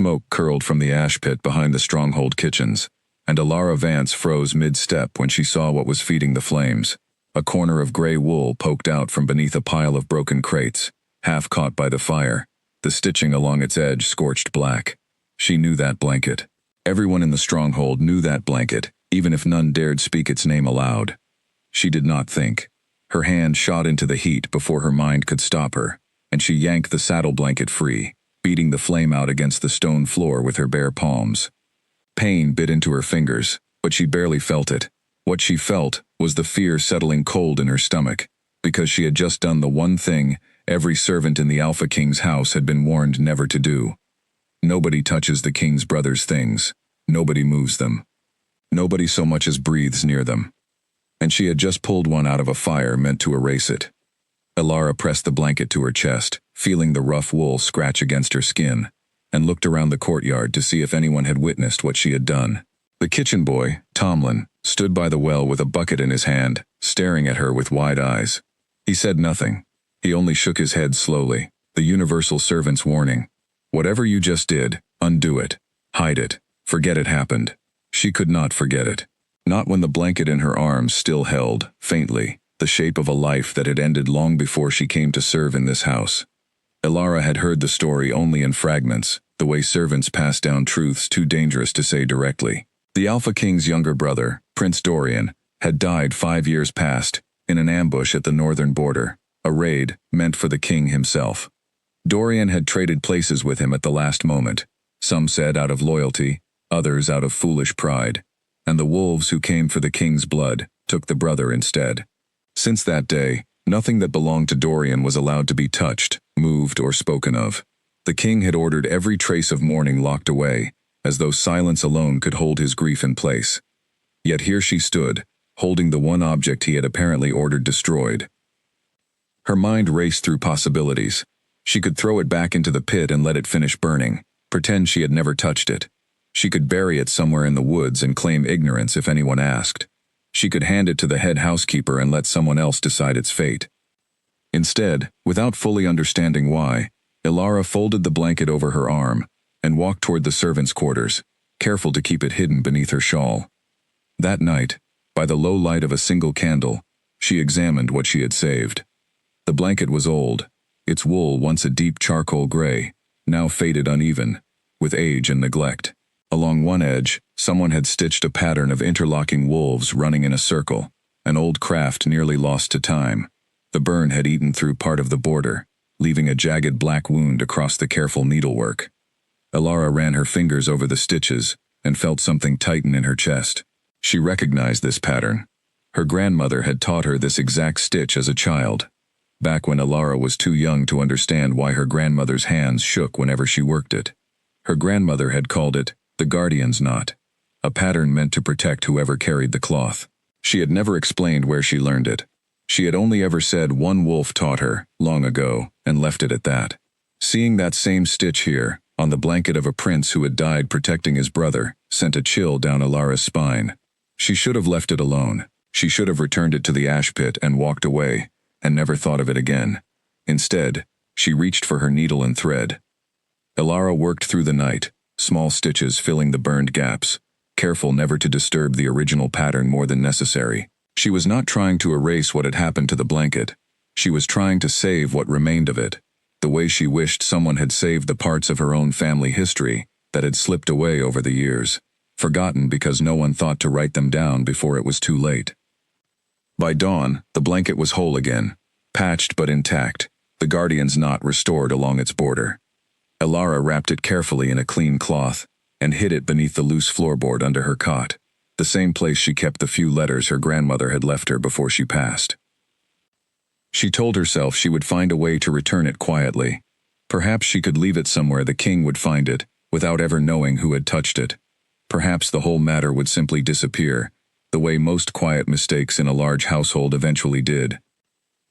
smoke curled from the ash pit behind the stronghold kitchens, and Alara Vance froze mid-step when she saw what was feeding the flames. A corner of gray wool poked out from beneath a pile of broken crates, half caught by the fire, the stitching along its edge scorched black. She knew that blanket. Everyone in the stronghold knew that blanket, even if none dared speak its name aloud. She did not think. Her hand shot into the heat before her mind could stop her, and she yanked the saddle blanket free, beating the flame out against the stone floor with her bare palms. Pain bit into her fingers, but she barely felt it. What she felt was the fear settling cold in her stomach, because she had just done the one thing every servant in the Alpha King's house had been warned never to do. Nobody touches the King's brother's things. Nobody moves them. Nobody so much as breathes near them. And she had just pulled one out of a fire meant to erase it. Alara pressed the blanket to her chest, feeling the rough wool scratch against her skin, and looked around the courtyard to see if anyone had witnessed what she had done. The kitchen boy, Tomlin, stood by the well with a bucket in his hand, staring at her with wide eyes. He said nothing. He only shook his head slowly, the universal servant's warning. Whatever you just did, undo it. Hide it. Forget it happened. She could not forget it. Not when the blanket in her arms still held, faintly, the shape of a life that had ended long before she came to serve in this house. Alara had heard the story only in fragments, the way servants pass down truths too dangerous to say directly. The Alpha King's younger brother, Prince Dorian, had died 5 years past, in an ambush at the northern border, a raid meant for the king himself. Dorian had traded places with him at the last moment, some said out of loyalty, others out of foolish pride, and the wolves who came for the king's blood took the brother instead. Since that day, nothing that belonged to Dorian was allowed to be touched, moved, or spoken of. The king had ordered every trace of mourning locked away, as though silence alone could hold his grief in place. Yet here she stood, holding the one object he had apparently ordered destroyed. Her mind raced through possibilities. She could throw it back into the pit and let it finish burning, pretend she had never touched it. She could bury it somewhere in the woods and claim ignorance if anyone asked. She could hand it to the head housekeeper and let someone else decide its fate. Instead, without fully understanding why, Alara folded the blanket over her arm and walked toward the servants' quarters, careful to keep it hidden beneath her shawl. That night, by the low light of a single candle, she examined what she had saved. The blanket was old, its wool once a deep charcoal gray, now faded uneven, with age and neglect. Along one edge, someone had stitched a pattern of interlocking wolves running in a circle, an old craft nearly lost to time. The burn had eaten through part of the border, leaving a jagged black wound across the careful needlework. Alara ran her fingers over the stitches and felt something tighten in her chest. She recognized this pattern. Her grandmother had taught her this exact stitch as a child, back when Alara was too young to understand why her grandmother's hands shook whenever she worked it. Her grandmother had called it the guardian's knot, a pattern meant to protect whoever carried the cloth. She had never explained where she learned it. She had only ever said one wolf taught her, long ago, and left it at that. Seeing that same stitch here, on the blanket of a prince who had died protecting his brother, sent a chill down Alara's spine. She should have left it alone. She should have returned it to the ash pit and walked away, and never thought of it again. Instead, she reached for her needle and thread. Alara worked through the night, small stitches filling the burned gaps, careful never to disturb the original pattern more than necessary. She was not trying to erase what had happened to the blanket. She was trying to save what remained of it, the way she wished someone had saved the parts of her own family history that had slipped away over the years, forgotten because no one thought to write them down before it was too late. By dawn, the blanket was whole again, patched but intact, the guardian's knot restored along its border. Alara wrapped it carefully in a clean cloth and hid it beneath the loose floorboard under her cot, the same place she kept the few letters her grandmother had left her before she passed. She told herself she would find a way to return it quietly. Perhaps she could leave it somewhere the king would find it, without ever knowing who had touched it. Perhaps the whole matter would simply disappear, the way most quiet mistakes in a large household eventually did.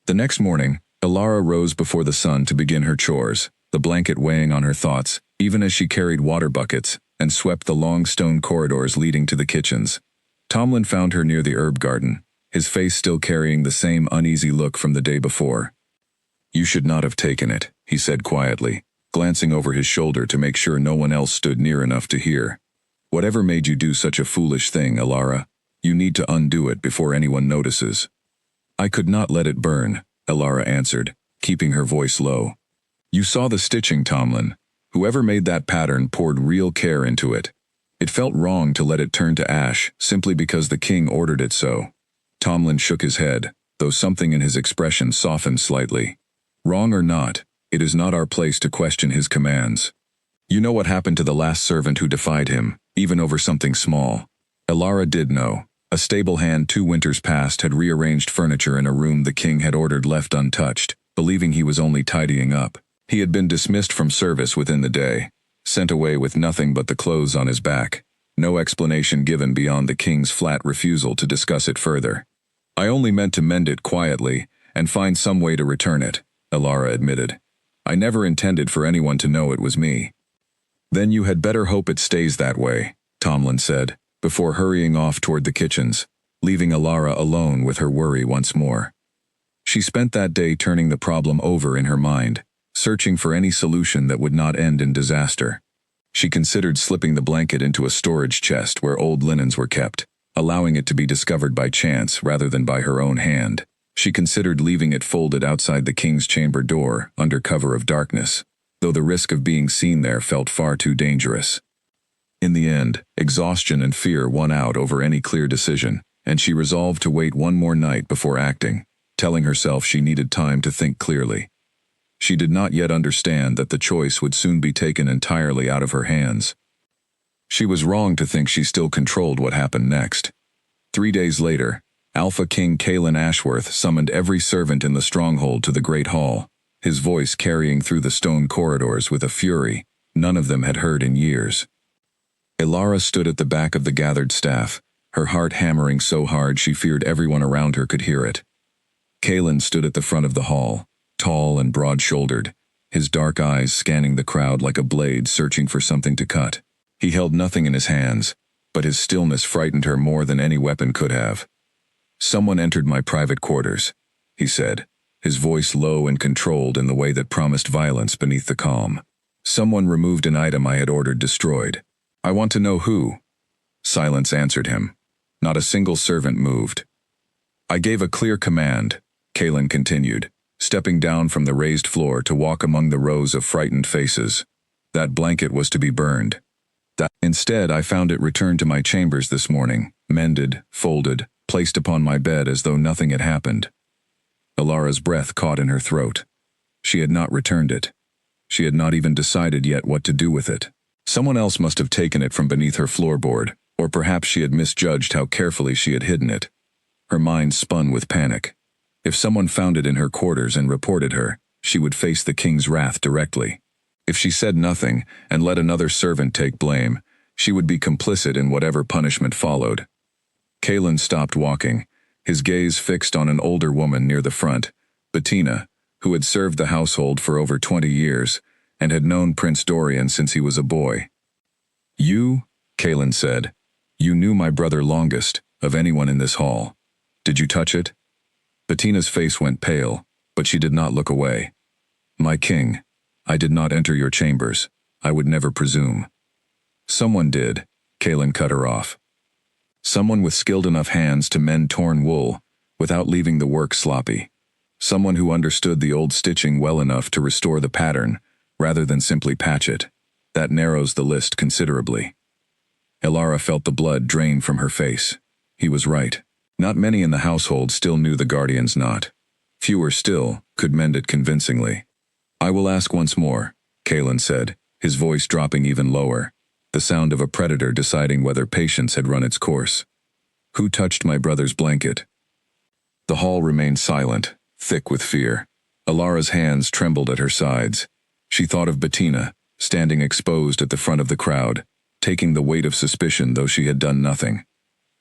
The next morning, Alara rose before the sun to begin her chores, the blanket weighing on her thoughts, even as she carried water buckets and swept the long stone corridors leading to the kitchens. Tomlin found her near the herb garden, his face still carrying the same uneasy look from the day before. "You should not have taken it," he said quietly. glancing over his shoulder to make sure no one else stood near enough to hear. "Whatever made you do such a foolish thing, Elara? You need to undo it before anyone notices." "I could not let it burn," Elara answered, keeping her voice low. "You saw the stitching, Tomlin. Whoever made that pattern poured real care into it. It felt wrong to let it turn to ash simply because the king ordered it so." Tomlin shook his head, though something in his expression softened slightly. "Wrong or not, it is not our place to question his commands. You know what happened to the last servant who defied him, even over something small." Elara did know. A stable hand 2 winters past had rearranged furniture in a room the king had ordered left untouched, believing he was only tidying up. He had been dismissed from service within the day, sent away with nothing but the clothes on his back. No explanation given beyond the king's flat refusal to discuss it further. "I only meant to mend it quietly and find some way to return it," Elara admitted. "I never intended for anyone to know it was me." "Then you had better hope it stays that way," Tomlin said, before hurrying off toward the kitchens, leaving Elara alone with her worry once more. She spent that day turning the problem over in her mind, searching for any solution that would not end in disaster. She considered slipping the blanket into a storage chest where old linens were kept, allowing it to be discovered by chance rather than by her own hand. She considered leaving it folded outside the king's chamber door under cover of darkness, though the risk of being seen there felt far too dangerous. In the end, exhaustion and fear won out over any clear decision, and she resolved to wait one more night before acting, telling herself she needed time to think clearly. She did not yet understand that the choice would soon be taken entirely out of her hands. She was wrong to think she still controlled what happened next. 3 days later, Alpha King Kalen Ashworth summoned every servant in the stronghold to the Great Hall, his voice carrying through the stone corridors with a fury none of them had heard in years. Elara stood at the back of the gathered staff, her heart hammering so hard she feared everyone around her could hear it. Kalen stood at the front of the hall, tall and broad-shouldered, his dark eyes scanning the crowd like a blade searching for something to cut. He held nothing in his hands, but his stillness frightened her more than any weapon could have. "Someone entered my private quarters," he said, his voice low and controlled in the way that promised violence beneath the calm. "Someone removed an item I had ordered destroyed. I want to know who." Silence answered him. Not a single servant moved. "I gave a clear command," Kalen continued, stepping down from the raised floor to walk among the rows of frightened faces. "That blanket was to be burned. Instead, I found it returned to my chambers this morning, mended, folded, placed upon my bed as though nothing had happened." Elara's breath caught in her throat. She had not returned it. She had not even decided yet what to do with it. Someone else must have taken it from beneath her floorboard, or perhaps she had misjudged how carefully she had hidden it. Her mind spun with panic. If someone found it in her quarters and reported her, she would face the king's wrath directly. If she said nothing and let another servant take blame, she would be complicit in whatever punishment followed. Kalen stopped walking, his gaze fixed on an older woman near the front, Bettina, who had served the household for over 20 years and had known Prince Dorian since he was a boy. "You," Kalen said, "you knew my brother longest, of anyone in this hall. Did you touch it?" Bettina's face went pale, but she did not look away. "My king, I did not enter your chambers. I would never presume." "Someone did," Kalen cut her off. "Someone with skilled enough hands to mend torn wool, without leaving the work sloppy. Someone who understood the old stitching well enough to restore the pattern, rather than simply patch it. That narrows the list considerably." Elara felt the blood drain from her face. He was right. Not many in the household still knew the Guardian's knot. Fewer still could mend it convincingly. "I will ask once more," Kalen said, his voice dropping even lower, the sound of a predator deciding whether patience had run its course. "Who touched my brother's blanket?" The hall remained silent, thick with fear. Elara's hands trembled at her sides. She thought of Bettina, standing exposed at the front of the crowd, taking the weight of suspicion though she had done nothing.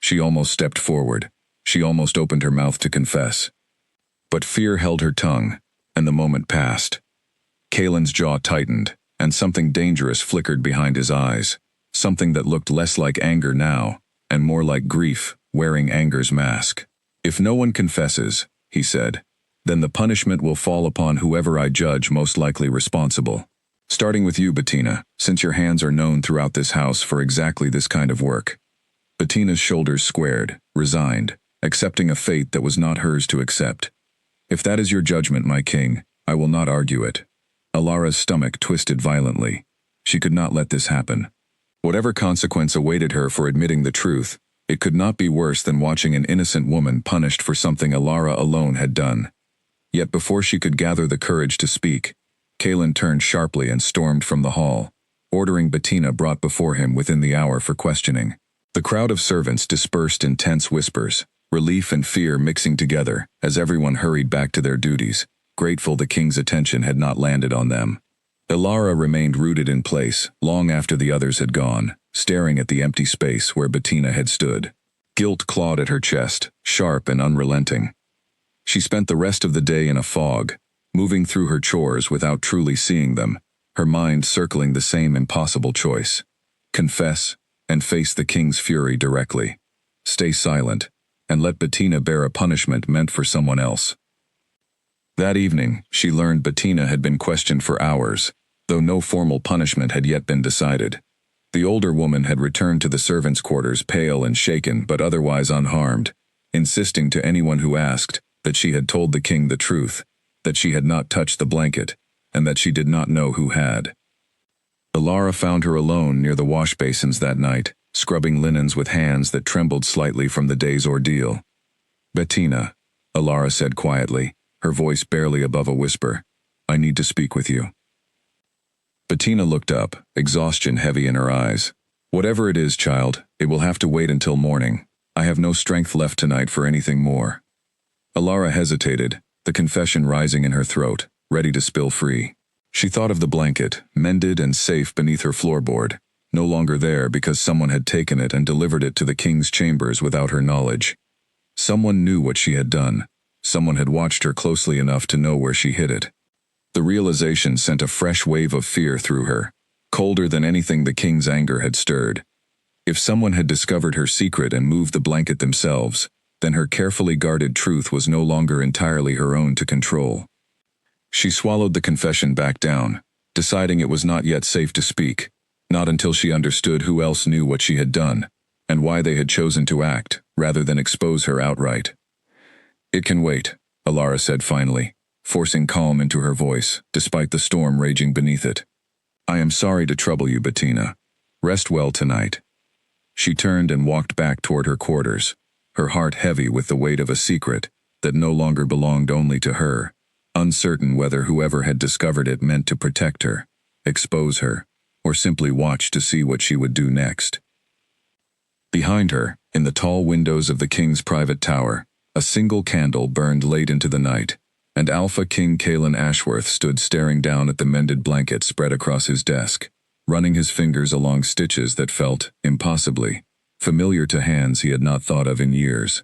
She almost stepped forward. She almost opened her mouth to confess. But fear held her tongue, and the moment passed. Kalen's jaw tightened, and something dangerous flickered behind his eyes, something that looked less like anger now, and more like grief, wearing anger's mask. "If no one confesses," he said, "then the punishment will fall upon whoever I judge most likely responsible." Starting with you, Bettina, since your hands are known throughout this house for exactly this kind of work. Bettina's shoulders squared, resigned, accepting a fate that was not hers to accept. If that is your judgment, my king, I will not argue it. Alara's stomach twisted violently. She could not let this happen. Whatever consequence awaited her for admitting the truth, it could not be worse than watching an innocent woman punished for something Alara alone had done. Yet before she could gather the courage to speak, Kalen turned sharply and stormed from the hall, ordering Bettina brought before him within the hour for questioning. The crowd of servants dispersed in tense whispers, relief and fear mixing together as everyone hurried back to their duties, grateful the king's attention had not landed on them. Alara remained rooted in place long after the others had gone, staring at the empty space where Bettina had stood. Guilt clawed at her chest, sharp and unrelenting. She spent the rest of the day in a fog, moving through her chores without truly seeing them, her mind circling the same impossible choice. Confess and face the king's fury directly. Stay silent and let Bettina bear a punishment meant for someone else. That evening, she learned Bettina had been questioned for hours, though no formal punishment had yet been decided. The older woman had returned to the servants' quarters pale and shaken but otherwise unharmed, insisting to anyone who asked that she had told the king the truth, that she had not touched the blanket, and that she did not know who had. Alara found her alone near the wash basins that night, scrubbing linens with hands that trembled slightly from the day's ordeal. "Bettina," Alara said quietly, her voice barely above a whisper, "I need to speak with you." Bettina looked up, exhaustion heavy in her eyes. "Whatever it is, child, it will have to wait until morning. I have no strength left tonight for anything more." Alara hesitated, the confession rising in her throat, ready to spill free. She thought of the blanket, mended and safe beneath her floorboard, no longer there because someone had taken it and delivered it to the king's chambers without her knowledge. Someone knew what she had done. Someone had watched her closely enough to know where she hid it. The realization sent a fresh wave of fear through her, colder than anything the king's anger had stirred. If someone had discovered her secret and moved the blanket themselves, then her carefully guarded truth was no longer entirely her own to control. She swallowed the confession back down, deciding it was not yet safe to speak, not until she understood who else knew what she had done, and why they had chosen to act, rather than expose her outright. "It can wait," Alara said finally, forcing calm into her voice, despite the storm raging beneath it. "I am sorry to trouble you, Bettina. Rest well tonight." She turned and walked back toward her quarters, her heart heavy with the weight of a secret that no longer belonged only to her, uncertain whether whoever had discovered it meant to protect her, expose her, or simply watch to see what she would do next. Behind her, in the tall windows of the king's private tower, a single candle burned late into the night, and Alpha King Kalen Ashworth stood staring down at the mended blanket spread across his desk, running his fingers along stitches that felt, impossibly, familiar to hands he had not thought of in years.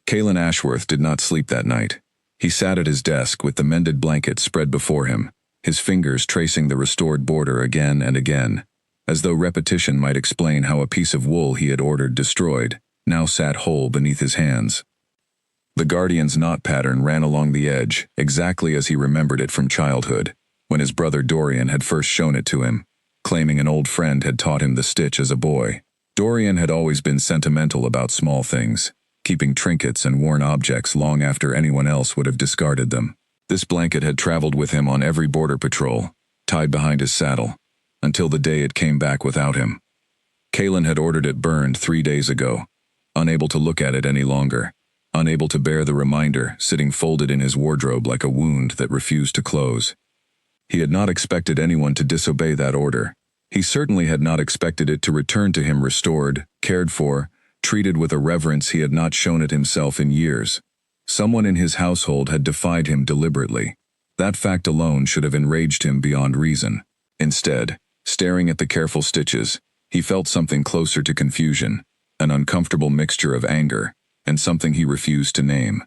Kalen Ashworth did not sleep that night. He sat at his desk with the mended blanket spread before him, his fingers tracing the restored border again and again, as though repetition might explain how a piece of wool he had ordered destroyed now sat whole beneath his hands. The Guardian's knot pattern ran along the edge, exactly as he remembered it from childhood, when his brother Dorian had first shown it to him, claiming an old friend had taught him the stitch as a boy. Dorian had always been sentimental about small things, keeping trinkets and worn objects long after anyone else would have discarded them. This blanket had traveled with him on every border patrol, tied behind his saddle, until the day it came back without him. Kalen had ordered it burned 3 days ago, unable to look at it any longer, unable to bear the reminder sitting folded in his wardrobe like a wound that refused to close. He had not expected anyone to disobey that order. He certainly had not expected it to return to him restored, cared for, treated with a reverence he had not shown it himself in years. Someone in his household had defied him deliberately. That fact alone should have enraged him beyond reason. Instead, staring at the careful stitches, he felt something closer to confusion, an uncomfortable mixture of anger, and something he refused to name.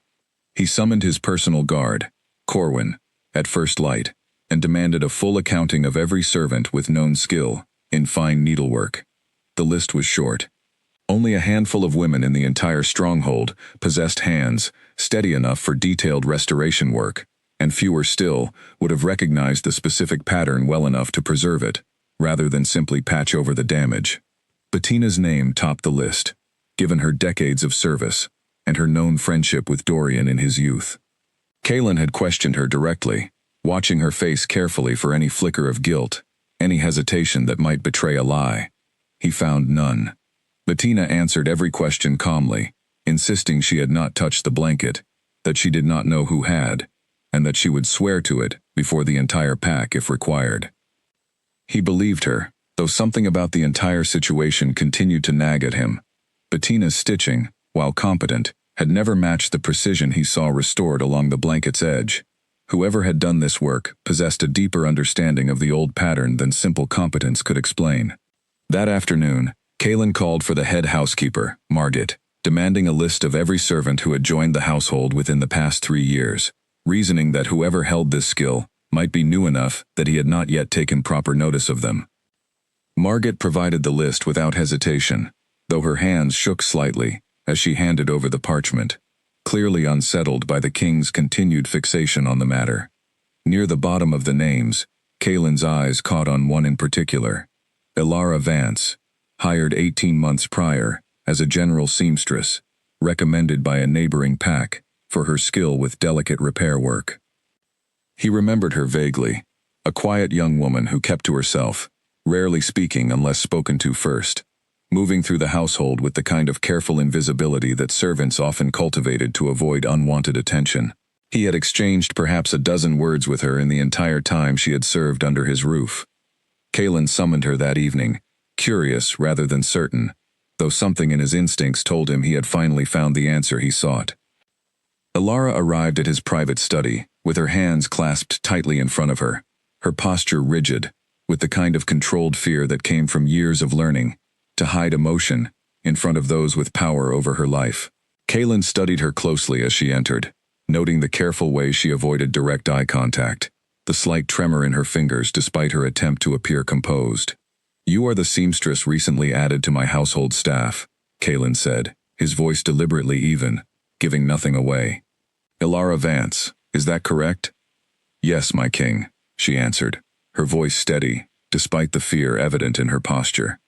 He summoned his personal guard, Corwin, at first light, and demanded a full accounting of every servant with known skill in fine needlework. The list was short. Only a handful of women in the entire stronghold possessed hands steady enough for detailed restoration work, and fewer still would have recognized the specific pattern well enough to preserve it, rather than simply patch over the damage. Bettina's name topped the list, given her decades of service and her known friendship with Dorian in his youth. Kaelin had questioned her directly, watching her face carefully for any flicker of guilt, any hesitation that might betray a lie. He found none. Bettina answered every question calmly, insisting she had not touched the blanket, that she did not know who had, and that she would swear to it before the entire pack if required. He believed her, though something about the entire situation continued to nag at him. Bettina's stitching, while competent, had never matched the precision he saw restored along the blanket's edge. Whoever had done this work possessed a deeper understanding of the old pattern than simple competence could explain. That afternoon, Kaelin called for the head housekeeper, Margit, demanding a list of every servant who had joined the household within the past 3 years, reasoning that whoever held this skill might be new enough that he had not yet taken proper notice of them. Margit provided the list without hesitation, though her hands shook slightly as she handed over the parchment, clearly unsettled by the king's continued fixation on the matter. Near the bottom of the names, Kaelin's eyes caught on one in particular. Ilara Vance, hired 18 months prior as a general seamstress, recommended by a neighboring pack for her skill with delicate repair work. He remembered her vaguely, a quiet young woman who kept to herself, rarely speaking unless spoken to first, moving through the household with the kind of careful invisibility that servants often cultivated to avoid unwanted attention. He had exchanged perhaps a dozen words with her in the entire time she had served under his roof. Kaelin summoned her that evening, curious rather than certain, though something in his instincts told him he had finally found the answer he sought. Ilara arrived at his private study, with her hands clasped tightly in front of her, her posture rigid, with the kind of controlled fear that came from years of learning to hide emotion in front of those with power over her life. Kaelin studied her closely as she entered, noting the careful way she avoided direct eye contact, the slight tremor in her fingers despite her attempt to appear composed. "You are the seamstress recently added to my household staff," Kaelin said, his voice deliberately even, giving nothing away. "Ilara Vance, is that correct?" "Yes, my king," she answered, her voice steady, despite the fear evident in her posture.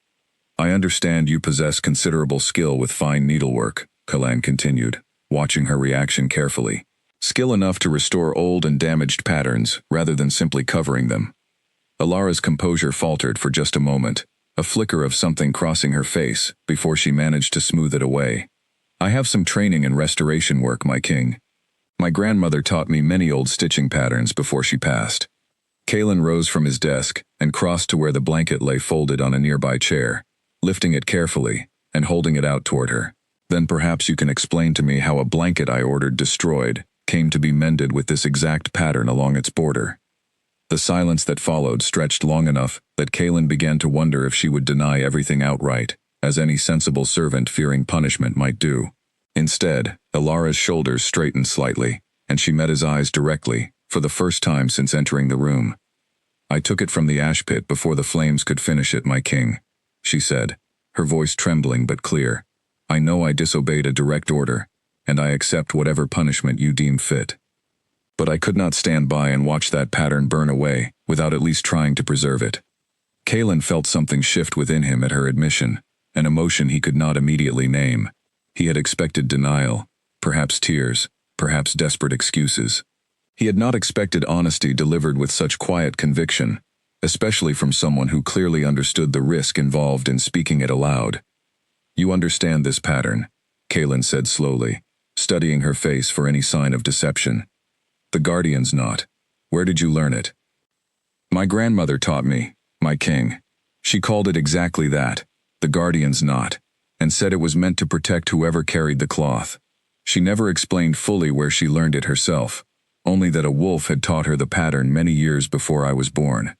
"I understand you possess considerable skill with fine needlework," Kaelan continued, watching her reaction carefully. "Skill enough to restore old and damaged patterns rather than simply covering them." Ilara's composure faltered for just a moment, a flicker of something crossing her face before she managed to smooth it away. "I have some training in restoration work, my king. My grandmother taught me many old stitching patterns before she passed." Kaelin rose from his desk and crossed to where the blanket lay folded on a nearby chair, lifting it carefully and holding it out toward her. "Then perhaps you can explain to me how a blanket I ordered destroyed came to be mended with this exact pattern along its border." The silence that followed stretched long enough that Kaelin began to wonder if she would deny everything outright, as any sensible servant fearing punishment might do. Instead, Ilara's shoulders straightened slightly, and she met his eyes directly, for the first time since entering the room. "I took it from the ash pit before the flames could finish it, my king," she said, her voice trembling but clear. "I know I disobeyed a direct order, and I accept whatever punishment you deem fit. But I could not stand by and watch that pattern burn away without at least trying to preserve it." Kaelin felt something shift within him at her admission, an emotion he could not immediately name. He had expected denial, perhaps tears, perhaps desperate excuses. He had not expected honesty delivered with such quiet conviction, especially from someone who clearly understood the risk involved in speaking it aloud. "You understand this pattern," Kaelin said slowly, studying her face for any sign of deception. "The Guardian's knot. Where did you learn it?" "My grandmother taught me, my king. She called it exactly that, the Guardian's knot, and said it was meant to protect whoever carried the cloth. She never explained fully where she learned it herself, only that a wolf had taught her the pattern many years before I was born."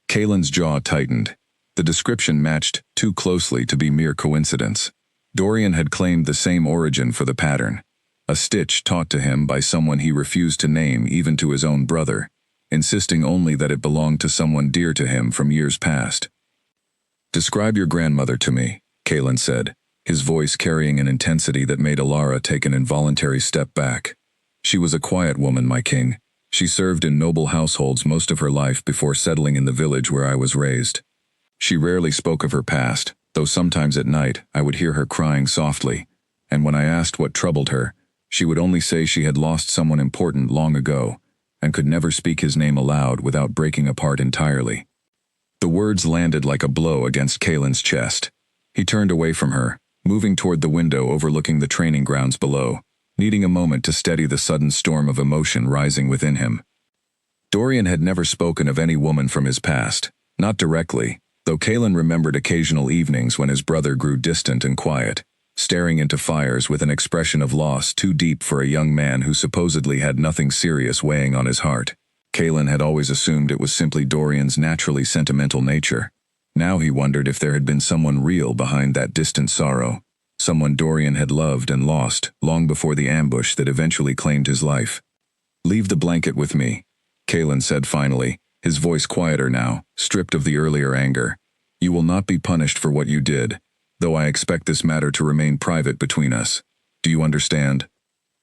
Kaelin's jaw tightened. The description matched too closely to be mere coincidence. Dorian had claimed the same origin for the pattern, a stitch taught to him by someone he refused to name even to his own brother, insisting only that it belonged to someone dear to him from years past. "Describe your grandmother to me," Kaelin said, his voice carrying an intensity that made Ilara take an involuntary step back. "She was a quiet woman, my king, She served in noble households most of her life before settling in the village where I was raised. She rarely spoke of her past, though sometimes at night I would hear her crying softly, and when I asked what troubled her, she would only say she had lost someone important long ago, and could never speak his name aloud without breaking apart entirely. The words landed like a blow against Kalen's chest. He turned away from her, moving toward the window overlooking the training grounds below, needing a moment to steady the sudden storm of emotion rising within him. Dorian had never spoken of any woman from his past, not directly, though Kalen remembered occasional evenings when his brother grew distant and quiet, staring into fires with an expression of loss too deep for a young man who supposedly had nothing serious weighing on his heart. Kalen had always assumed it was simply Dorian's naturally sentimental nature. Now he wondered if there had been someone real behind that distant sorrow, someone Dorian had loved and lost long before the ambush that eventually claimed his life. "Leave the blanket with me," Kalen said finally, his voice quieter now, stripped of the earlier anger. "You will not be punished for what you did, though I expect this matter to remain private between us. Do you understand?"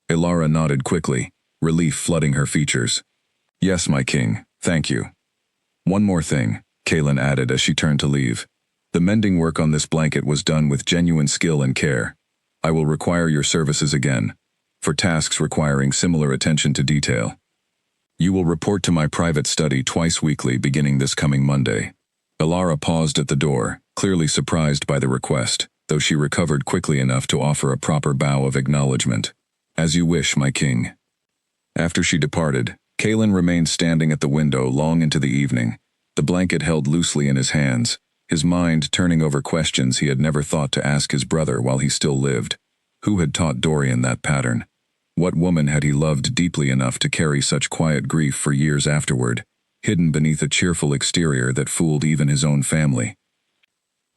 Ilara nodded quickly, relief flooding her features. "Yes, my king, thank you." "One more thing," Kalen added as she turned to leave. "The mending work on this blanket was done with genuine skill and care. I will require your services again, for tasks requiring similar attention to detail. You will report to my private study twice weekly beginning this coming Monday." Ilara paused at the door, clearly surprised by the request, though she recovered quickly enough to offer a proper bow of acknowledgement. "As you wish, my king." After she departed, Kalen remained standing at the window long into the evening, the blanket held loosely in his hands, his mind turning over questions he had never thought to ask his brother while he still lived. Who had taught Dorian that pattern? What woman had he loved deeply enough to carry such quiet grief for years afterward, hidden beneath a cheerful exterior that fooled even his own family?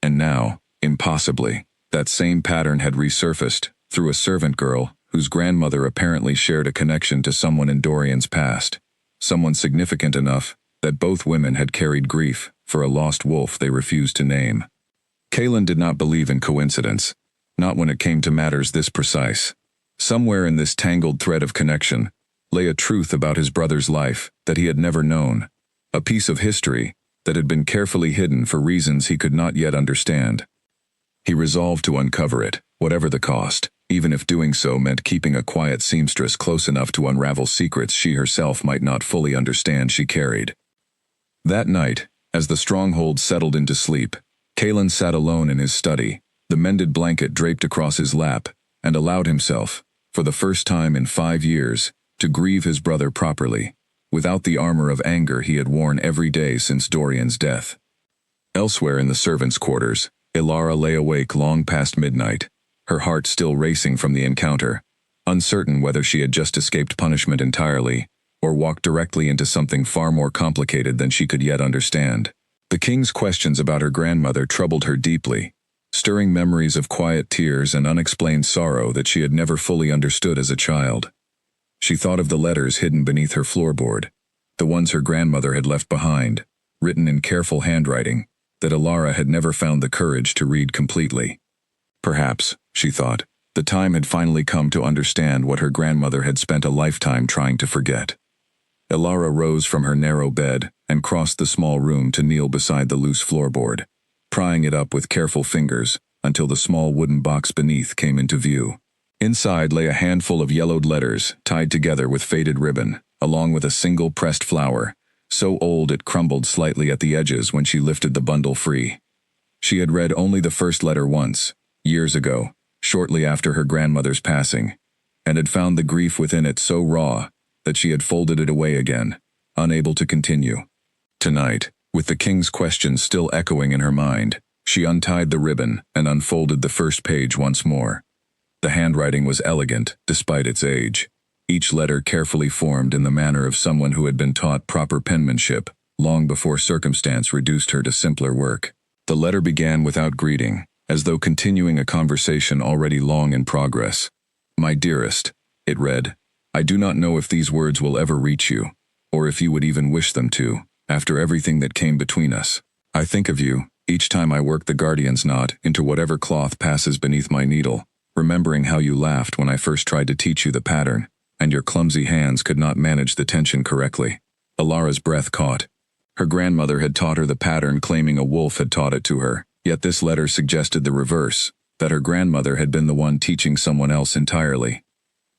And now, impossibly, that same pattern had resurfaced, through a servant girl, whose grandmother apparently shared a connection to someone in Dorian's past, someone significant enough that both women had carried grief for a lost wolf they refused to name. Kalen did not believe in coincidence, not when it came to matters this precise. Somewhere in this tangled thread of connection lay a truth about his brother's life that he had never known, a piece of history that had been carefully hidden for reasons he could not yet understand. He resolved to uncover it, whatever the cost, even if doing so meant keeping a quiet seamstress close enough to unravel secrets she herself might not fully understand she carried. That night, as the stronghold settled into sleep, Kalen sat alone in his study, the mended blanket draped across his lap, and allowed himself, for the first time in 5 years, to grieve his brother properly, without the armor of anger he had worn every day since Dorian's death. Elsewhere in the servants' quarters, Ilara lay awake long past midnight, her heart still racing from the encounter, uncertain whether she had just escaped punishment entirely, or walked directly into something far more complicated than she could yet understand. The king's questions about her grandmother troubled her deeply, stirring memories of quiet tears and unexplained sorrow that she had never fully understood as a child. She thought of the letters hidden beneath her floorboard, the ones her grandmother had left behind, written in careful handwriting, that Ilara had never found the courage to read completely. Perhaps, she thought, the time had finally come to understand what her grandmother had spent a lifetime trying to forget. Ilara rose from her narrow bed and crossed the small room to kneel beside the loose floorboard, prying it up with careful fingers until the small wooden box beneath came into view. Inside lay a handful of yellowed letters tied together with faded ribbon, along with a single pressed flower, so old it crumbled slightly at the edges when she lifted the bundle free. She had read only the first letter once, years ago, shortly after her grandmother's passing, and had found the grief within it so raw that she had folded it away again, unable to continue. Tonight, with the king's questions still echoing in her mind, she untied the ribbon and unfolded the first page once more. The handwriting was elegant, despite its age, each letter carefully formed in the manner of someone who had been taught proper penmanship long before circumstance reduced her to simpler work. The letter began without greeting, as though continuing a conversation already long in progress. "My dearest," it read, "I do not know if these words will ever reach you, or if you would even wish them to, after everything that came between us. I think of you, each time I work the guardian's knot into whatever cloth passes beneath my needle, remembering how you laughed when I first tried to teach you the pattern, and your clumsy hands could not manage the tension correctly. Alara's breath caught. Her grandmother had taught her the pattern, claiming a wolf had taught it to her, yet this letter suggested the reverse, that her grandmother had been the one teaching someone else entirely.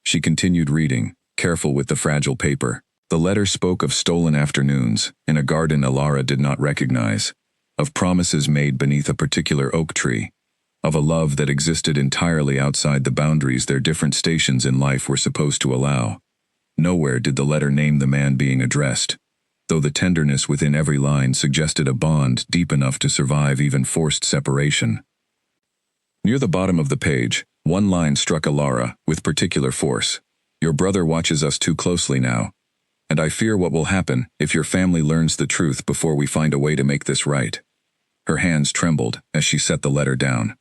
She continued reading, careful with the fragile paper. The letter spoke of stolen afternoons, in a garden Alara did not recognize, of promises made beneath a particular oak tree, of a love that existed entirely outside the boundaries their different stations in life were supposed to allow. Nowhere did the letter name the man being addressed, though the tenderness within every line suggested a bond deep enough to survive even forced separation. Near the bottom of the page, one line struck Alara with particular force. Your brother watches us too closely now, and I fear what will happen if your family learns the truth before we find a way to make this right. Her hands trembled as she set the letter down.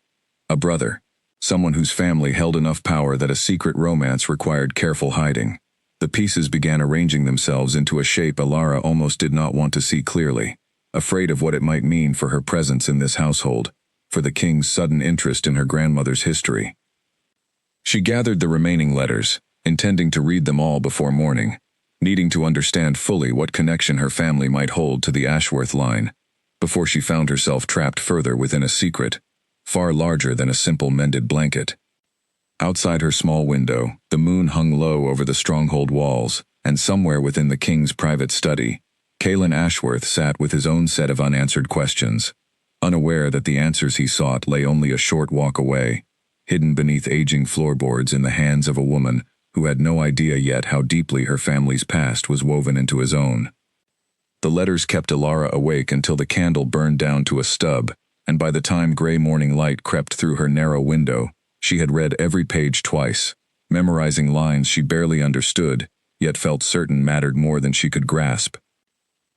A brother, someone whose family held enough power that a secret romance required careful hiding. The pieces began arranging themselves into a shape Alara almost did not want to see clearly, afraid of what it might mean for her presence in this household, for the king's sudden interest in her grandmother's history. She gathered the remaining letters, intending to read them all before morning, needing to understand fully what connection her family might hold to the Ashworth line, before she found herself trapped further within a secret, far larger than a simple mended blanket. Outside her small window, the moon hung low over the stronghold walls, and somewhere within the king's private study, Kaelan Ashworth sat with his own set of unanswered questions, unaware that the answers he sought lay only a short walk away, hidden beneath aging floorboards in the hands of a woman who had no idea yet how deeply her family's past was woven into his own. The letters kept Alara awake until the candle burned down to a stub, and by the time gray morning light crept through her narrow window, she had read every page twice, memorizing lines she barely understood, yet felt certain mattered more than she could grasp.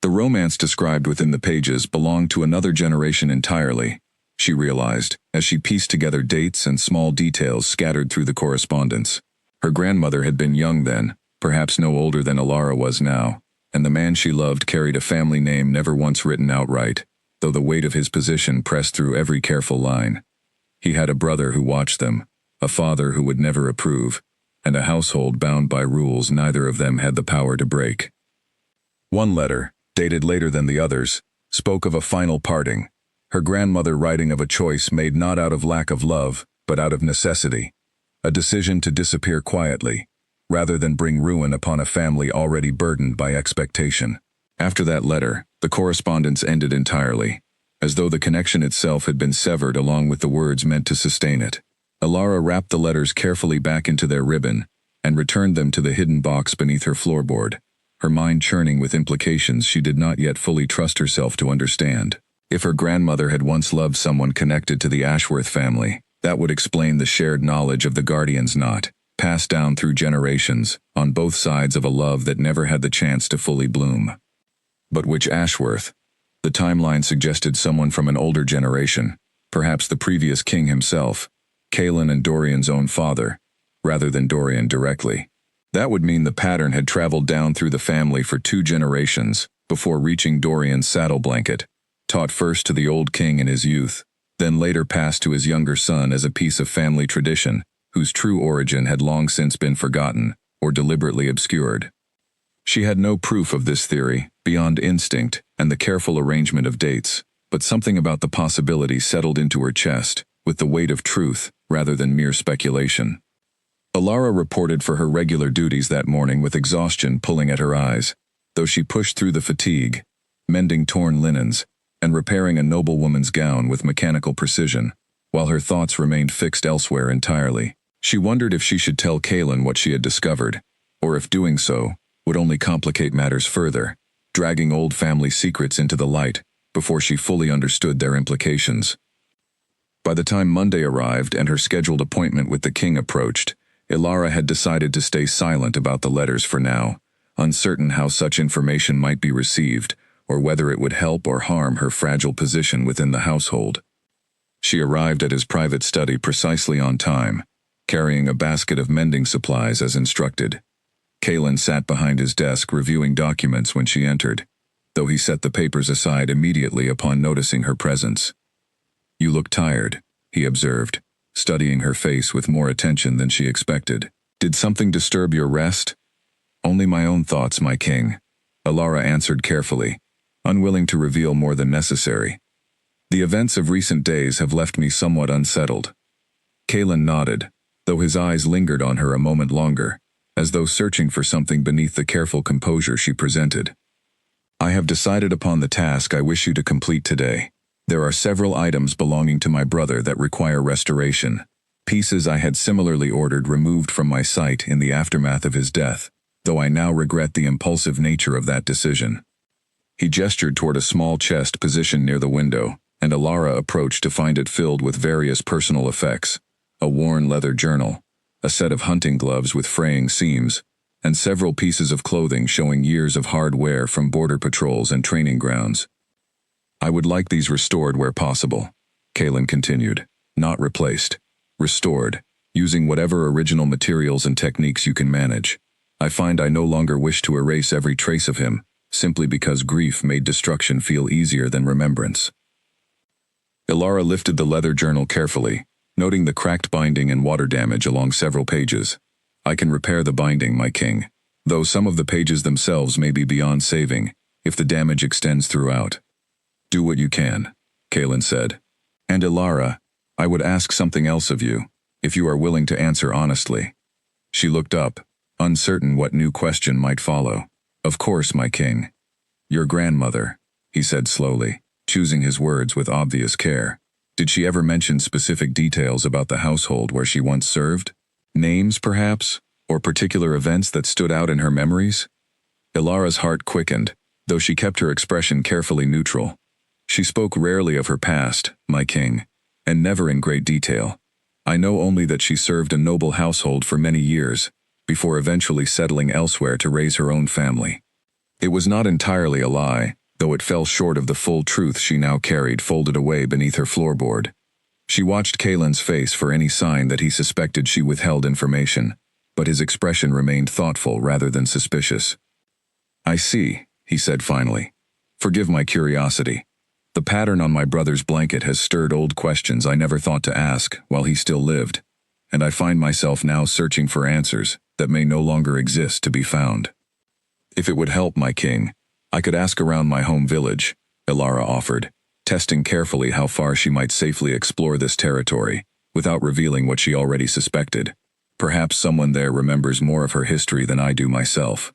The romance described within the pages belonged to another generation entirely, she realized, as she pieced together dates and small details scattered through the correspondence. Her grandmother had been young then, perhaps no older than Alara was now, and the man she loved carried a family name never once written outright, though the weight of his position pressed through every careful line. He had a brother who watched them, a father who would never approve, and a household bound by rules neither of them had the power to break. One letter, dated later than the others, spoke of a final parting, her grandmother writing of a choice made not out of lack of love, but out of necessity, a decision to disappear quietly, rather than bring ruin upon a family already burdened by expectation. After that letter, the correspondence ended entirely, as though the connection itself had been severed along with the words meant to sustain it. Alara wrapped the letters carefully back into their ribbon and returned them to the hidden box beneath her floorboard, her mind churning with implications she did not yet fully trust herself to understand. If her grandmother had once loved someone connected to the Ashworth family, that would explain the shared knowledge of the guardian's knot, passed down through generations, on both sides of a love that never had the chance to fully bloom. But which Ashworth? The timeline suggested someone from an older generation, perhaps the previous king himself, Kaelan and Dorian's own father, rather than Dorian directly. That would mean the pattern had traveled down through the family for 2 generations before reaching Dorian's saddle blanket, taught first to the old king in his youth, then later passed to his younger son as a piece of family tradition, whose true origin had long since been forgotten or deliberately obscured. She had no proof of this theory, beyond instinct and the careful arrangement of dates, but something about the possibility settled into her chest, with the weight of truth rather than mere speculation. Alara reported for her regular duties that morning with exhaustion pulling at her eyes, though she pushed through the fatigue, mending torn linens, and repairing a noblewoman's gown with mechanical precision, while her thoughts remained fixed elsewhere entirely. She wondered if she should tell Kaelan what she had discovered, or if doing so would only complicate matters further, dragging old family secrets into the light before she fully understood their implications. By the time Monday arrived and her scheduled appointment with the king approached, Alara had decided to stay silent about the letters for now, uncertain how such information might be received, or whether it would help or harm her fragile position within the household. She arrived at his private study precisely on time, carrying a basket of mending supplies as instructed. Kaelan sat behind his desk reviewing documents when she entered, though he set the papers aside immediately upon noticing her presence. "You look tired," he observed, studying her face with more attention than she expected. Did something disturb your rest? Only my own thoughts, my king, Alara answered carefully, unwilling to reveal more than necessary. The events of recent days have left me somewhat unsettled. Kalen nodded, though his eyes lingered on her a moment longer, as though searching for something beneath the careful composure she presented. I have decided upon the task I wish you to complete today. There are several items belonging to my brother that require restoration, pieces I had similarly ordered removed from my sight in the aftermath of his death, though I now regret the impulsive nature of that decision. He gestured toward a small chest positioned near the window, and Alara approached to find it filled with various personal effects, a worn leather journal, a set of hunting gloves with fraying seams, and several pieces of clothing showing years of hard wear from border patrols and training grounds. I would like these restored where possible, Kalen continued. Not replaced. Restored, using whatever original materials and techniques you can manage. I find I no longer wish to erase every trace of him, simply because grief made destruction feel easier than remembrance. Alara lifted the leather journal carefully, noting the cracked binding and water damage along several pages. I can repair the binding, my king, though some of the pages themselves may be beyond saving, if the damage extends throughout. Do what you can, Kalen said. And Alara, I would ask something else of you, if you are willing to answer honestly. She looked up, uncertain what new question might follow. Of course, my king. Your grandmother, he said slowly, choosing his words with obvious care. Did she ever mention specific details about the household where she once served? Names, perhaps? Or particular events that stood out in her memories? Ilara's heart quickened, though she kept her expression carefully neutral. She spoke rarely of her past, my king, and never in great detail. I know only that she served a noble household for many years, before eventually settling elsewhere to raise her own family. It was not entirely a lie, though it fell short of the full truth she now carried folded away beneath her floorboard. She watched Kalen's face for any sign that he suspected she withheld information, but his expression remained thoughtful rather than suspicious. I see, he said finally. Forgive my curiosity. The pattern on my brother's blanket has stirred old questions I never thought to ask while he still lived, and I find myself now searching for answers that may no longer exist to be found. If it would help, my king, I could ask around my home village, Alara offered, testing carefully how far she might safely explore this territory, without revealing what she already suspected. Perhaps someone there remembers more of her history than I do myself.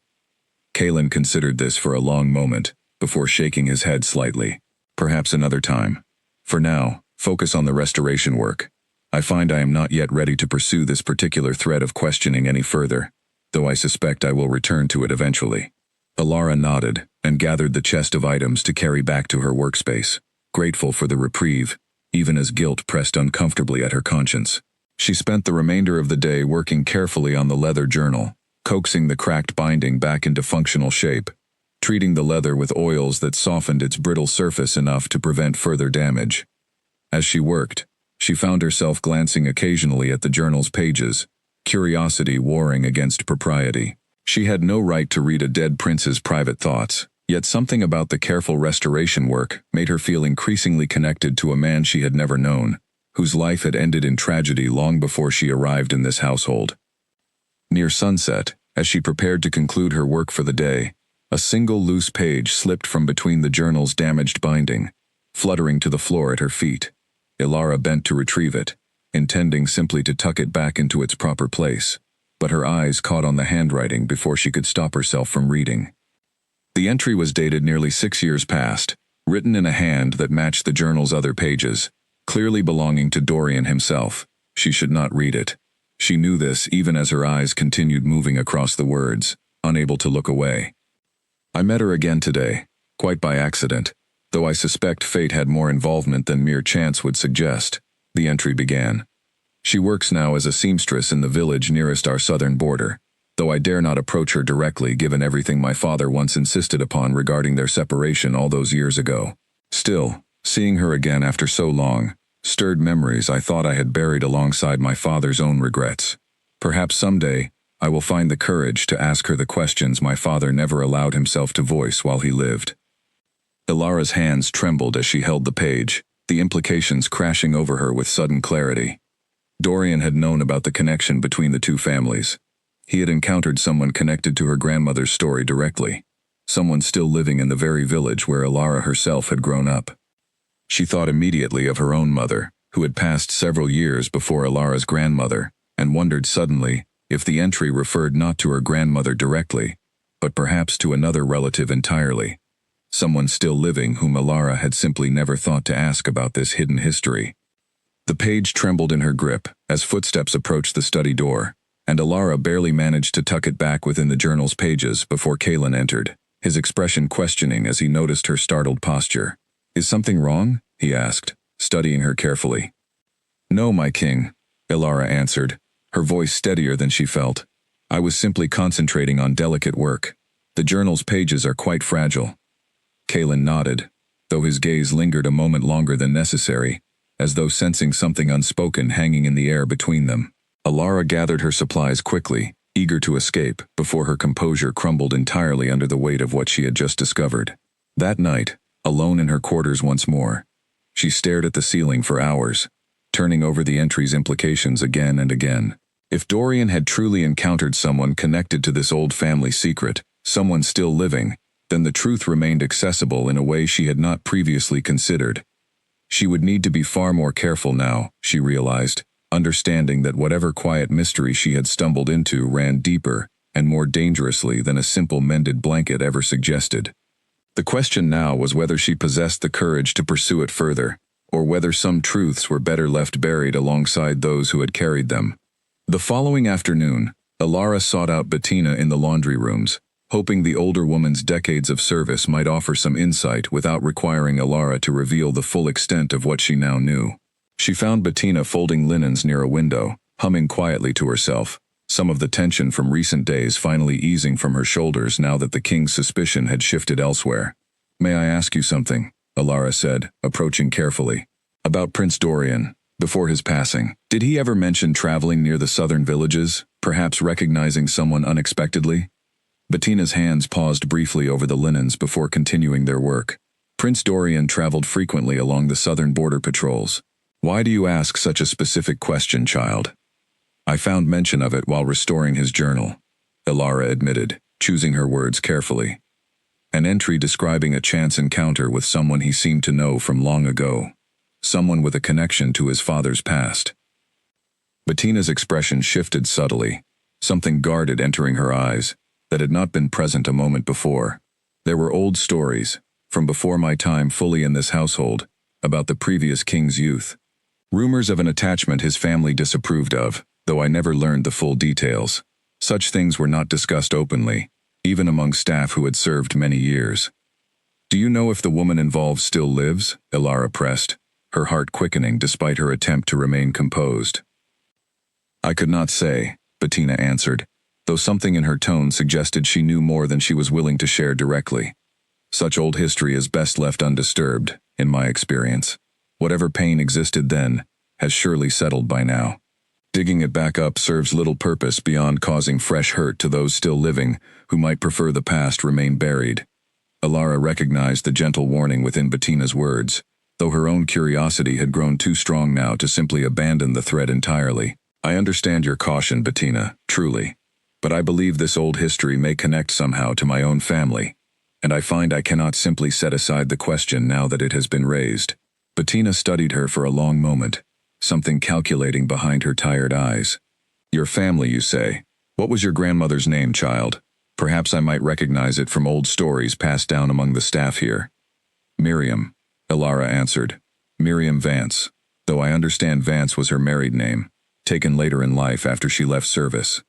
Kalen considered this for a long moment, before shaking his head slightly. Perhaps another time. For now, focus on the restoration work. I find I am not yet ready to pursue this particular thread of questioning any further, though I suspect I will return to it eventually. Alara nodded and gathered the chest of items to carry back to her workspace, grateful for the reprieve, even as guilt pressed uncomfortably at her conscience. She spent the remainder of the day working carefully on the leather journal, coaxing the cracked binding back into functional shape, treating the leather with oils that softened its brittle surface enough to prevent further damage. As she worked, she found herself glancing occasionally at the journal's pages, curiosity warring against propriety. She had no right to read a dead prince's private thoughts, yet something about the careful restoration work made her feel increasingly connected to a man she had never known, whose life had ended in tragedy long before she arrived in this household. Near sunset, as she prepared to conclude her work for the day, a single loose page slipped from between the journal's damaged binding, fluttering to the floor at her feet. Alara bent to retrieve it, intending simply to tuck it back into its proper place, but her eyes caught on the handwriting before she could stop herself from reading. The entry was dated nearly 6 years past, written in a hand that matched the journal's other pages, clearly belonging to Dorian himself. She should not read it. She knew this even as her eyes continued moving across the words, unable to look away. I met her again today, quite by accident, though I suspect fate had more involvement than mere chance would suggest, the entry began. She works now as a seamstress in the village nearest our southern border, though I dare not approach her directly given everything my father once insisted upon regarding their separation all those years ago. Still, seeing her again after so long, stirred memories I thought I had buried alongside my father's own regrets. Perhaps someday, I will find the courage to ask her the questions my father never allowed himself to voice while he lived. Ilara's hands trembled as she held the page, the implications crashing over her with sudden clarity. Dorian had known about the connection between the two families, He had encountered someone connected to her grandmother's story directly. Someone still living in the very village where Alara herself had grown up. She thought immediately of her own mother, who had passed several years before Alara's grandmother, and wondered suddenly if the entry referred not to her grandmother directly, but perhaps to another relative entirely. Someone still living whom Alara had simply never thought to ask about this hidden history. The page trembled in her grip as footsteps approached the study door, and Alara barely managed to tuck it back within the journal's pages before Kalen entered, his expression questioning as he noticed her startled posture. "Is something wrong?" he asked, studying her carefully. "No, my king," Alara answered, her voice steadier than she felt. "I was simply concentrating on delicate work. The journal's pages are quite fragile." Kalen nodded, though his gaze lingered a moment longer than necessary, as though sensing something unspoken hanging in the air between them. Alara gathered her supplies quickly, eager to escape, before her composure crumbled entirely under the weight of what she had just discovered. That night, alone in her quarters once more, she stared at the ceiling for hours, turning over the entry's implications again and again. If Dorian had truly encountered someone connected to this old family secret, someone still living, then the truth remained accessible in a way she had not previously considered. She would need to be far more careful now, she realized, understanding that whatever quiet mystery she had stumbled into ran deeper and more dangerously than a simple mended blanket ever suggested. The question now was whether she possessed the courage to pursue it further, or whether some truths were better left buried alongside those who had carried them. The following afternoon, Alara sought out Bettina in the laundry rooms, hoping the older woman's decades of service might offer some insight without requiring Alara to reveal the full extent of what she now knew. She found Bettina folding linens near a window, humming quietly to herself, some of the tension from recent days finally easing from her shoulders now that the king's suspicion had shifted elsewhere. "May I ask you something?" Alara said, approaching carefully. "About Prince Dorian, before his passing. Did he ever mention traveling near the southern villages, perhaps recognizing someone unexpectedly?" Bettina's hands paused briefly over the linens before continuing their work. "Prince Dorian traveled frequently along the southern border patrols. Why do you ask such a specific question, child?" "I found mention of it while restoring his journal," Alara admitted, choosing her words carefully. "An entry describing a chance encounter with someone he seemed to know from long ago. Someone with a connection to his father's past." Bettina's expression shifted subtly, something guarded entering her eyes that had not been present a moment before. "There were old stories, from before my time fully in this household, about the previous king's youth. Rumors of an attachment his family disapproved of, though I never learned the full details. Such things were not discussed openly, even among staff who had served many years." "Do you know if the woman involved still lives?" Alara pressed, her heart quickening despite her attempt to remain composed. "I could not say," Bettina answered, though something in her tone suggested she knew more than she was willing to share directly. "Such old history is best left undisturbed, in my experience. Whatever pain existed then has surely settled by now. Digging it back up serves little purpose beyond causing fresh hurt to those still living who might prefer the past remain buried." Alara recognized the gentle warning within Bettina's words, though her own curiosity had grown too strong now to simply abandon the thread entirely. "I understand your caution, Bettina, truly. But I believe this old history may connect somehow to my own family, and I find I cannot simply set aside the question now that it has been raised." Bettina studied her for a long moment, something calculating behind her tired eyes. "Your family, you say? What was your grandmother's name, child? Perhaps I might recognize it from old stories passed down among the staff here." "Miriam," Alara answered. "Miriam Vance, though I understand Vance was her married name, taken later in life after she left service."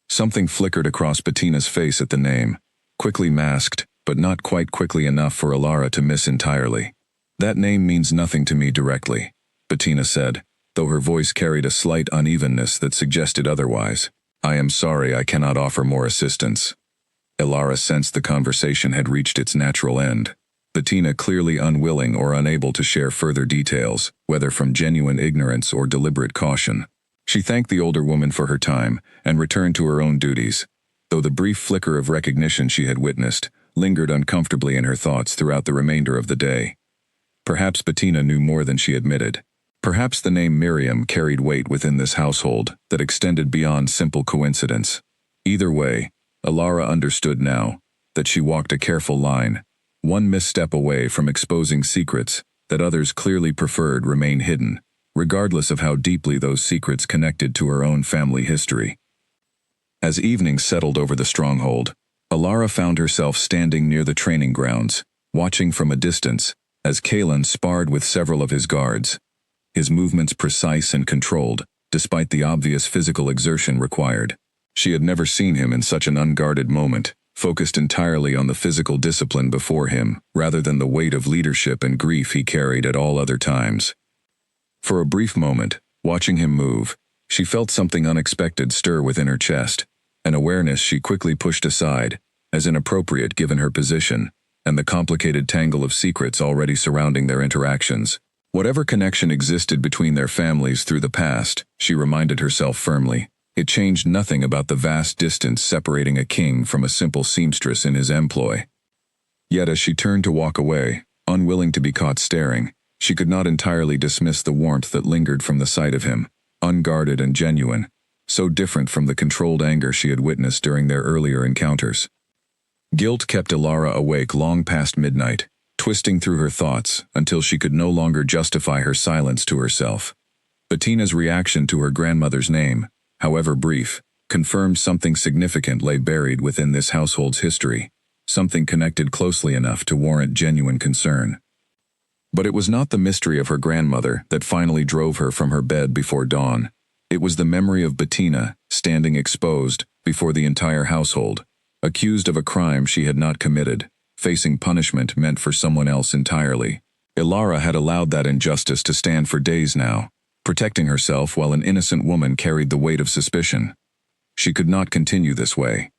Something flickered across Bettina's face at the name, quickly masked, but not quite quickly enough for Alara to miss entirely. "That name means nothing to me directly," Bettina said, though her voice carried a slight unevenness that suggested otherwise. "I am sorry I cannot offer more assistance." Alara sensed the conversation had reached its natural end, Bettina clearly unwilling or unable to share further details, whether from genuine ignorance or deliberate caution. She thanked the older woman for her time and returned to her own duties, though the brief flicker of recognition she had witnessed lingered uncomfortably in her thoughts throughout the remainder of the day. Perhaps Bettina knew more than she admitted. Perhaps the name Miriam carried weight within this household that extended beyond simple coincidence. Either way, Alara understood now that she walked a careful line, one misstep away from exposing secrets that others clearly preferred remain hidden, regardless of how deeply those secrets connected to her own family history. As evening settled over the stronghold, Alara found herself standing near the training grounds, watching from a distance as Kalen sparred with several of his guards, his movements precise and controlled, despite the obvious physical exertion required. She had never seen him in such an unguarded moment, focused entirely on the physical discipline before him, rather than the weight of leadership and grief he carried at all other times. For a brief moment, watching him move, she felt something unexpected stir within her chest, an awareness she quickly pushed aside, as inappropriate given her position, and the complicated tangle of secrets already surrounding their interactions. Whatever connection existed between their families through the past, she reminded herself firmly, it changed nothing about the vast distance separating a king from a simple seamstress in his employ. Yet as she turned to walk away, unwilling to be caught staring, she could not entirely dismiss the warmth that lingered from the sight of him, unguarded and genuine, so different from the controlled anger she had witnessed during their earlier encounters. Guilt kept Alara awake long past midnight, twisting through her thoughts until she could no longer justify her silence to herself. Bettina's reaction to her grandmother's name, however brief, confirmed something significant lay buried within this household's history, something connected closely enough to warrant genuine concern. But it was not the mystery of her grandmother that finally drove her from her bed before dawn. It was the memory of Bettina standing exposed before the entire household, accused of a crime she had not committed, facing punishment meant for someone else entirely. Alara had allowed that injustice to stand for days now, protecting herself while an innocent woman carried the weight of suspicion. She could not continue this way.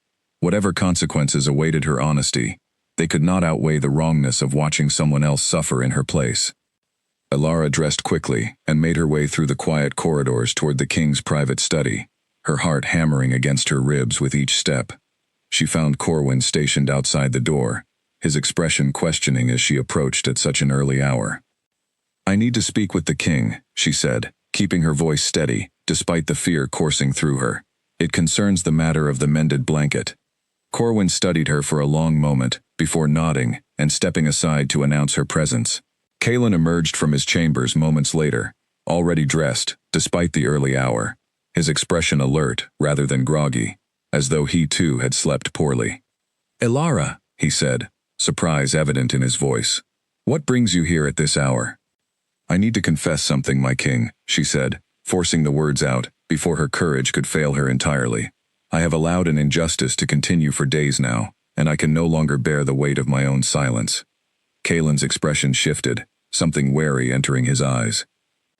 Whatever consequences awaited her honesty, they could not outweigh the wrongness of watching someone else suffer in her place. Alara dressed quickly and made her way through the quiet corridors toward the king's private study, her heart hammering against her ribs with each step. She found Corwin stationed outside the door, his expression questioning as she approached at such an early hour. "I need to speak with the king," she said, keeping her voice steady, despite the fear coursing through her. "It concerns the matter of the mended blanket." Corwin studied her for a long moment, before nodding and stepping aside to announce her presence. Kalen emerged from his chambers moments later, already dressed, despite the early hour, his expression alert rather than groggy, as though he too had slept poorly. "Alara," he said, surprise evident in his voice. "What brings you here at this hour?" "I need to confess something, my king," she said, forcing the words out before her courage could fail her entirely. "I have allowed an injustice to continue for days now, and I can no longer bear the weight of my own silence." Kalen's expression shifted, something wary entering his eyes.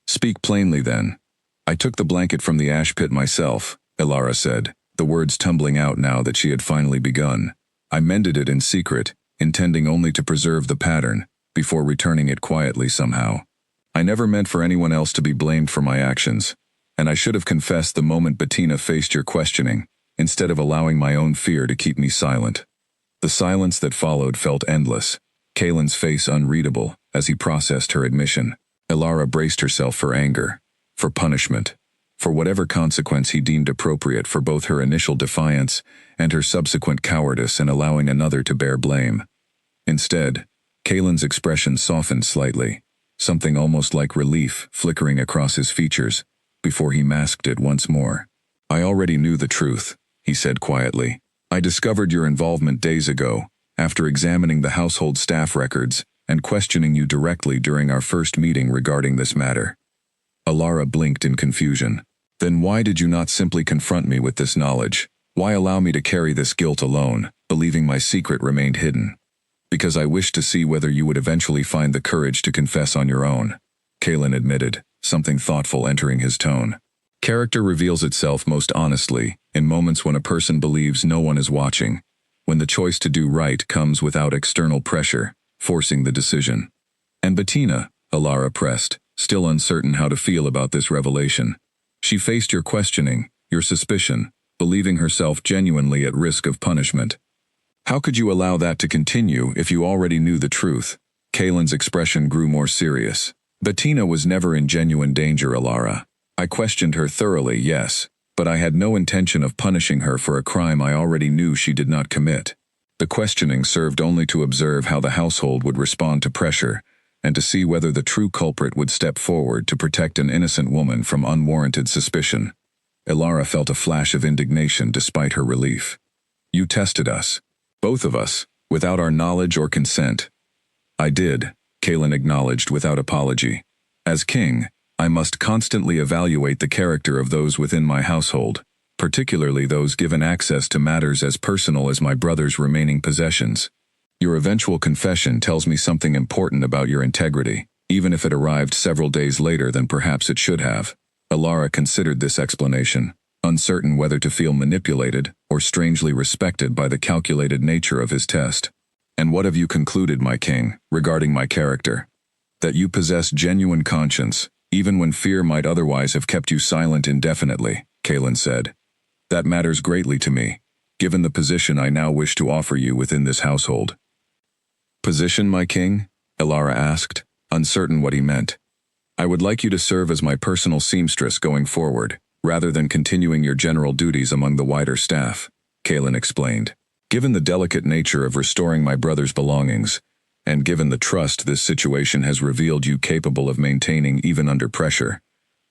"Speak plainly then." "I took the blanket from the ash pit myself," Alara said, the words tumbling out now that she had finally begun. "I mended it in secret, intending only to preserve the pattern, before returning it quietly somehow. I never meant for anyone else to be blamed for my actions, and I should have confessed the moment Bettina faced your questioning, instead of allowing my own fear to keep me silent." The silence that followed felt endless, Kalen's face unreadable as he processed her admission. Alara braced herself for anger, for punishment, for whatever consequence he deemed appropriate for both her initial defiance and her subsequent cowardice in allowing another to bear blame. Instead, Kalen's expression softened slightly, something almost like relief flickering across his features, before he masked it once more. "I already knew the truth," he said quietly. "I discovered your involvement days ago, after examining the household staff records and questioning you directly during our first meeting regarding this matter." Alara blinked in confusion. "Then why did you not simply confront me with this knowledge? Why allow me to carry this guilt alone, believing my secret remained hidden?" "Because I wished to see whether you would eventually find the courage to confess on your own," Kalen admitted, something thoughtful entering his tone. "Character reveals itself most honestly in moments when a person believes no one is watching, when the choice to do right comes without external pressure, forcing the decision." "And Bettina," Alara pressed, still uncertain how to feel about this revelation. "She faced your questioning, your suspicion, believing herself genuinely at risk of punishment. How could you allow that to continue if you already knew the truth?" Kalen's expression grew more serious, Bettina was never in genuine danger, Alara. I questioned her thoroughly, yes, but I had no intention of punishing her for a crime I already knew she did not commit. The questioning served only to observe how the household would respond to pressure, and to see whether the true culprit would step forward to protect an innocent woman from unwarranted suspicion. Alara felt a flash of indignation despite her relief. You tested us. Both of us, without our knowledge or consent. I did, Kaelin acknowledged without apology. As king, I must constantly evaluate the character of those within my household, particularly those given access to matters as personal as my brother's remaining possessions. Your eventual confession tells me something important about your integrity, even if it arrived several days later than perhaps it should have. Alara considered this explanation, uncertain whether to feel manipulated or strangely respected by the calculated nature of his test. And what have you concluded, my king, regarding my character? That you possess genuine conscience, even when fear might otherwise have kept you silent indefinitely, Kaelin said. That matters greatly to me, given the position I now wish to offer you within this household. Position, my king? Alara asked, uncertain what he meant. I would like you to serve as my personal seamstress going forward, rather than continuing your general duties among the wider staff, Kaelin explained. Given the delicate nature of restoring my brother's belongings, and given the trust this situation has revealed you capable of maintaining even under pressure,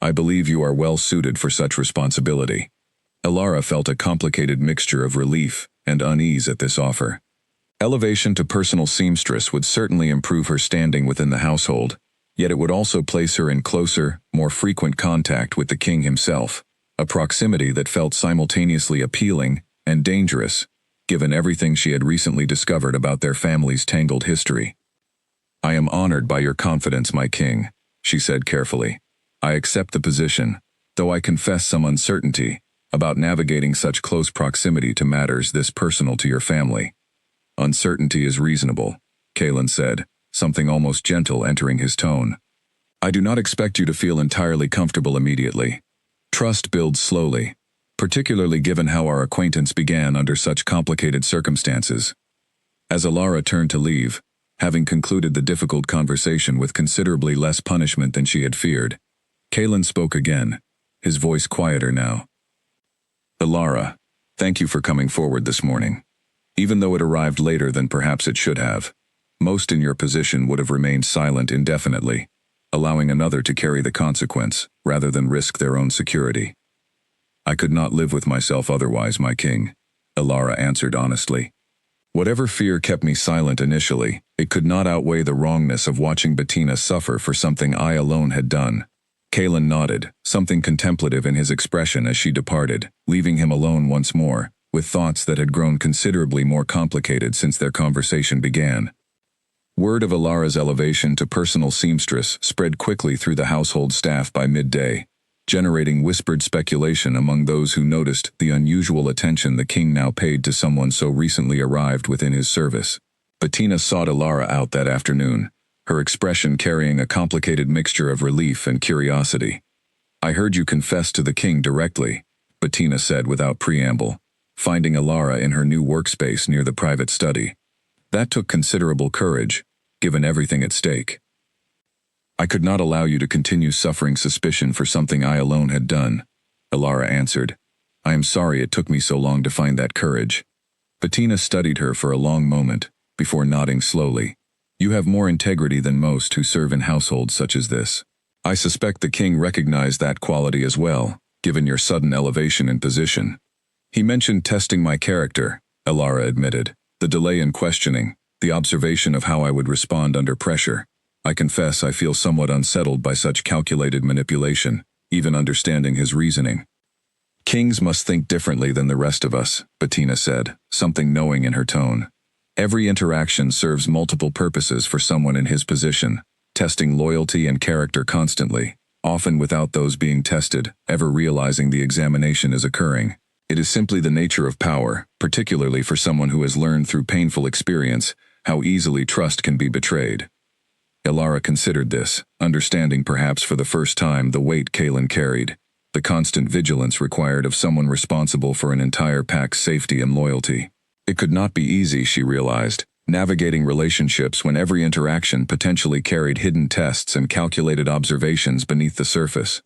I believe you are well suited for such responsibility. Alara felt a complicated mixture of relief and unease at this offer. Elevation to personal seamstress would certainly improve her standing within the household, yet it would also place her in closer, more frequent contact with the king himself, a proximity that felt simultaneously appealing and dangerous, given everything she had recently discovered about their family's tangled history. I am honored by your confidence, my king, she said carefully. I accept the position, though I confess some uncertainty about navigating such close proximity to matters this personal to your family. Uncertainty is reasonable, Kaelin said, something almost gentle entering his tone. I do not expect you to feel entirely comfortable immediately. Trust builds slowly, particularly given how our acquaintance began under such complicated circumstances. As Alara turned to leave, having concluded the difficult conversation with considerably less punishment than she had feared, Kaelin spoke again, his voice quieter now. Alara, thank you for coming forward this morning. Even though it arrived later than perhaps it should have, most in your position would have remained silent indefinitely, allowing another to carry the consequence, rather than risk their own security. I could not live with myself otherwise, my king, Alara answered honestly. Whatever fear kept me silent initially, it could not outweigh the wrongness of watching Bettina suffer for something I alone had done. Kaelin nodded, something contemplative in his expression as she departed, leaving him alone once more, with thoughts that had grown considerably more complicated since their conversation began. Word of Alara's elevation to personal seamstress spread quickly through the household staff by midday, generating whispered speculation among those who noticed the unusual attention the king now paid to someone so recently arrived within his service. Bettina sought Alara out that afternoon, her expression carrying a complicated mixture of relief and curiosity. I heard you confess to the king directly, Bettina said without preamble, finding Alara in her new workspace near the private study. That took considerable courage, given everything at stake. I could not allow you to continue suffering suspicion for something I alone had done, Alara answered. I am sorry it took me so long to find that courage. Bettina studied her for a long moment, before nodding slowly. You have more integrity than most who serve in households such as this. I suspect the king recognized that quality as well, given your sudden elevation in position. He mentioned testing my character, Alara admitted. The delay in questioning, the observation of how I would respond under pressure. I confess I feel somewhat unsettled by such calculated manipulation, even understanding his reasoning. Kings must think differently than the rest of us, Bettina said, something knowing in her tone. Every interaction serves multiple purposes for someone in his position, testing loyalty and character constantly, often without those being tested ever realizing the examination is occurring. It is simply the nature of power, particularly for someone who has learned through painful experience how easily trust can be betrayed. Alara considered this, understanding perhaps for the first time the weight Kaelin carried, the constant vigilance required of someone responsible for an entire pack's safety and loyalty. It could not be easy, she realized, navigating relationships when every interaction potentially carried hidden tests and calculated observations beneath the surface.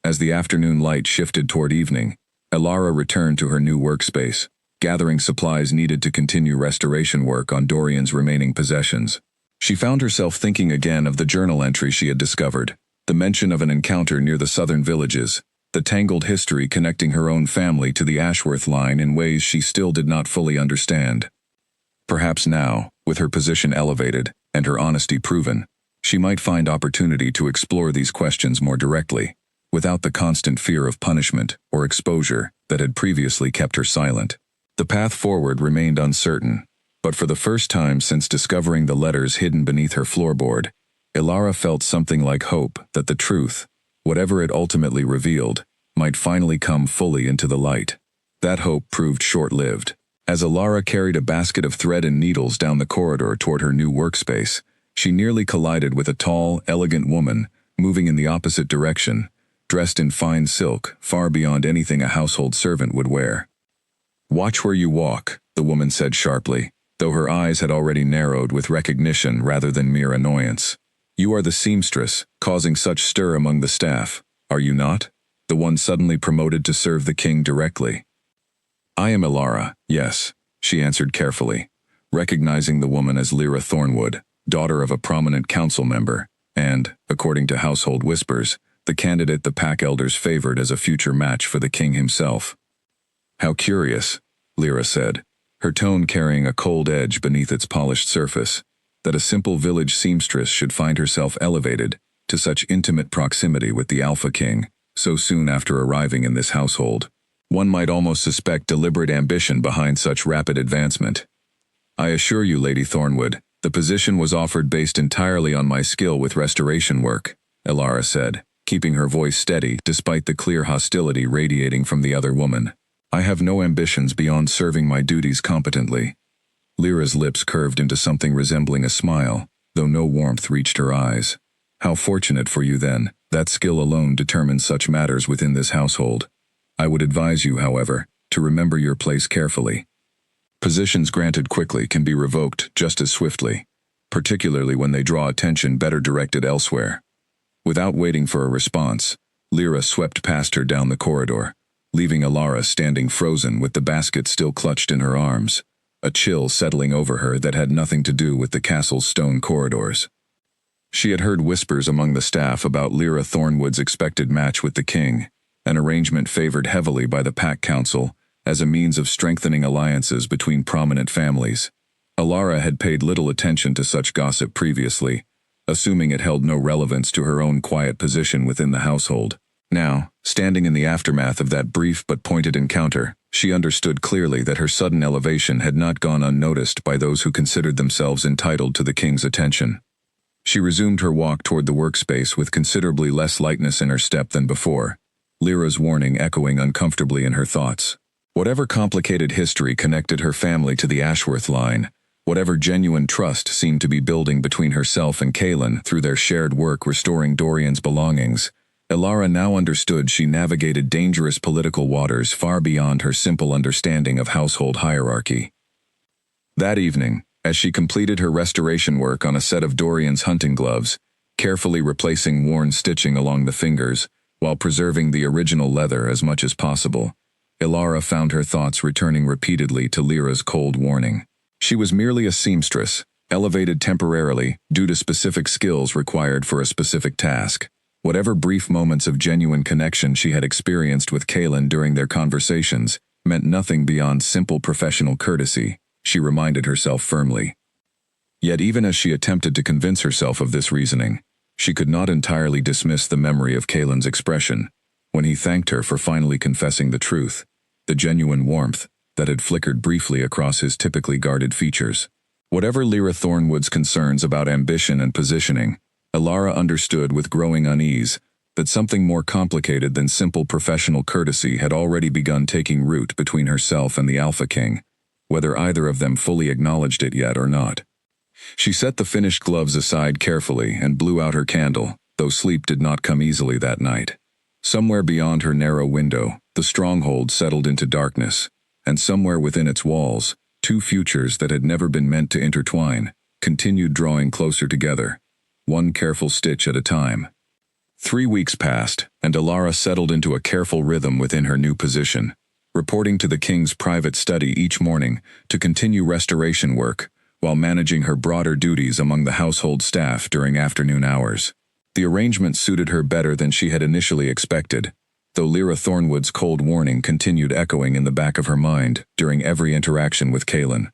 As the afternoon light shifted toward evening, Elara returned to her new workspace, gathering supplies needed to continue restoration work on Dorian's remaining possessions. She found herself thinking again of the journal entry she had discovered, the mention of an encounter near the southern villages, the tangled history connecting her own family to the Ashworth line in ways she still did not fully understand. Perhaps now, with her position elevated and her honesty proven, she might find opportunity to explore these questions more directly, without the constant fear of punishment or exposure that had previously kept her silent. The path forward remained uncertain, but for the first time since discovering the letters hidden beneath her floorboard, Elara felt something like hope that the truth, whatever it ultimately revealed, might finally come fully into the light. That hope proved short-lived. As Elara carried a basket of thread and needles down the corridor toward her new workspace, she nearly collided with a tall, elegant woman moving in the opposite direction, dressed in fine silk, far beyond anything a household servant would wear. "Watch where you walk," the woman said sharply, though her eyes had already narrowed with recognition rather than mere annoyance. "You are the seamstress, causing such stir among the staff, are you not?" The one suddenly promoted to serve the king directly. "I am Elara, yes," she answered carefully, recognizing the woman as Lyra Thornwood, daughter of a prominent council member, and, according to household whispers, the candidate the pack elders favored as a future match for the king himself. "How curious," Lyra said, her tone carrying a cold edge beneath its polished surface, that a simple village seamstress should find herself elevated to such intimate proximity with the Alpha King so soon after arriving in this household. One might almost suspect deliberate ambition behind such rapid advancement. "I assure you, Lady Thornwood, the position was offered based entirely on my skill with restoration work," Elara said, keeping her voice steady despite the clear hostility radiating from the other woman. "I have no ambitions beyond serving my duties competently." Lyra's lips curved into something resembling a smile, though no warmth reached her eyes. "How fortunate for you then, that skill alone determines such matters within this household. I would advise you, however, to remember your place carefully. Positions granted quickly can be revoked just as swiftly, particularly when they draw attention better directed elsewhere." Without waiting for a response, Lyra swept past her down the corridor, leaving Elara standing frozen with the basket still clutched in her arms, a chill settling over her that had nothing to do with the castle's stone corridors. She had heard whispers among the staff about Lyra Thornwood's expected match with the king, an arrangement favored heavily by the Pack Council as a means of strengthening alliances between prominent families. Elara had paid little attention to such gossip previously, assuming it held no relevance to her own quiet position within the household. Now, standing in the aftermath of that brief but pointed encounter, she understood clearly that her sudden elevation had not gone unnoticed by those who considered themselves entitled to the king's attention. She resumed her walk toward the workspace with considerably less lightness in her step than before, Lyra's warning echoing uncomfortably in her thoughts. Whatever complicated history connected her family to the Ashworth line, whatever genuine trust seemed to be building between herself and Kaelin through their shared work restoring Dorian's belongings, Elara now understood she navigated dangerous political waters far beyond her simple understanding of household hierarchy. That evening, as she completed her restoration work on a set of Dorian's hunting gloves, carefully replacing worn stitching along the fingers, while preserving the original leather as much as possible, Elara found her thoughts returning repeatedly to Lyra's cold warning. She was merely a seamstress, elevated temporarily due to specific skills required for a specific task. Whatever brief moments of genuine connection she had experienced with Kaelin during their conversations meant nothing beyond simple professional courtesy, she reminded herself firmly. Yet even as she attempted to convince herself of this reasoning, she could not entirely dismiss the memory of Kaelin's expression, when he thanked her for finally confessing the truth, the genuine warmth that had flickered briefly across his typically guarded features. Whatever Lyra Thornwood's concerns about ambition and positioning, Elara understood with growing unease that something more complicated than simple professional courtesy had already begun taking root between herself and the Alpha King, whether either of them fully acknowledged it yet or not. She set the finished gloves aside carefully and blew out her candle, though sleep did not come easily that night. Somewhere beyond her narrow window, the stronghold settled into darkness, and somewhere within its walls, two futures that had never been meant to intertwine, continued drawing closer together, one careful stitch at a time. 3 weeks passed, and Alara settled into a careful rhythm within her new position, reporting to the king's private study each morning to continue restoration work, while managing her broader duties among the household staff during afternoon hours. The arrangement suited her better than she had initially expected, though Lyra Thornwood's cold warning continued echoing in the back of her mind during every interaction with Kaelin.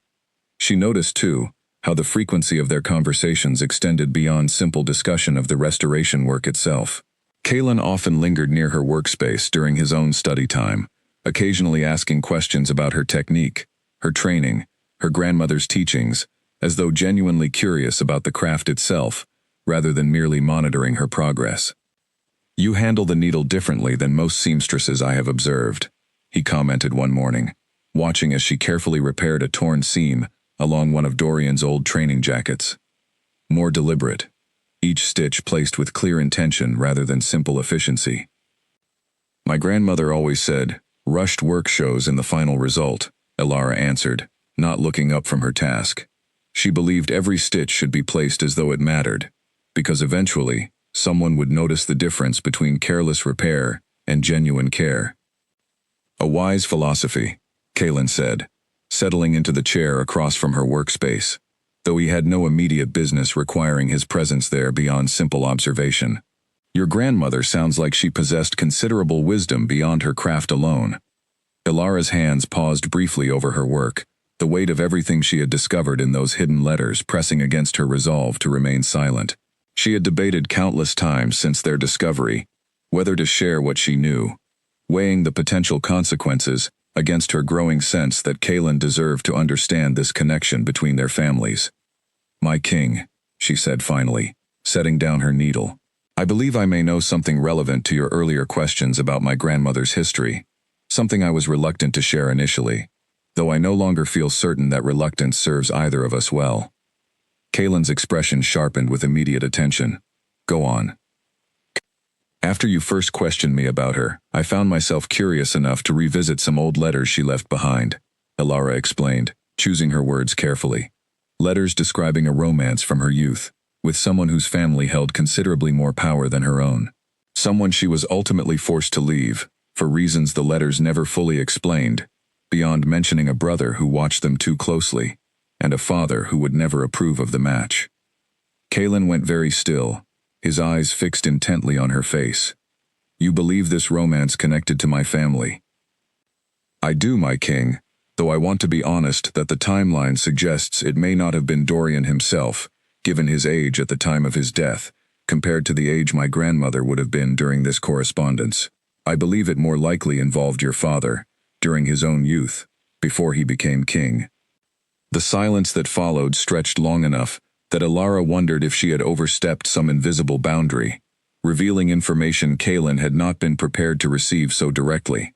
She noticed, too, how the frequency of their conversations extended beyond simple discussion of the restoration work itself. Kaelin often lingered near her workspace during his own study time, occasionally asking questions about her technique, her training, her grandmother's teachings, as though genuinely curious about the craft itself, rather than merely monitoring her progress. "You handle the needle differently than most seamstresses I have observed," he commented one morning, watching as she carefully repaired a torn seam along one of Dorian's old training jackets. More deliberate, each stitch placed with clear intention rather than simple efficiency. "My grandmother always said, 'Rushed work shows in the final result,'" Alara answered, not looking up from her task. She believed every stitch should be placed as though it mattered, because eventually, someone would notice the difference between careless repair and genuine care. "A wise philosophy," Kaelin said, settling into the chair across from her workspace, though he had no immediate business requiring his presence there beyond simple observation. "Your grandmother sounds like she possessed considerable wisdom beyond her craft alone." Ilara's hands paused briefly over her work, the weight of everything she had discovered in those hidden letters pressing against her resolve to remain silent. She had debated countless times since their discovery whether to share what she knew, weighing the potential consequences against her growing sense that Kaelin deserved to understand this connection between their families. "My king," she said finally, setting down her needle, "I believe I may know something relevant to your earlier questions about my grandmother's history, something I was reluctant to share initially, though I no longer feel certain that reluctance serves either of us well." Kaelin's expression sharpened with immediate attention. "Go on." "After you first questioned me about her, I found myself curious enough to revisit some old letters she left behind," Alara explained, choosing her words carefully. Letters describing a romance from her youth, with someone whose family held considerably more power than her own. Someone she was ultimately forced to leave, for reasons the letters never fully explained, beyond mentioning a brother who watched them too closely, and a father who would never approve of the match. Kaelin went very still, his eyes fixed intently on her face. "You believe this romance connected to my family?" "I do, my king, though I want to be honest that the timeline suggests it may not have been Dorian himself, given his age at the time of his death, compared to the age my grandmother would have been during this correspondence. I believe it more likely involved your father, during his own youth, before he became king." The silence that followed stretched long enough that Alara wondered if she had overstepped some invisible boundary, revealing information Kaelin had not been prepared to receive so directly.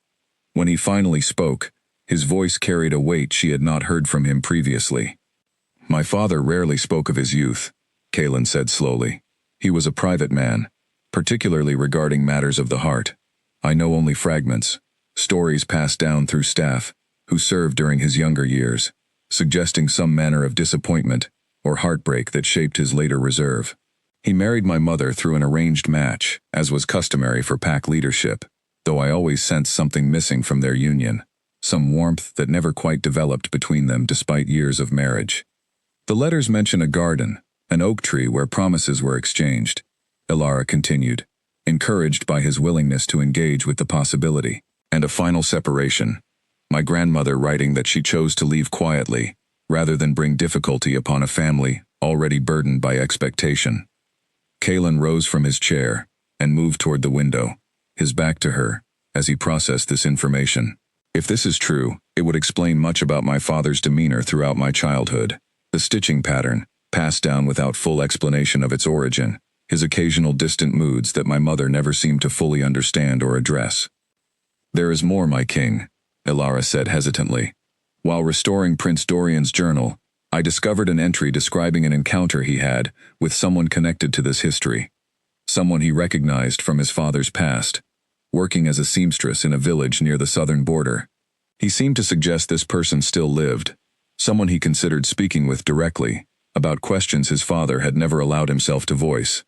When he finally spoke, his voice carried a weight she had not heard from him previously. "My father rarely spoke of his youth," Kaelin said slowly. "He was a private man, particularly regarding matters of the heart. I know only fragments, stories passed down through staff, who served during his younger years, suggesting some manner of disappointment or heartbreak that shaped his later reserve. He married my mother through an arranged match, as was customary for pack leadership, though I always sensed something missing from their union, some warmth that never quite developed between them despite years of marriage. The letters mention a garden, an oak tree where promises were exchanged," Alara continued, encouraged by his willingness to engage with the possibility, "and a final separation. My grandmother writing that she chose to leave quietly, rather than bring difficulty upon a family already burdened by expectation." Kaelin rose from his chair and moved toward the window, his back to her, as he processed this information. "If this is true, it would explain much about my father's demeanor throughout my childhood. The stitching pattern, passed down without full explanation of its origin, his occasional distant moods that my mother never seemed to fully understand or address." "There is more, my king," Alara said hesitantly. "While restoring Prince Dorian's journal, I discovered an entry describing an encounter he had with someone connected to this history. Someone he recognized from his father's past, working as a seamstress in a village near the southern border. He seemed to suggest this person still lived, someone he considered speaking with directly, about questions his father had never allowed himself to voice.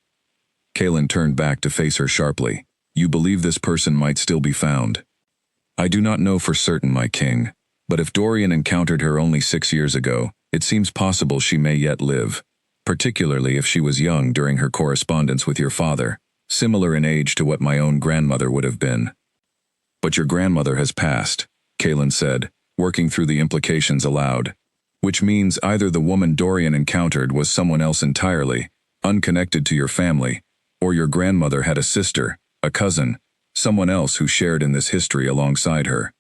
Kaelin turned back to face her sharply. You believe this person might still be found? I do not know for certain, my king, but if Dorian encountered her only 6 years ago, it seems possible she may yet live, particularly if she was young during her correspondence with your father, similar in age to what my own grandmother would have been. But your grandmother has passed, Kaelin said, working through the implications aloud, which means either the woman Dorian encountered was someone else entirely, unconnected to your family, or your grandmother had a sister, a cousin, someone else who shared in this history alongside her.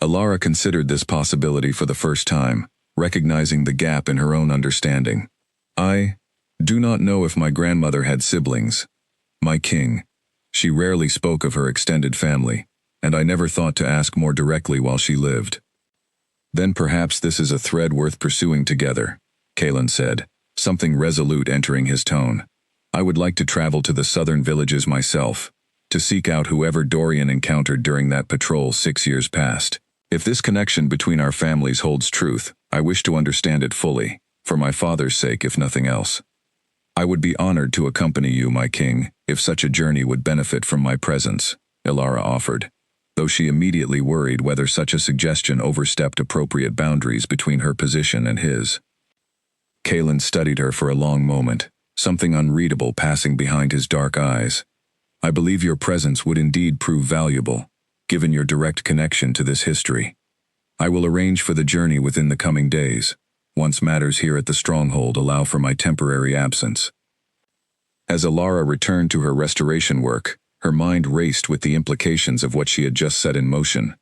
Alara considered this possibility for the first time, recognizing the gap in her own understanding. I do not know if my grandmother had siblings. My king. She rarely spoke of her extended family, and I never thought to ask more directly while she lived. Then perhaps this is a thread worth pursuing together, Kaelin said, something resolute entering his tone. I would like to travel to the southern villages myself, to seek out whoever Dorian encountered during that patrol 6 years past. If this connection between our families holds truth, I wish to understand it fully, for my father's sake if nothing else. I would be honored to accompany you, my king, if such a journey would benefit from my presence, Alara offered, though she immediately worried whether such a suggestion overstepped appropriate boundaries between her position and his. Kaelin studied her for a long moment, something unreadable passing behind his dark eyes. I believe your presence would indeed prove valuable, given your direct connection to this history. I will arrange for the journey within the coming days, once matters here at the stronghold allow for my temporary absence. As Alara returned to her restoration work, her mind raced with the implications of what she had just set in motion.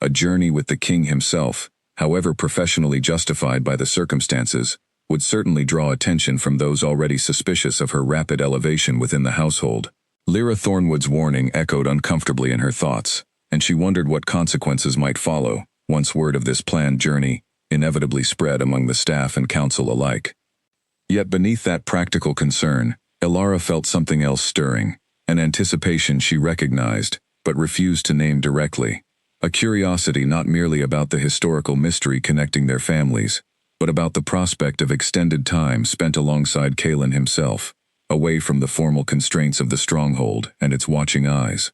A journey with the king himself, however professionally justified by the circumstances, would certainly draw attention from those already suspicious of her rapid elevation within the household. Lyra Thornwood's warning echoed uncomfortably in her thoughts, and she wondered what consequences might follow, once word of this planned journey inevitably spread among the staff and council alike. Yet beneath that practical concern, Alara felt something else stirring, an anticipation she recognized, but refused to name directly. A curiosity not merely about the historical mystery connecting their families, but about the prospect of extended time spent alongside Kaelin himself, away from the formal constraints of the stronghold and its watching eyes.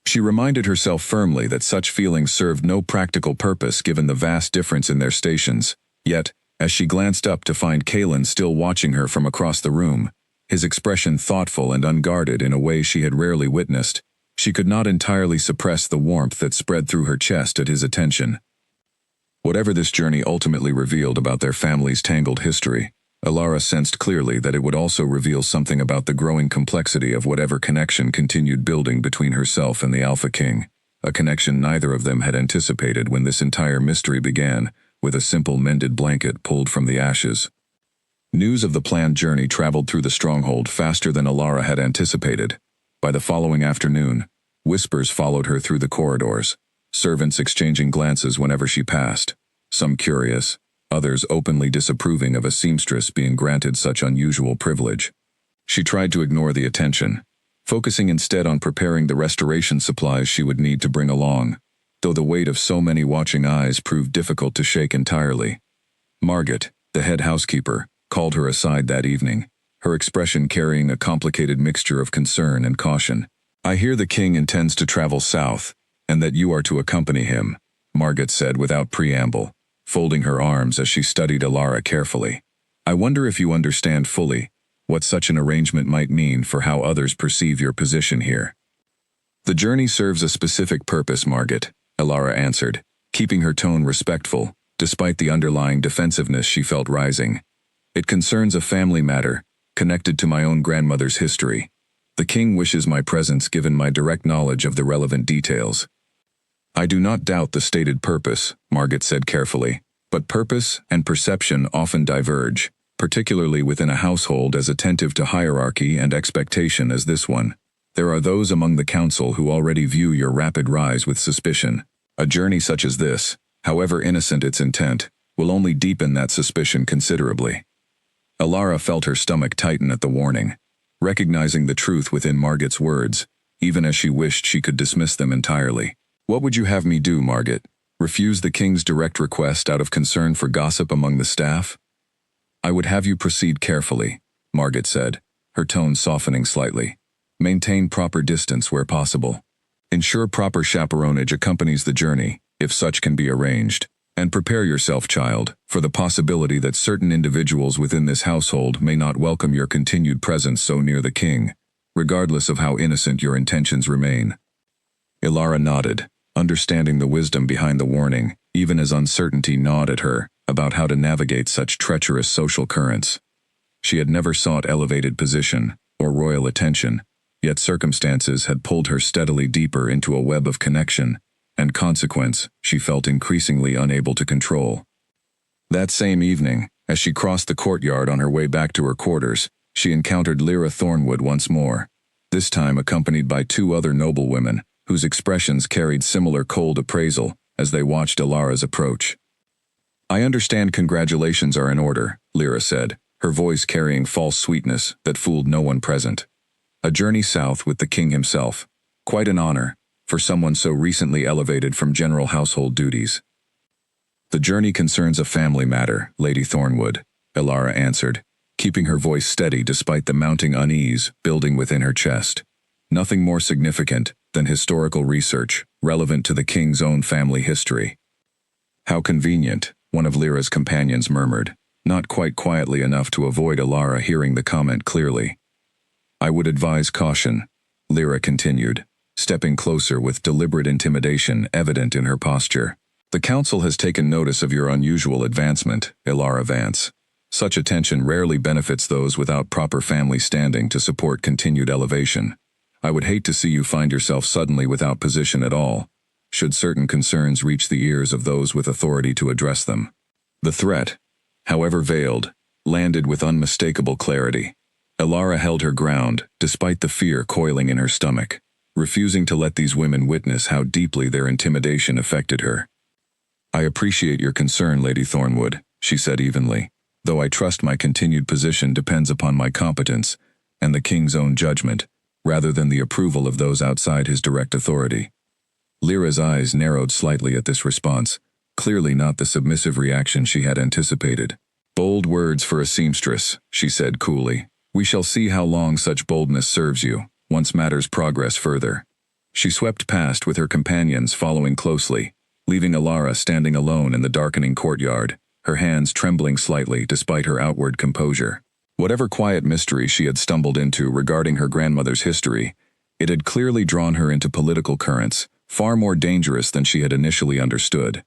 She reminded herself firmly that such feelings served no practical purpose given the vast difference in their stations, yet, as she glanced up to find Kaelin still watching her from across the room, his expression thoughtful and unguarded in a way she had rarely witnessed, she could not entirely suppress the warmth that spread through her chest at his attention. Whatever this journey ultimately revealed about their family's tangled history, Alara sensed clearly that it would also reveal something about the growing complexity of whatever connection continued building between herself and the Alpha King, a connection neither of them had anticipated when this entire mystery began, with a simple mended blanket pulled from the ashes. News of the planned journey traveled through the stronghold faster than Alara had anticipated. By the following afternoon, whispers followed her through the corridors, servants exchanging glances whenever she passed, some curious, others openly disapproving of a seamstress being granted such unusual privilege. She tried to ignore the attention, focusing instead on preparing the restoration supplies she would need to bring along, though the weight of so many watching eyes proved difficult to shake entirely. Margaret, the head housekeeper, called her aside that evening, her expression carrying a complicated mixture of concern and caution. I hear the king intends to travel south, and that you are to accompany him, Margaret said without preamble, folding her arms as she studied Alara carefully. I wonder if you understand fully what such an arrangement might mean for how others perceive your position here. The journey serves a specific purpose, Margaret, Alara answered, keeping her tone respectful, despite the underlying defensiveness she felt rising. It concerns a family matter, connected to my own grandmother's history. The king wishes my presence given my direct knowledge of the relevant details. I do not doubt the stated purpose, Margaret said carefully, but purpose and perception often diverge, particularly within a household as attentive to hierarchy and expectation as this one. There are those among the council who already view your rapid rise with suspicion. A journey such as this, however innocent its intent, will only deepen that suspicion considerably. Alara felt her stomach tighten at the warning, recognizing the truth within Margaret's words, even as she wished she could dismiss them entirely. What would you have me do, Margaret? Refuse the king's direct request out of concern for gossip among the staff? I would have you proceed carefully, Margaret said, her tone softening slightly. Maintain proper distance where possible. Ensure proper chaperonage accompanies the journey, if such can be arranged. And prepare yourself, child, for the possibility that certain individuals within this household may not welcome your continued presence so near the king, regardless of how innocent your intentions remain. Ilara nodded, understanding the wisdom behind the warning, even as uncertainty gnawed at her about how to navigate such treacherous social currents. She had never sought elevated position or royal attention, yet circumstances had pulled her steadily deeper into a web of connection and consequence she felt increasingly unable to control. That same evening, as she crossed the courtyard on her way back to her quarters, she encountered Lyra Thornwood once more, this time accompanied by two other noblewomen, whose expressions carried similar cold appraisal as they watched Ilara's approach. I understand congratulations are in order, Lyra said, her voice carrying false sweetness that fooled no one present. A journey south with the king himself. Quite an honor, for someone so recently elevated from general household duties. The journey concerns a family matter, Lady Thornwood, Ilara answered, keeping her voice steady despite the mounting unease building within her chest. Nothing more significant than historical research relevant to the king's own family history. How convenient, one of Lyra's companions murmured, not quite quietly enough to avoid Ilara hearing the comment clearly. I would advise caution, Lyra continued, stepping closer with deliberate intimidation evident in her posture. The council has taken notice of your unusual advancement, Ilara Vance. Such attention rarely benefits those without proper family standing to support continued elevation. I would hate to see you find yourself suddenly without position at all, should certain concerns reach the ears of those with authority to address them. The threat, however veiled, landed with unmistakable clarity. Ilara held her ground, despite the fear coiling in her stomach, refusing to let these women witness how deeply their intimidation affected her. I appreciate your concern, Lady Thornwood, she said evenly, though I trust my continued position depends upon my competence and the king's own judgment, rather than the approval of those outside his direct authority. Lyra's eyes narrowed slightly at this response, clearly not the submissive reaction she had anticipated. Bold words for a seamstress, she said coolly. We shall see how long such boldness serves you, once matters progress further. She swept past with her companions following closely, leaving Ilara standing alone in the darkening courtyard, her hands trembling slightly despite her outward composure. Whatever quiet mystery she had stumbled into regarding her grandmother's history, it had clearly drawn her into political currents, far more dangerous than she had initially understood.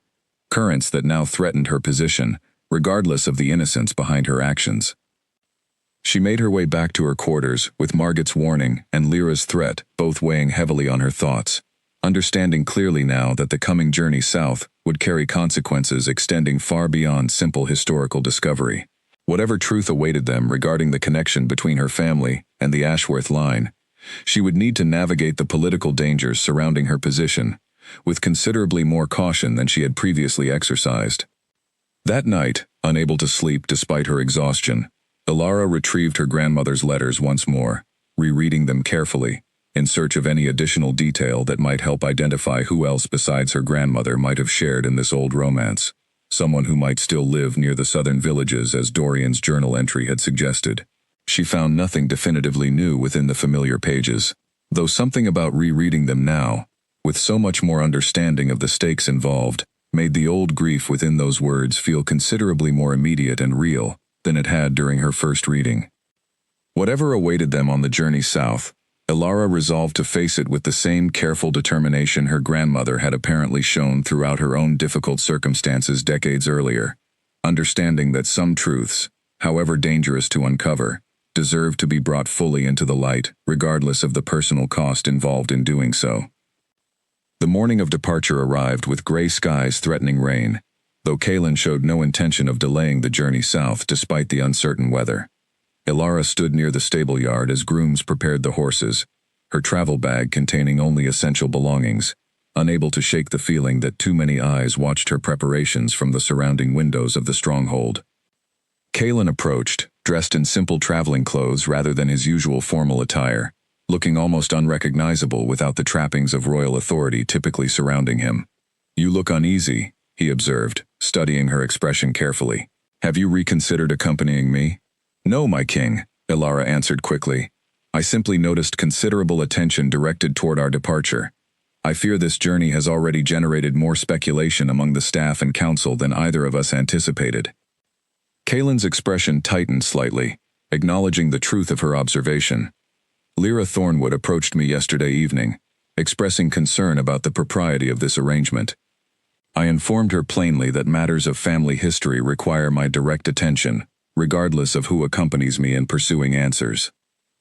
Currents that now threatened her position, regardless of the innocence behind her actions. She made her way back to her quarters, with Margaret's warning and Lyra's threat both weighing heavily on her thoughts, understanding clearly now that the coming journey south would carry consequences extending far beyond simple historical discovery. Whatever truth awaited them regarding the connection between her family and the Ashworth line, she would need to navigate the political dangers surrounding her position, with considerably more caution than she had previously exercised. That night, unable to sleep despite her exhaustion, Ilara retrieved her grandmother's letters once more, rereading them carefully, in search of any additional detail that might help identify who else besides her grandmother might have shared in this old romance, someone who might still live near the southern villages as Dorian's journal entry had suggested. She found nothing definitively new within the familiar pages, though something about rereading them now, with so much more understanding of the stakes involved, made the old grief within those words feel considerably more immediate and real than it had during her first reading. Whatever awaited them on the journey south, Ilara resolved to face it with the same careful determination her grandmother had apparently shown throughout her own difficult circumstances decades earlier, understanding that some truths, however dangerous to uncover, deserved to be brought fully into the light, regardless of the personal cost involved in doing so. The morning of departure arrived with gray skies threatening rain, though Kaelin showed no intention of delaying the journey south despite the uncertain weather. Ilara stood near the stable yard as grooms prepared the horses, her travel bag containing only essential belongings, unable to shake the feeling that too many eyes watched her preparations from the surrounding windows of the stronghold. Kaelin approached, dressed in simple traveling clothes rather than his usual formal attire, looking almost unrecognizable without the trappings of royal authority typically surrounding him. You look uneasy, he observed, studying her expression carefully. Have you reconsidered accompanying me? No, my king, Elara answered quickly. I simply noticed considerable attention directed toward our departure. I fear this journey has already generated more speculation among the staff and council than either of us anticipated. Kaelin's expression tightened slightly, acknowledging the truth of her observation. Lyra Thornwood approached me yesterday evening, expressing concern about the propriety of this arrangement. I informed her plainly that matters of family history require my direct attention, regardless of who accompanies me in pursuing answers.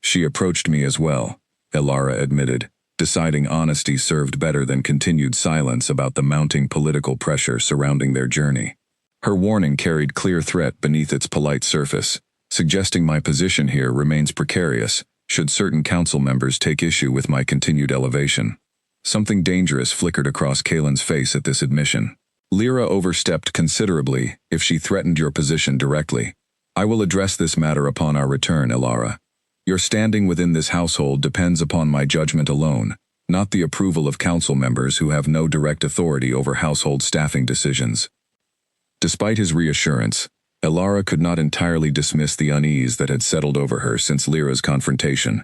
She approached me as well, Elara admitted, deciding honesty served better than continued silence about the mounting political pressure surrounding their journey. Her warning carried clear threat beneath its polite surface, suggesting my position here remains precarious should certain council members take issue with my continued elevation. Something dangerous flickered across Kaelin's face at this admission. Lyra overstepped considerably if she threatened your position directly. I will address this matter upon our return, Elara. Your standing within this household depends upon my judgment alone, not the approval of council members who have no direct authority over household staffing decisions. Despite his reassurance, Elara could not entirely dismiss the unease that had settled over her since Lyra's confrontation.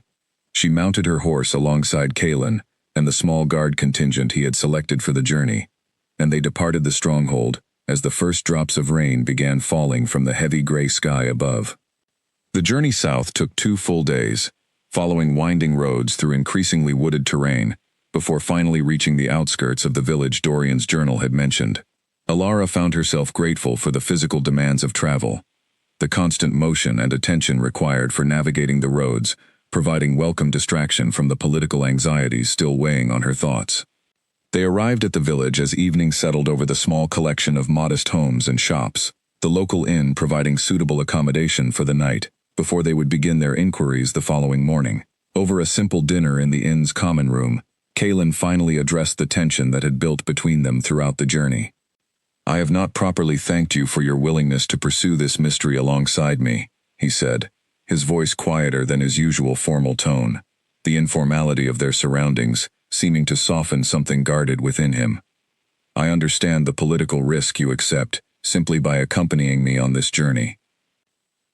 She mounted her horse alongside Kaelin and the small guard contingent he had selected for the journey, and they departed the stronghold as the first drops of rain began falling from the heavy gray sky above. The journey south took 2 full days, following winding roads through increasingly wooded terrain, before finally reaching the outskirts of the village Dorian's journal had mentioned. Elara found herself grateful for the physical demands of travel, the constant motion and attention required for navigating the roads, providing welcome distraction from the political anxieties still weighing on her thoughts. They arrived at the village as evening settled over the small collection of modest homes and shops, the local inn providing suitable accommodation for the night, before they would begin their inquiries the following morning. Over a simple dinner in the inn's common room, Kaelin finally addressed the tension that had built between them throughout the journey. I have not properly thanked you for your willingness to pursue this mystery alongside me, he said, his voice quieter than his usual formal tone, the informality of their surroundings seeming to soften something guarded within him. I understand the political risk you accept simply by accompanying me on this journey.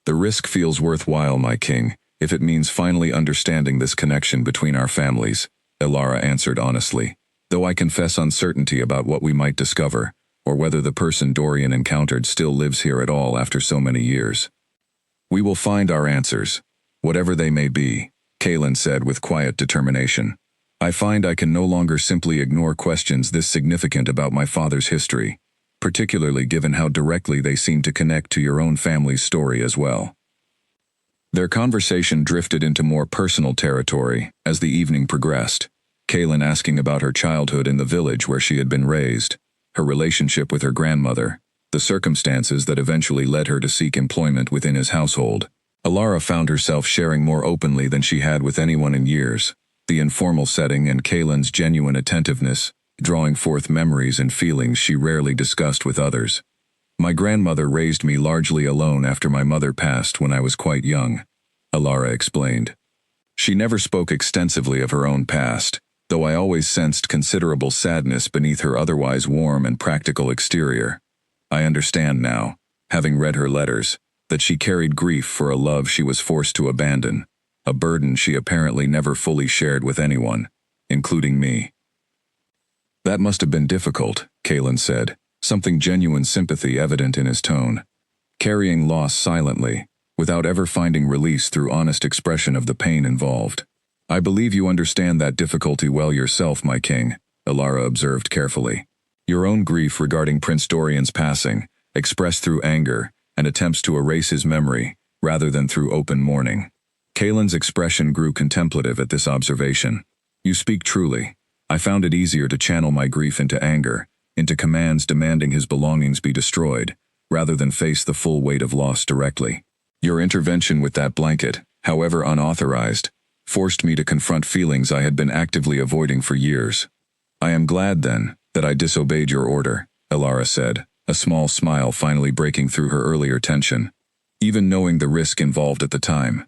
The risk feels worthwhile, my king, if it means finally understanding this connection between our families, Elara answered honestly, though I confess uncertainty about what we might discover, or whether the person Dorian encountered still lives here at all after so many years. We will find our answers, whatever they may be, Kaelin said with quiet determination. I find I can no longer simply ignore questions this significant about my father's history, particularly given how directly they seem to connect to your own family's story as well. Their conversation drifted into more personal territory as the evening progressed, Kaelin asking about her childhood in the village where she had been raised, her relationship with her grandmother, the circumstances that eventually led her to seek employment within his household. Elara found herself sharing more openly than she had with anyone in years, the informal setting and Kaelin's genuine attentiveness, drawing forth memories and feelings she rarely discussed with others. My grandmother raised me largely alone after my mother passed when I was quite young, Elara explained. She never spoke extensively of her own past, though I always sensed considerable sadness beneath her otherwise warm and practical exterior. I understand now, having read her letters, that she carried grief for a love she was forced to abandon, a burden she apparently never fully shared with anyone, including me. That must have been difficult, Kaelin said, something genuine sympathy evident in his tone. Carrying loss silently, without ever finding release through honest expression of the pain involved. I believe you understand that difficulty well yourself, my king, Elara observed carefully. Your own grief regarding Prince Dorian's passing, expressed through anger and attempts to erase his memory, rather than through open mourning. Kaelin's expression grew contemplative at this observation. You speak truly. I found it easier to channel my grief into anger, into commands demanding his belongings be destroyed, rather than face the full weight of loss directly. Your intervention with that blanket, however unauthorized, forced me to confront feelings I had been actively avoiding for years. I am glad, then, that I disobeyed your order, Elara said, a small smile finally breaking through her earlier tension, even knowing the risk involved at the time.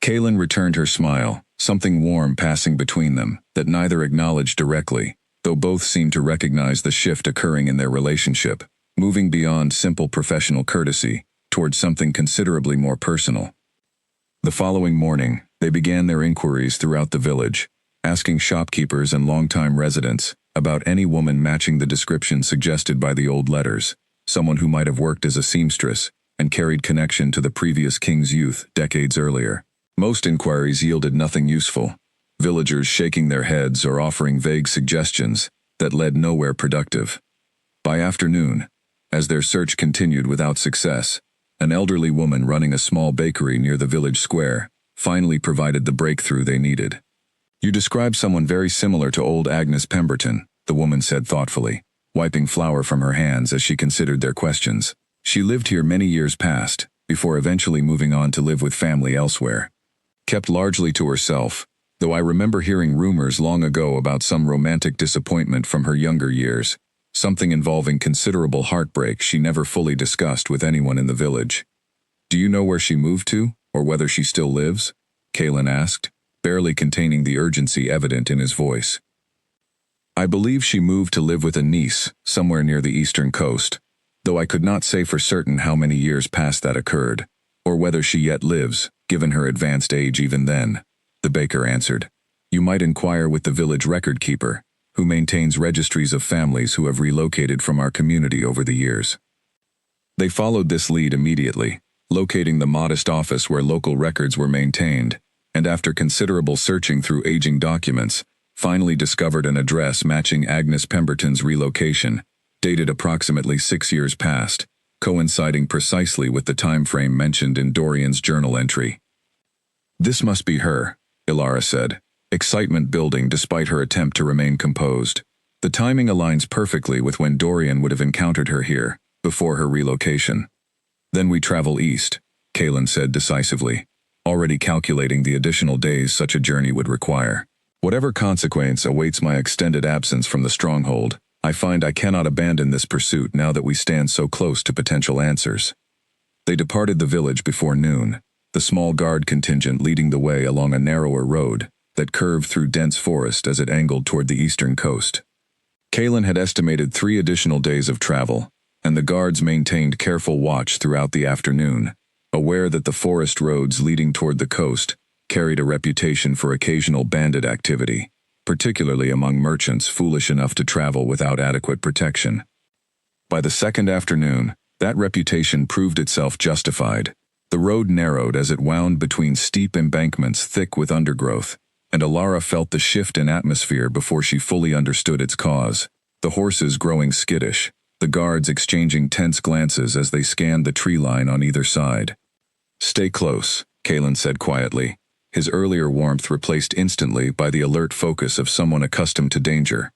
Kaelin returned her smile, something warm passing between them that neither acknowledged directly, though both seemed to recognize the shift occurring in their relationship, moving beyond simple professional courtesy towards something considerably more personal. The following morning, they began their inquiries throughout the village, asking shopkeepers and longtime residents about any woman matching the description suggested by the old letters, someone who might have worked as a seamstress and carried connection to the previous king's youth decades earlier. Most inquiries yielded nothing useful, villagers shaking their heads or offering vague suggestions that led nowhere productive. By afternoon, as their search continued without success, an elderly woman running a small bakery near the village square finally provided the breakthrough they needed. "You describe someone very similar to old Agnes Pemberton," the woman said thoughtfully, wiping flour from her hands as she considered their questions. "She lived here many years past, before eventually moving on to live with family elsewhere. Kept largely to herself, though I remember hearing rumors long ago about some romantic disappointment from her younger years, something involving considerable heartbreak she never fully discussed with anyone in the village." "Do you know where she moved to, or whether she still lives?" Kalen asked, barely containing the urgency evident in his voice. "I believe she moved to live with a niece, somewhere near the eastern coast, though I could not say for certain how many years past that occurred, or whether she yet lives, given her advanced age even then," the baker answered. "You might inquire with the village record keeper, who maintains registries of families who have relocated from our community over the years." They followed this lead immediately, locating the modest office where local records were maintained, and after considerable searching through aging documents, finally discovered an address matching Agnes Pemberton's relocation, dated approximately 6 years past, coinciding precisely with the time frame mentioned in Dorian's journal entry. "This must be her," Ilara said, excitement building despite her attempt to remain composed. "The timing aligns perfectly with when Dorian would have encountered her here, before her relocation." "Then we travel east," Kalen said decisively, already calculating the additional days such a journey would require. "Whatever consequence awaits my extended absence from the stronghold, I find I cannot abandon this pursuit now that we stand so close to potential answers." They departed the village before noon, the small guard contingent leading the way along a narrower road that curved through dense forest as it angled toward the eastern coast. Kalen had estimated 3 additional days of travel, and the guards maintained careful watch throughout the afternoon, aware that the forest roads leading toward the coast carried a reputation for occasional bandit activity, particularly among merchants foolish enough to travel without adequate protection. By the second afternoon, that reputation proved itself justified. The road narrowed as it wound between steep embankments thick with undergrowth, and Ilara felt the shift in atmosphere before she fully understood its cause, the horses growing skittish, the guards exchanging tense glances as they scanned the tree line on either side. "Stay close," Kalen said quietly, his earlier warmth replaced instantly by the alert focus of someone accustomed to danger.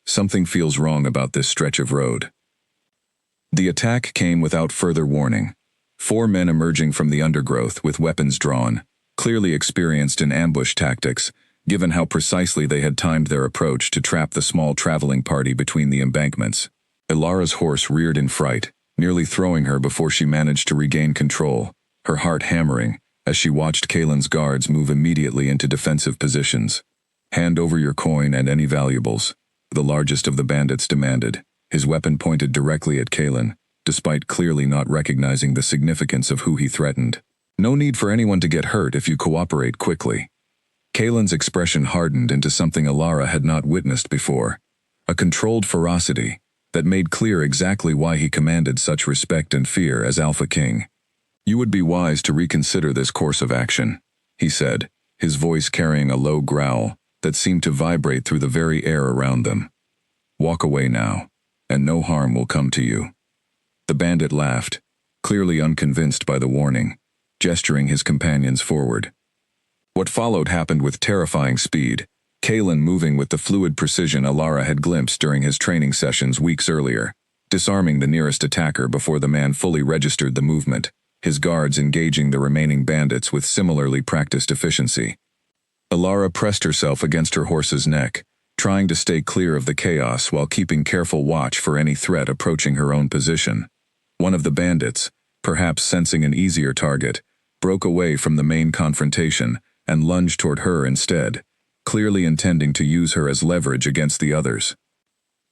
"Something feels wrong about this stretch of road." The attack came without further warning. 4 men emerging from the undergrowth with weapons drawn, clearly experienced in ambush tactics, given how precisely they had timed their approach to trap the small traveling party between the embankments. Ilara's horse reared in fright, nearly throwing her before she managed to regain control, her heart hammering as she watched Kalen's guards move immediately into defensive positions. "Hand over your coin and any valuables," the largest of the bandits demanded, his weapon pointed directly at Kalen, despite clearly not recognizing the significance of who he threatened. "No need for anyone to get hurt if you cooperate quickly." Kalen's expression hardened into something Ilara had not witnessed before, a controlled ferocity that made clear exactly why he commanded such respect and fear as Alpha King. "You would be wise to reconsider this course of action," he said, his voice carrying a low growl that seemed to vibrate through the very air around them. "Walk away now, and no harm will come to you." The bandit laughed, clearly unconvinced by the warning, gesturing his companions forward. What followed happened with terrifying speed, Kalen moving with the fluid precision Ilara had glimpsed during his training sessions weeks earlier, disarming the nearest attacker before the man fully registered the movement, his guards engaging the remaining bandits with similarly practiced efficiency. Ilara pressed herself against her horse's neck, trying to stay clear of the chaos while keeping careful watch for any threat approaching her own position. One of the bandits, perhaps sensing an easier target, broke away from the main confrontation and lunged toward her instead, clearly intending to use her as leverage against the others.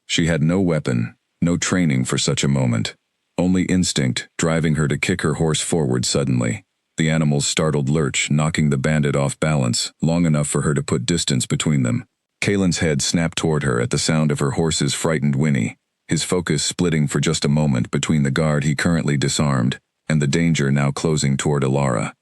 She had no weapon, no training for such a moment. Only instinct, driving her to kick her horse forward suddenly. The animal's startled lurch knocking the bandit off balance, long enough for her to put distance between them. Kalen's head snapped toward her at the sound of her horse's frightened whinny, his focus splitting for just a moment between the guard he currently disarmed and the danger now closing toward Alara.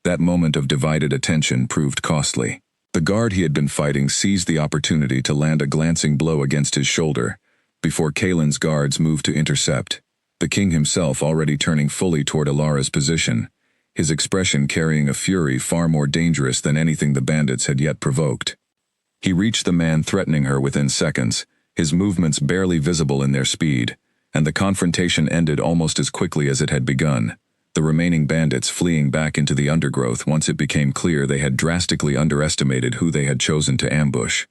That moment of divided attention proved costly. The guard he had been fighting seized the opportunity to land a glancing blow against his shoulder, before Kalen's guards moved to intercept, the king himself already turning fully toward Alara's position, his expression carrying a fury far more dangerous than anything the bandits had yet provoked. He reached the man threatening her within seconds, his movements barely visible in their speed, and the confrontation ended almost as quickly as it had begun, the remaining bandits fleeing back into the undergrowth once it became clear they had drastically underestimated who they had chosen to ambush.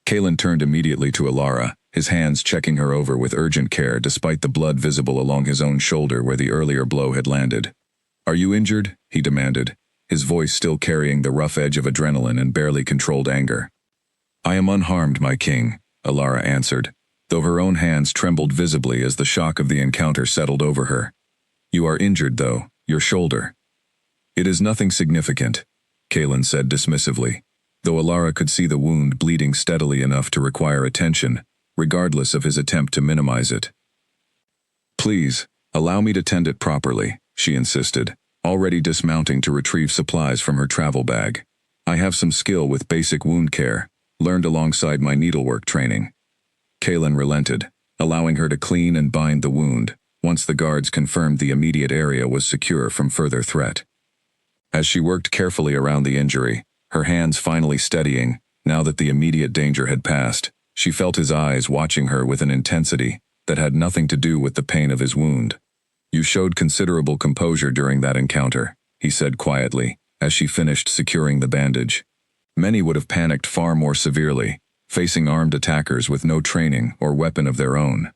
Kalen turned immediately to Alara, his hands checking her over with urgent care despite the blood visible along his own shoulder where the earlier blow had landed. "Are you injured?" he demanded, his voice still carrying the rough edge of adrenaline and barely controlled anger. "I am unharmed, my king," Alara answered, though her own hands trembled visibly as the shock of the encounter settled over her. "You are injured, though, your shoulder." "It is nothing significant," Kalen said dismissively, though Alara could see the wound bleeding steadily enough to require attention, regardless of his attempt to minimize it. "Please, allow me to tend it properly," she insisted, already dismounting to retrieve supplies from her travel bag. "I have some skill with basic wound care, learned alongside my needlework training." Kalen relented, allowing her to clean and bind the wound, once the guards confirmed the immediate area was secure from further threat. As she worked carefully around the injury, her hands finally steadying, now that the immediate danger had passed, she felt his eyes watching her with an intensity that had nothing to do with the pain of his wound. "You showed considerable composure during that encounter," he said quietly, as she finished securing the bandage. "Many would have panicked far more severely, facing armed attackers with no training or weapon of their own."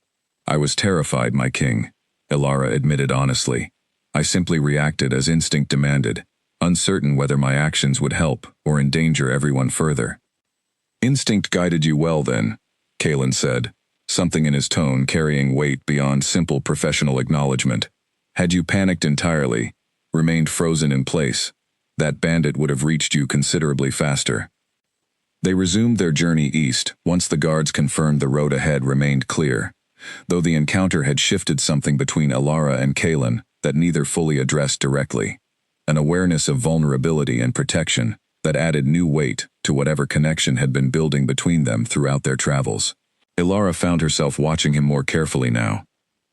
"I was terrified, my king," Alara admitted honestly. "I simply reacted as instinct demanded, uncertain whether my actions would help or endanger everyone further." "Instinct guided you well then," Kalen said, something in his tone carrying weight beyond simple professional acknowledgement. "Had you panicked entirely, remained frozen in place, that bandit would have reached you considerably faster." They resumed their journey east once the guards confirmed the road ahead remained clear, though the encounter had shifted something between Alara and Kalen that neither fully addressed directly. An awareness of vulnerability and protection that added new weight to whatever connection had been building between them throughout their travels. Alara found herself watching him more carefully now,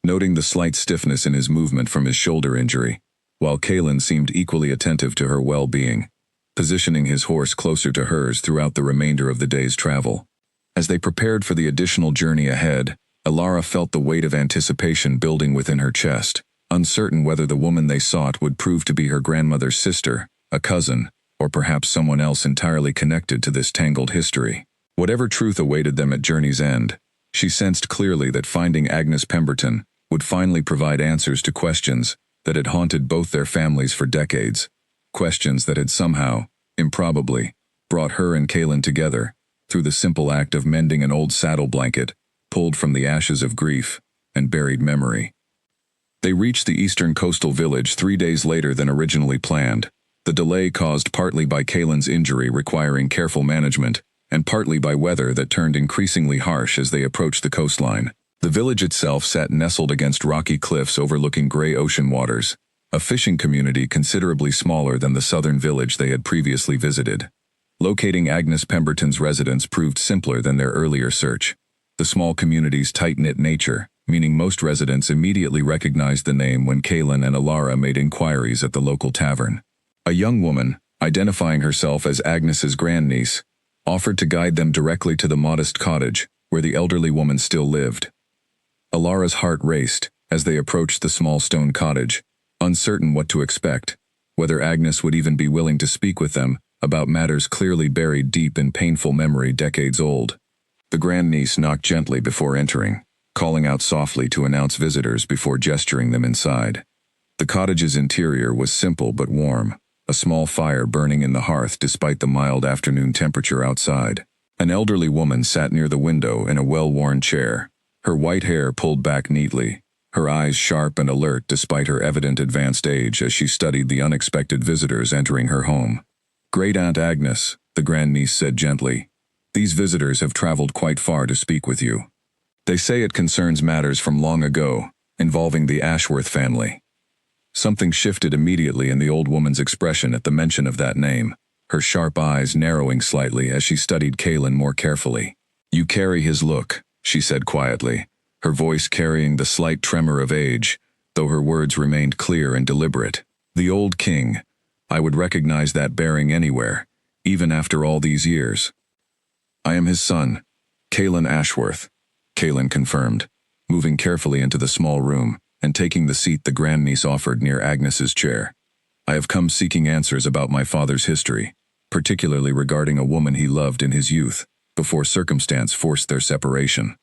noting the slight stiffness in his movement from his shoulder injury, while Kalen seemed equally attentive to her well-being, positioning his horse closer to hers throughout the remainder of the day's travel. As they prepared for the additional journey ahead, Alara felt the weight of anticipation building within her chest, uncertain whether the woman they sought would prove to be her grandmother's sister, a cousin, or perhaps someone else entirely connected to this tangled history. Whatever truth awaited them at journey's end, she sensed clearly that finding Agnes Pemberton would finally provide answers to questions that had haunted both their families for decades, questions that had somehow, improbably, brought her and Kalen together through the simple act of mending an old saddle blanket pulled from the ashes of grief and buried memory. They reached the eastern coastal village 3 days later than originally planned, the delay caused partly by Kalen's injury requiring careful management, and partly by weather that turned increasingly harsh as they approached the coastline. The village itself sat nestled against rocky cliffs overlooking gray ocean waters, a fishing community considerably smaller than the southern village they had previously visited. Locating Agnes Pemberton's residence proved simpler than their earlier search. The small community's tight-knit nature, meaning most residents immediately recognized the name when Kalen and Alara made inquiries at the local tavern. A young woman, identifying herself as Agnes's grandniece, offered to guide them directly to the modest cottage where the elderly woman still lived. Alara's heart raced as they approached the small stone cottage, uncertain what to expect, whether Agnes would even be willing to speak with them about matters clearly buried deep in painful memory decades old. The grandniece knocked gently before entering, calling out softly to announce visitors before gesturing them inside. The cottage's interior was simple but warm, a small fire burning in the hearth despite the mild afternoon temperature outside. An elderly woman sat near the window in a well-worn chair, her white hair pulled back neatly, her eyes sharp and alert despite her evident advanced age as she studied the unexpected visitors entering her home. "Great Aunt Agnes," the grandniece said gently, "these visitors have traveled quite far to speak with you. They say it concerns matters from long ago, involving the Ashworth family." Something shifted immediately in the old woman's expression at the mention of that name, her sharp eyes narrowing slightly as she studied Kaelin more carefully. "You carry his look," she said quietly, her voice carrying the slight tremor of age, though her words remained clear and deliberate. "The old king. I would recognize that bearing anywhere, even after all these years." "I am his son, Kaelin Ashworth," Kaelin confirmed, moving carefully into the small room and taking the seat the grandniece offered near Agnes's chair. "I have come seeking answers about my father's history, particularly regarding a woman he loved in his youth, before circumstance forced their separation."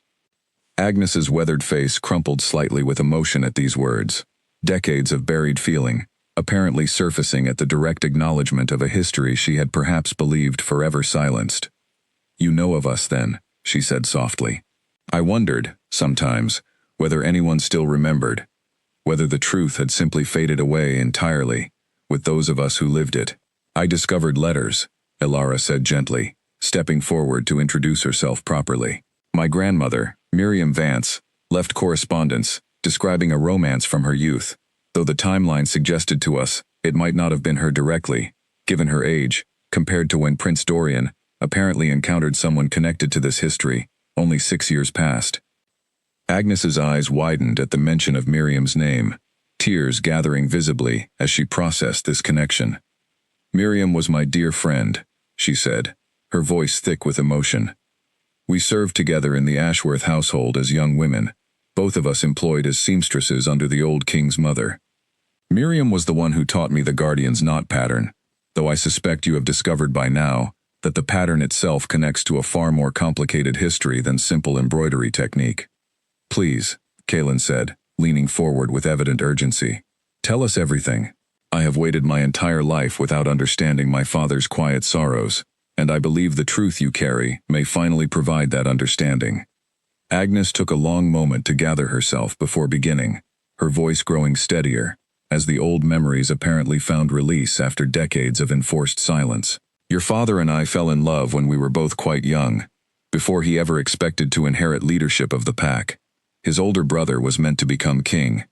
Agnes's weathered face crumpled slightly with emotion at these words, decades of buried feeling, apparently surfacing at the direct acknowledgement of a history she had perhaps believed forever silenced. "You know of us then," she said softly. "I wondered, sometimes, whether anyone still remembered, whether the truth had simply faded away entirely, with those of us who lived it." "I discovered letters," Elara said gently, stepping forward to introduce herself properly. "My grandmother, Miriam Vance, left correspondence, describing a romance from her youth, though the timeline suggested to us it might not have been her directly, given her age, compared to when Prince Dorian apparently encountered someone connected to this history, only 6 years past." Agnes's eyes widened at the mention of Miriam's name, tears gathering visibly as she processed this connection. "Miriam was my dear friend," she said, her voice thick with emotion. "We served together in the Ashworth household as young women, both of us employed as seamstresses under the old king's mother. Miriam was the one who taught me the guardian's knot pattern, though I suspect you have discovered by now that the pattern itself connects to a far more complicated history than simple embroidery technique." "Please," Kaelin said, leaning forward with evident urgency. "Tell us everything. I have waited my entire life without understanding my father's quiet sorrows, and I believe the truth you carry may finally provide that understanding." Agnes took a long moment to gather herself before beginning, her voice growing steadier, as the old memories apparently found release after decades of enforced silence. "Your father and I fell in love when we were both quite young, before he ever expected to inherit leadership of the pack. His older brother was meant to become king,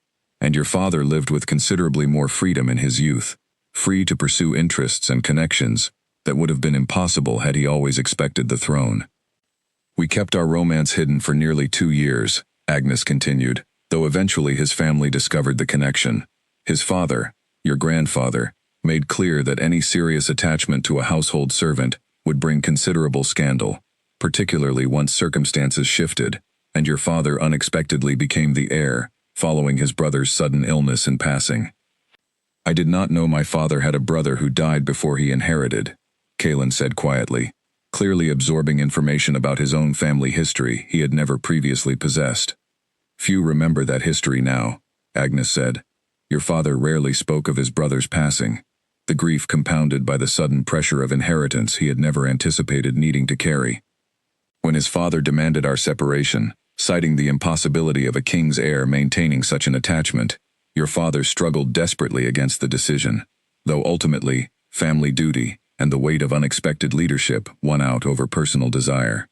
and your father lived with considerably more freedom in his youth, free to pursue interests and connections that would have been impossible had he always expected the throne. We kept our romance hidden for nearly 2 years, Agnes continued, though eventually his family discovered the connection. His father, your grandfather, made clear that any serious attachment to a household servant would bring considerable scandal, particularly once circumstances shifted, and your father unexpectedly became the heir, following his brother's sudden illness and passing. I did not know my father had a brother who died before he inherited, Kaelin said quietly, clearly absorbing information about his own family history he had never previously possessed. Few remember that history now, Agnes said. Your father rarely spoke of his brother's passing, the grief compounded by the sudden pressure of inheritance he had never anticipated needing to carry. When his father demanded our separation, citing the impossibility of a king's heir maintaining such an attachment, your father struggled desperately against the decision, though ultimately, family duty and the weight of unexpected leadership won out over personal desire.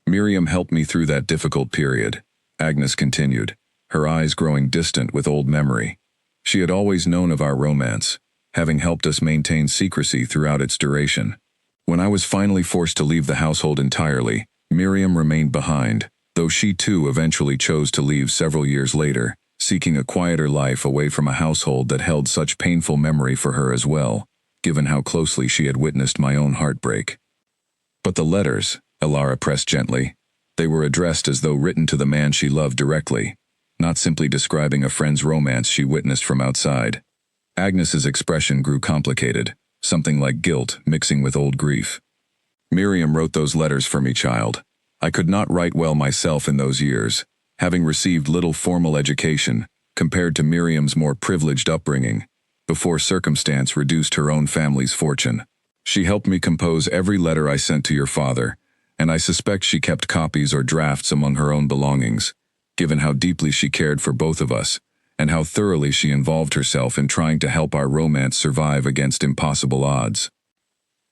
Miriam helped me through that difficult period, Agnes continued, her eyes growing distant with old memory. She had always known of our romance, having helped us maintain secrecy throughout its duration. When I was finally forced to leave the household entirely, Miriam remained behind, though she too eventually chose to leave several years later, seeking a quieter life away from a household that held such painful memory for her as well, given how closely she had witnessed my own heartbreak. But the letters, Elara pressed gently, they were addressed as though written to the man she loved directly, not simply describing a friend's romance she witnessed from outside. Agnes's expression grew complicated, something like guilt mixing with old grief. Miriam wrote those letters for me, child. I could not write well myself in those years, having received little formal education compared to Miriam's more privileged upbringing, before circumstance reduced her own family's fortune. She helped me compose every letter I sent to your father, and I suspect she kept copies or drafts among her own belongings, given how deeply she cared for both of us, and how thoroughly she involved herself in trying to help our romance survive against impossible odds.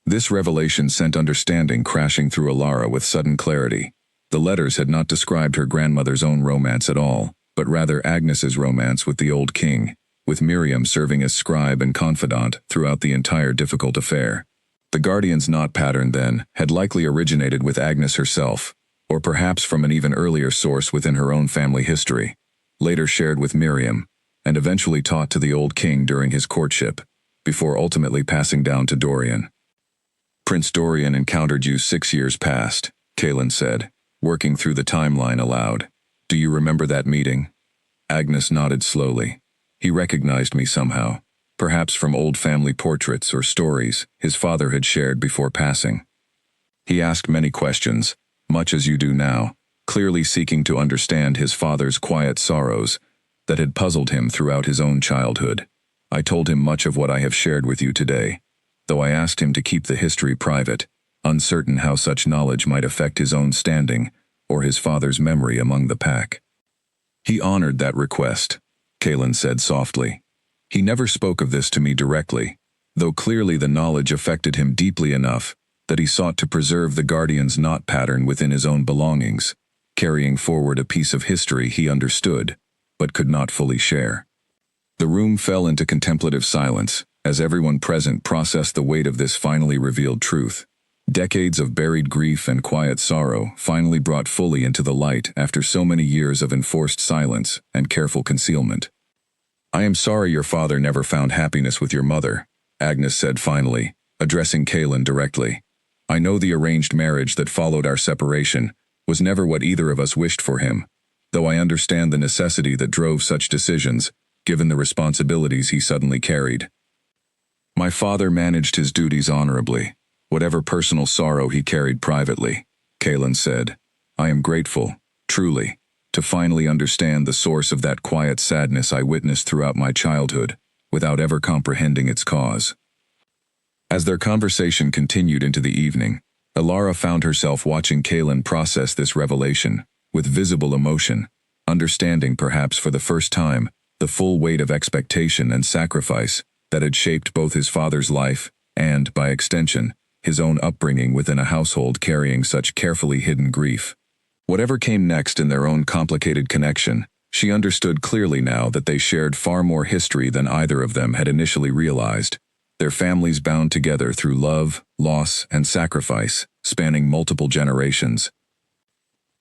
This revelation sent understanding crashing through Alara with sudden clarity. The letters had not described her grandmother's own romance at all, but rather Agnes's romance with the old king, with Miriam serving as scribe and confidant throughout the entire difficult affair. The Guardian's knot pattern, then, had likely originated with Agnes herself, or perhaps from an even earlier source within her own family history, later shared with Miriam, and eventually taught to the old king during his courtship, before ultimately passing down to Dorian. Prince Dorian encountered you 6 years past, Kaelin said, working through the timeline aloud. Do you remember that meeting? Agnes nodded slowly. He recognized me somehow, perhaps from old family portraits or stories his father had shared before passing. He asked many questions, much as you do now, clearly seeking to understand his father's quiet sorrows that had puzzled him throughout his own childhood. I told him much of what I have shared with you today, though I asked him to keep the history private, uncertain how such knowledge might affect his own standing or his father's memory among the pack. He honored that request, Kaelin said softly. He never spoke of this to me directly, though clearly the knowledge affected him deeply enough that he sought to preserve the Guardian's knot pattern within his own belongings, carrying forward a piece of history he understood, but could not fully share. The room fell into contemplative silence as everyone present processed the weight of this finally revealed truth. Decades of buried grief and quiet sorrow finally brought fully into the light after so many years of enforced silence and careful concealment. I am sorry your father never found happiness with your mother, Agnes said finally, addressing Kaelin directly. I know the arranged marriage that followed our separation was never what either of us wished for him, though I understand the necessity that drove such decisions, given the responsibilities he suddenly carried. My father managed his duties honorably, whatever personal sorrow he carried privately, Kaelin said. I am grateful, truly, to finally understand the source of that quiet sadness I witnessed throughout my childhood, without ever comprehending its cause. As their conversation continued into the evening, Alara found herself watching Kaelin process this revelation, with visible emotion, understanding perhaps for the first time the full weight of expectation and sacrifice that had shaped both his father's life and, by extension, his own upbringing within a household carrying such carefully hidden grief. Whatever came next in their own complicated connection, she understood clearly now that they shared far more history than either of them had initially realized, their families bound together through love, loss, and sacrifice, spanning multiple generations.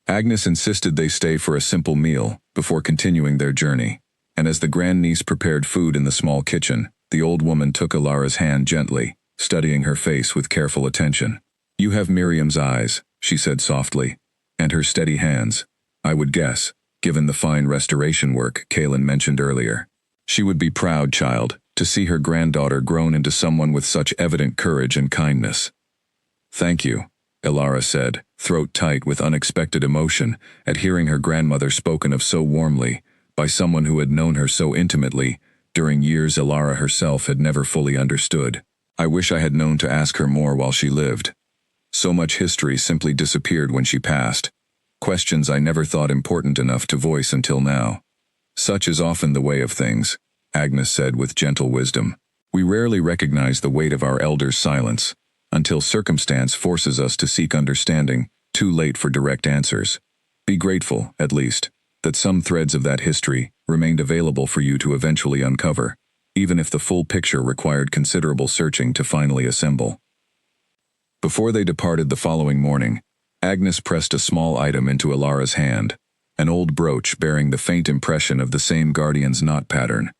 Agnes insisted they stay for a simple meal before continuing their journey, and as the grandniece prepared food in the small kitchen, the old woman took Alara's hand gently, studying her face with careful attention. You have Miriam's eyes, she said softly, and her steady hands, I would guess, given the fine restoration work Kaelin mentioned earlier. She would be proud, child, to see her granddaughter grown into someone with such evident courage and kindness. Thank you, Alara said, throat tight with unexpected emotion at hearing her grandmother spoken of so warmly, by someone who had known her so intimately, during years Alara herself had never fully understood. I wish I had known to ask her more while she lived. So much history simply disappeared when she passed, questions I never thought important enough to voice until now. Such is often the way of things, Agnes said with gentle wisdom. We rarely recognize the weight of our elders' silence, until circumstance forces us to seek understanding, too late for direct answers. Be grateful, at least, that some threads of that history remained available for you to eventually uncover, even if the full picture required considerable searching to finally assemble. Before they departed the following morning, Agnes pressed a small item into Alara's hand, an old brooch bearing the faint impression of the same Guardian's knot pattern,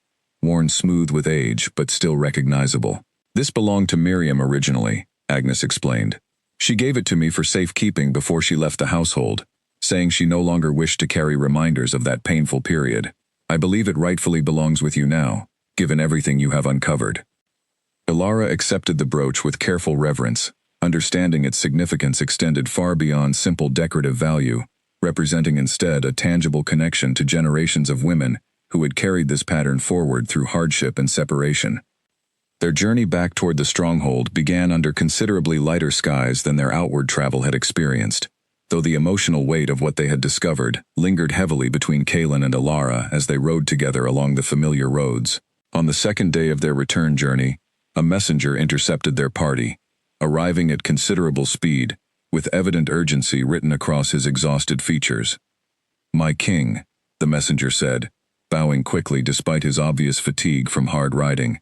worn smooth with age but still recognizable. This belonged to Miriam originally, Agnes explained. She gave it to me for safekeeping before she left the household, saying she no longer wished to carry reminders of that painful period. I believe it rightfully belongs with you now, given everything you have uncovered. Alara accepted the brooch with careful reverence, understanding its significance extended far beyond simple decorative value, representing instead a tangible connection to generations of women who had carried this pattern forward through hardship and separation. Their journey back toward the stronghold began under considerably lighter skies than their outward travel had experienced, though the emotional weight of what they had discovered lingered heavily between Kaelin and Alara as they rode together along the familiar roads. On the second day of their return journey, a messenger intercepted their party, arriving at considerable speed, with evident urgency written across his exhausted features. "My king," the messenger said, bowing quickly despite his obvious fatigue from hard riding.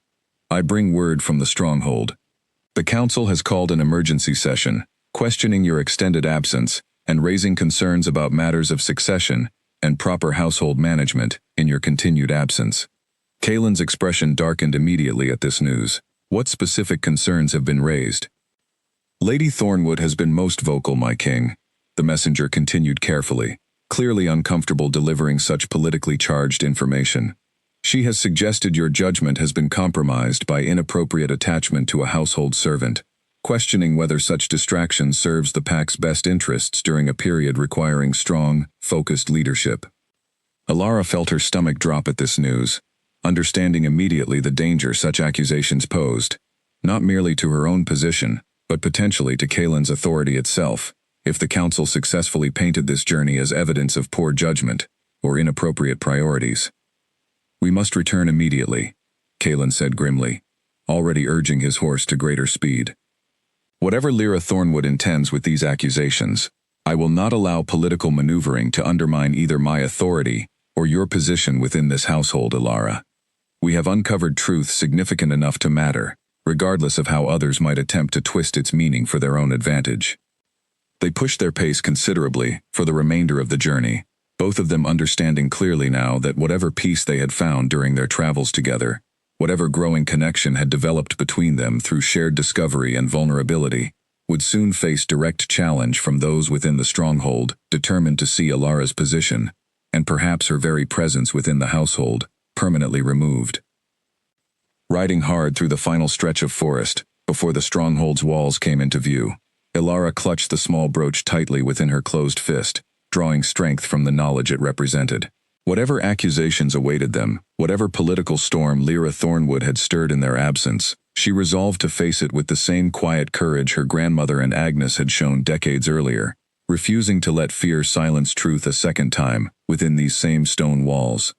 "I bring word from the stronghold. The council has called an emergency session, questioning your extended absence and raising concerns about matters of succession and proper household management in your continued absence." Kaelin's expression darkened immediately at this news. "What specific concerns have been raised?" "Lady Thornwood has been most vocal, my king," the messenger continued carefully, clearly uncomfortable delivering such politically charged information. "She has suggested your judgment has been compromised by inappropriate attachment to a household servant, questioning whether such distraction serves the pack's best interests during a period requiring strong, focused leadership." Alara felt her stomach drop at this news, understanding immediately the danger such accusations posed, not merely to her own position, but potentially to Kaelin's authority itself, if the council successfully painted this journey as evidence of poor judgment or inappropriate priorities. "We must return immediately," Kaelin said grimly, already urging his horse to greater speed. "Whatever Lyra Thornwood intends with these accusations, I will not allow political maneuvering to undermine either my authority or your position within this household, Alara. We have uncovered truth significant enough to matter, regardless of how others might attempt to twist its meaning for their own advantage." They pushed their pace considerably for the remainder of the journey, both of them understanding clearly now that whatever peace they had found during their travels together, whatever growing connection had developed between them through shared discovery and vulnerability, would soon face direct challenge from those within the stronghold, determined to see Alara's position, and perhaps her very presence within the household, permanently removed. Riding hard through the final stretch of forest, before the stronghold's walls came into view, Alara clutched the small brooch tightly within her closed fist, drawing strength from the knowledge it represented. Whatever accusations awaited them, whatever political storm Lyra Thornwood had stirred in their absence, she resolved to face it with the same quiet courage her grandmother and Agnes had shown decades earlier, refusing to let fear silence truth a second time within these same stone walls.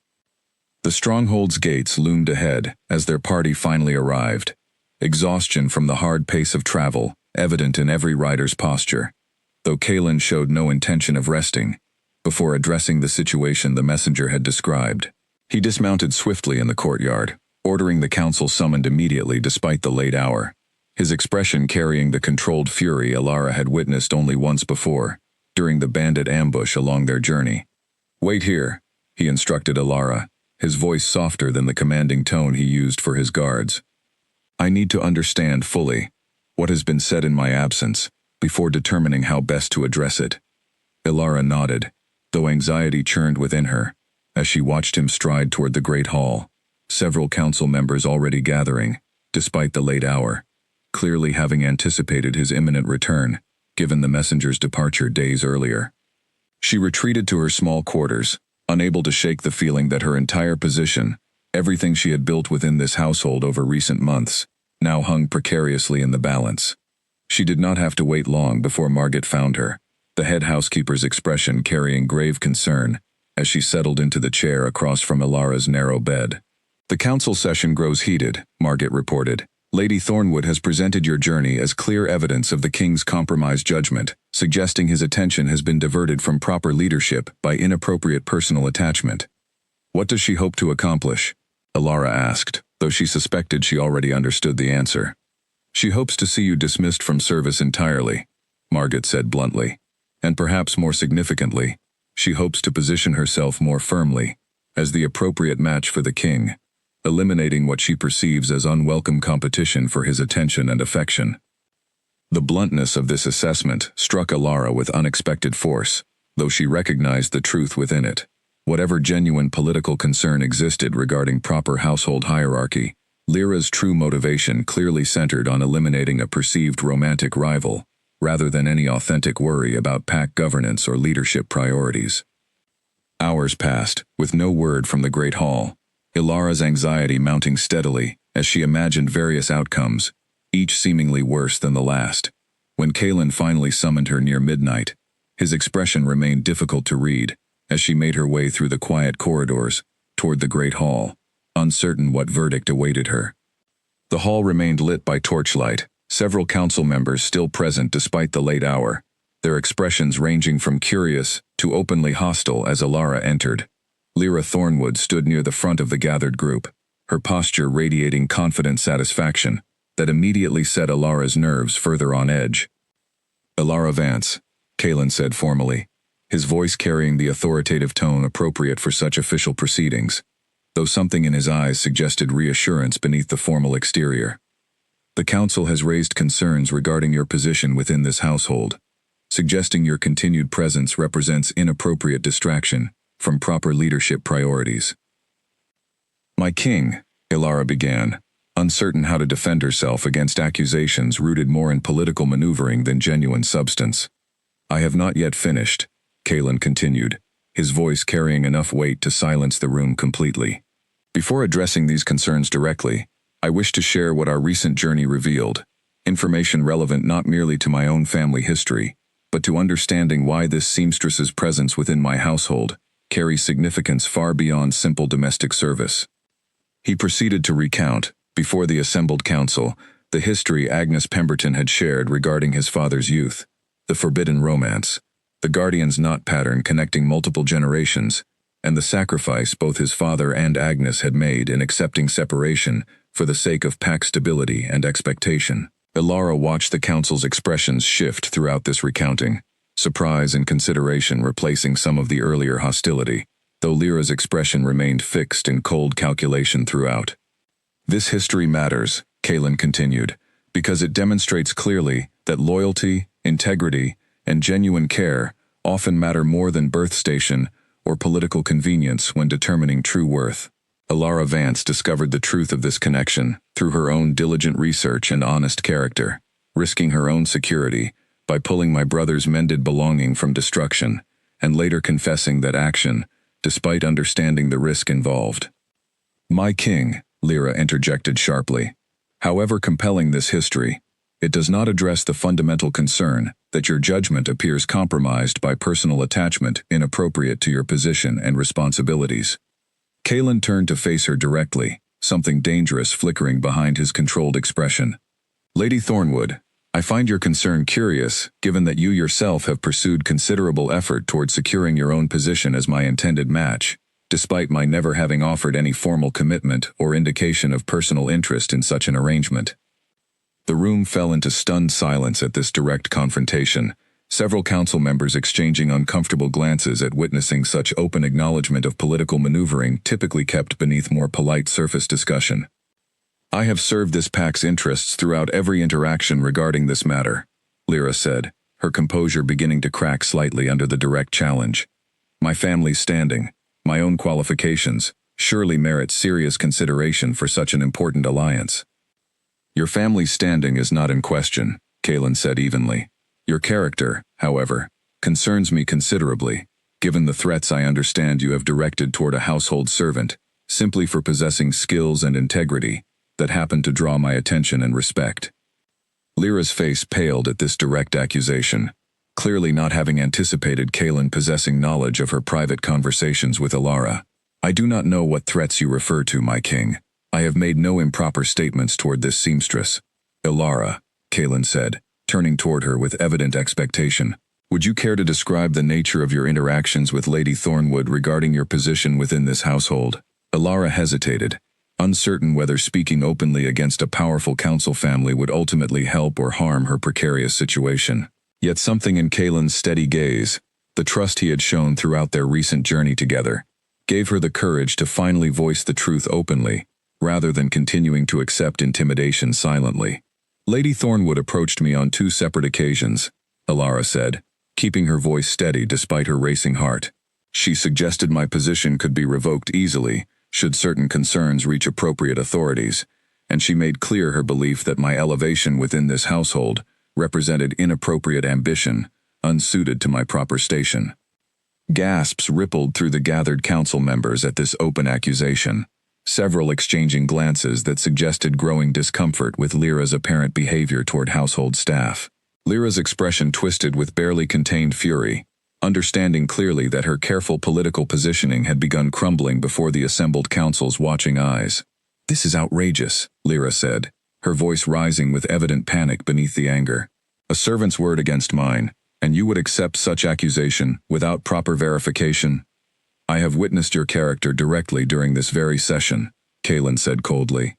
The stronghold's gates loomed ahead as their party finally arrived, exhaustion from the hard pace of travel evident in every rider's posture, though Kaelin showed no intention of resting. Before addressing the situation the messenger had described, he dismounted swiftly in the courtyard, ordering the council summoned immediately despite the late hour, his expression carrying the controlled fury Alara had witnessed only once before, during the bandit ambush along their journey. "Wait here," he instructed Alara, his voice softer than the commanding tone he used for his guards. "I need to understand fully what has been said in my absence before determining how best to address it." Alara nodded, though anxiety churned within her, as she watched him stride toward the great hall, several council members already gathering, despite the late hour, clearly having anticipated his imminent return, given the messenger's departure days earlier. She retreated to her small quarters, unable to shake the feeling that her entire position, everything she had built within this household over recent months, now hung precariously in the balance. She did not have to wait long before Margaret found her, the head housekeeper's expression carrying grave concern as she settled into the chair across from Alara's narrow bed. "The council session grows heated," Margaret reported. "Lady Thornwood has presented your journey as clear evidence of the king's compromised judgment, suggesting his attention has been diverted from proper leadership by inappropriate personal attachment." "What does she hope to accomplish?" Alara asked, though she suspected she already understood the answer. "She hopes to see you dismissed from service entirely," Margaret said bluntly. "And perhaps more significantly, she hopes to position herself more firmly as the appropriate match for the king, eliminating what she perceives as unwelcome competition for his attention and affection." The bluntness of this assessment struck Alara with unexpected force, though she recognized the truth within it. Whatever genuine political concern existed regarding proper household hierarchy, Lyra's true motivation clearly centered on eliminating a perceived romantic rival, rather than any authentic worry about pack governance or leadership priorities. Hours passed, with no word from the Great Hall, Ilara's anxiety mounting steadily as she imagined various outcomes, each seemingly worse than the last. When Kaelin finally summoned her near midnight, his expression remained difficult to read as she made her way through the quiet corridors toward the great hall, uncertain what verdict awaited her. The hall remained lit by torchlight, several council members still present despite the late hour, their expressions ranging from curious to openly hostile as Alara entered. Lyra Thornwood stood near the front of the gathered group, her posture radiating confident satisfaction that immediately set Alara's nerves further on edge. "Alara Vance," Kaelin said formally, his voice carrying the authoritative tone appropriate for such official proceedings, though something in his eyes suggested reassurance beneath the formal exterior. "The council has raised concerns regarding your position within this household, suggesting your continued presence represents inappropriate distraction from proper leadership priorities." "My king," Alara began, uncertain how to defend herself against accusations rooted more in political maneuvering than genuine substance. "I have not yet finished," Kaelin continued, his voice carrying enough weight to silence the room completely. "Before addressing these concerns directly, I wish to share what our recent journey revealed, information relevant not merely to my own family history, but to understanding why this seamstress's presence within my household carries significance far beyond simple domestic service." He proceeded to recount, before the assembled council, the history Agnes Pemberton had shared regarding his father's youth, the forbidden romance, the guardian's knot pattern connecting multiple generations, and the sacrifice both his father and Agnes had made in accepting separation for the sake of pack stability and expectation. Alara watched the council's expressions shift throughout this recounting, surprise and consideration replacing some of the earlier hostility, though Lyra's expression remained fixed in cold calculation throughout. "This history matters," Kaelin continued, "because it demonstrates clearly that loyalty, integrity, and genuine care often matter more than birth station or political convenience when determining true worth." Alara Vance discovered the truth of this connection through her own diligent research and honest character, risking her own security by pulling my brother's mended belonging from destruction, and later confessing that action, despite understanding the risk involved. "My king," Lyra interjected sharply, "however compelling this history, it does not address the fundamental concern that your judgment appears compromised by personal attachment inappropriate to your position and responsibilities." Kaelin turned to face her directly, something dangerous flickering behind his controlled expression. "Lady Thornwood, I find your concern curious, given that you yourself have pursued considerable effort toward securing your own position as my intended match, despite my never having offered any formal commitment or indication of personal interest in such an arrangement." The room fell into stunned silence at this direct confrontation, several council members exchanging uncomfortable glances at witnessing such open acknowledgement of political maneuvering typically kept beneath more polite surface discussion. "I have served this pack's interests throughout every interaction regarding this matter," Lyra said, her composure beginning to crack slightly under the direct challenge. "My family's standing, my own qualifications, surely merit serious consideration for such an important alliance." "Your family's standing is not in question," Kaelin said evenly. "Your character, however, concerns me considerably, given the threats I understand you have directed toward a household servant, simply for possessing skills and integrity that happen to draw my attention and respect." Lyra's face paled at this direct accusation, clearly not having anticipated Kaelin possessing knowledge of her private conversations with Alara. "I do not know what threats you refer to, my king. I have made no improper statements toward this seamstress." "Alara," Kaelin said, turning toward her with evident expectation, "would you care to describe the nature of your interactions with Lady Thornwood regarding your position within this household?" Alara hesitated, uncertain whether speaking openly against a powerful council family would ultimately help or harm her precarious situation. Yet something in Kaelin's steady gaze, the trust he had shown throughout their recent journey together, gave her the courage to finally voice the truth openly, rather than continuing to accept intimidation silently. "Lady Thornwood approached me on 2 separate occasions," Alara said, keeping her voice steady despite her racing heart. "She suggested my position could be revoked easily, should certain concerns reach appropriate authorities, and she made clear her belief that my elevation within this household represented inappropriate ambition, unsuited to my proper station." Gasps rippled through the gathered council members at this open accusation, several exchanging glances that suggested growing discomfort with Lyra's apparent behavior toward household staff. Lyra's expression twisted with barely contained fury, understanding clearly that her careful political positioning had begun crumbling before the assembled council's watching eyes. "This is outrageous," Lyra said, her voice rising with evident panic beneath the anger. "A servant's word against mine, and you would accept such accusation without proper verification?" "I have witnessed your character directly during this very session," Kaelin said coldly.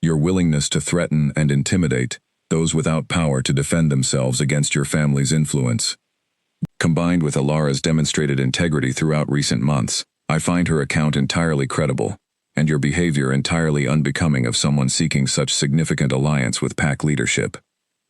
"Your willingness to threaten and intimidate those without power to defend themselves against your family's influence. Combined with Alara's demonstrated integrity throughout recent months, I find her account entirely credible, and your behavior entirely unbecoming of someone seeking such significant alliance with pack leadership."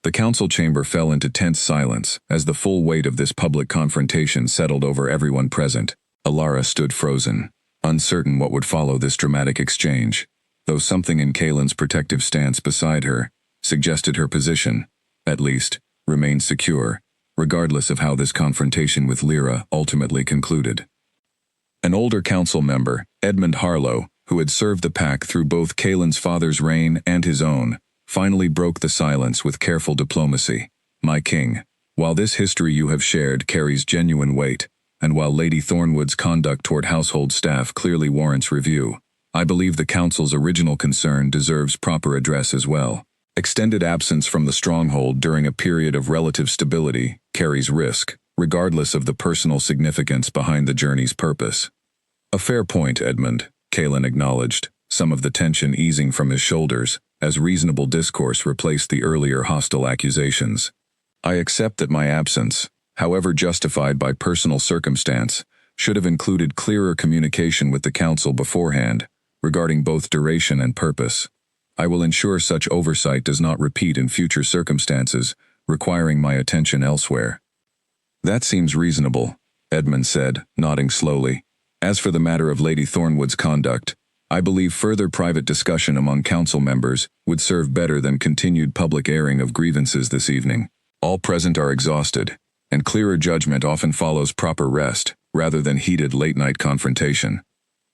The council chamber fell into tense silence as the full weight of this public confrontation settled over everyone present. Alara stood frozen, uncertain what would follow this dramatic exchange, though something in Kaelin's protective stance beside her suggested her position, at least, remained secure, regardless of how this confrontation with Lyra ultimately concluded. An older council member, Edmund Harlow, who had served the pack through both Kaelin's father's reign and his own, finally broke the silence with careful diplomacy. "My king, while this history you have shared carries genuine weight, and while Lady Thornwood's conduct toward household staff clearly warrants review, I believe the council's original concern deserves proper address as well. Extended absence from the stronghold during a period of relative stability carries risk, regardless of the personal significance behind the journey's purpose." "A fair point, Edmund," Kaelin acknowledged, some of the tension easing from his shoulders as reasonable discourse replaced the earlier hostile accusations. "I accept that my absence, however justified by personal circumstance, should have included clearer communication with the council beforehand, regarding both duration and purpose. I will ensure such oversight does not repeat in future circumstances, requiring my attention elsewhere." "That seems reasonable," Edmund said, nodding slowly. "As for the matter of Lady Thornwood's conduct, I believe further private discussion among council members would serve better than continued public airing of grievances this evening. All present are exhausted, and clearer judgment often follows proper rest, rather than heated late-night confrontation."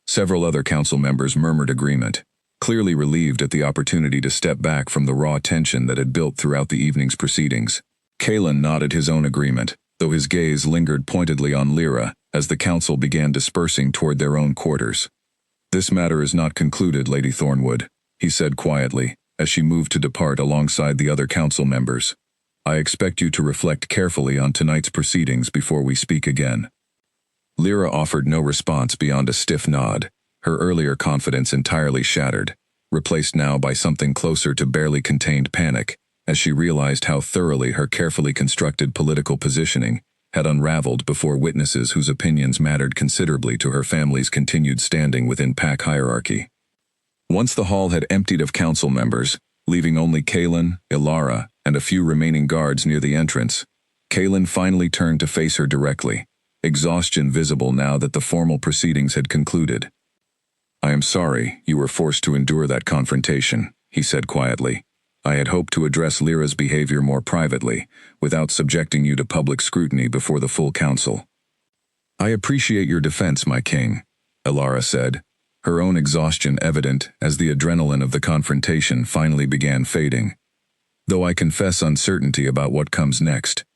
Several other council members murmured agreement, clearly relieved at the opportunity to step back from the raw tension that had built throughout the evening's proceedings. Kaelin nodded his own agreement, though his gaze lingered pointedly on Lyra as the council began dispersing toward their own quarters. "This matter is not concluded, Lady Thornwood," he said quietly, as she moved to depart alongside the other council members. "I expect you to reflect carefully on tonight's proceedings before we speak again." Lyra offered no response beyond a stiff nod, her earlier confidence entirely shattered, replaced now by something closer to barely contained panic, as she realized how thoroughly her carefully constructed political positioning had unraveled before witnesses whose opinions mattered considerably to her family's continued standing within pack hierarchy. Once the hall had emptied of council members, leaving only Kaelin, Alara, and a few remaining guards near the entrance, Kaelin finally turned to face her directly, exhaustion visible now that the formal proceedings had concluded. "I am sorry you were forced to endure that confrontation," he said quietly. "I had hoped to address Lyra's behavior more privately, without subjecting you to public scrutiny before the full council." "I appreciate your defense, my king," Alara said, her own exhaustion evident as the adrenaline of the confrontation finally began fading. "Though I confess uncertainty about what comes next,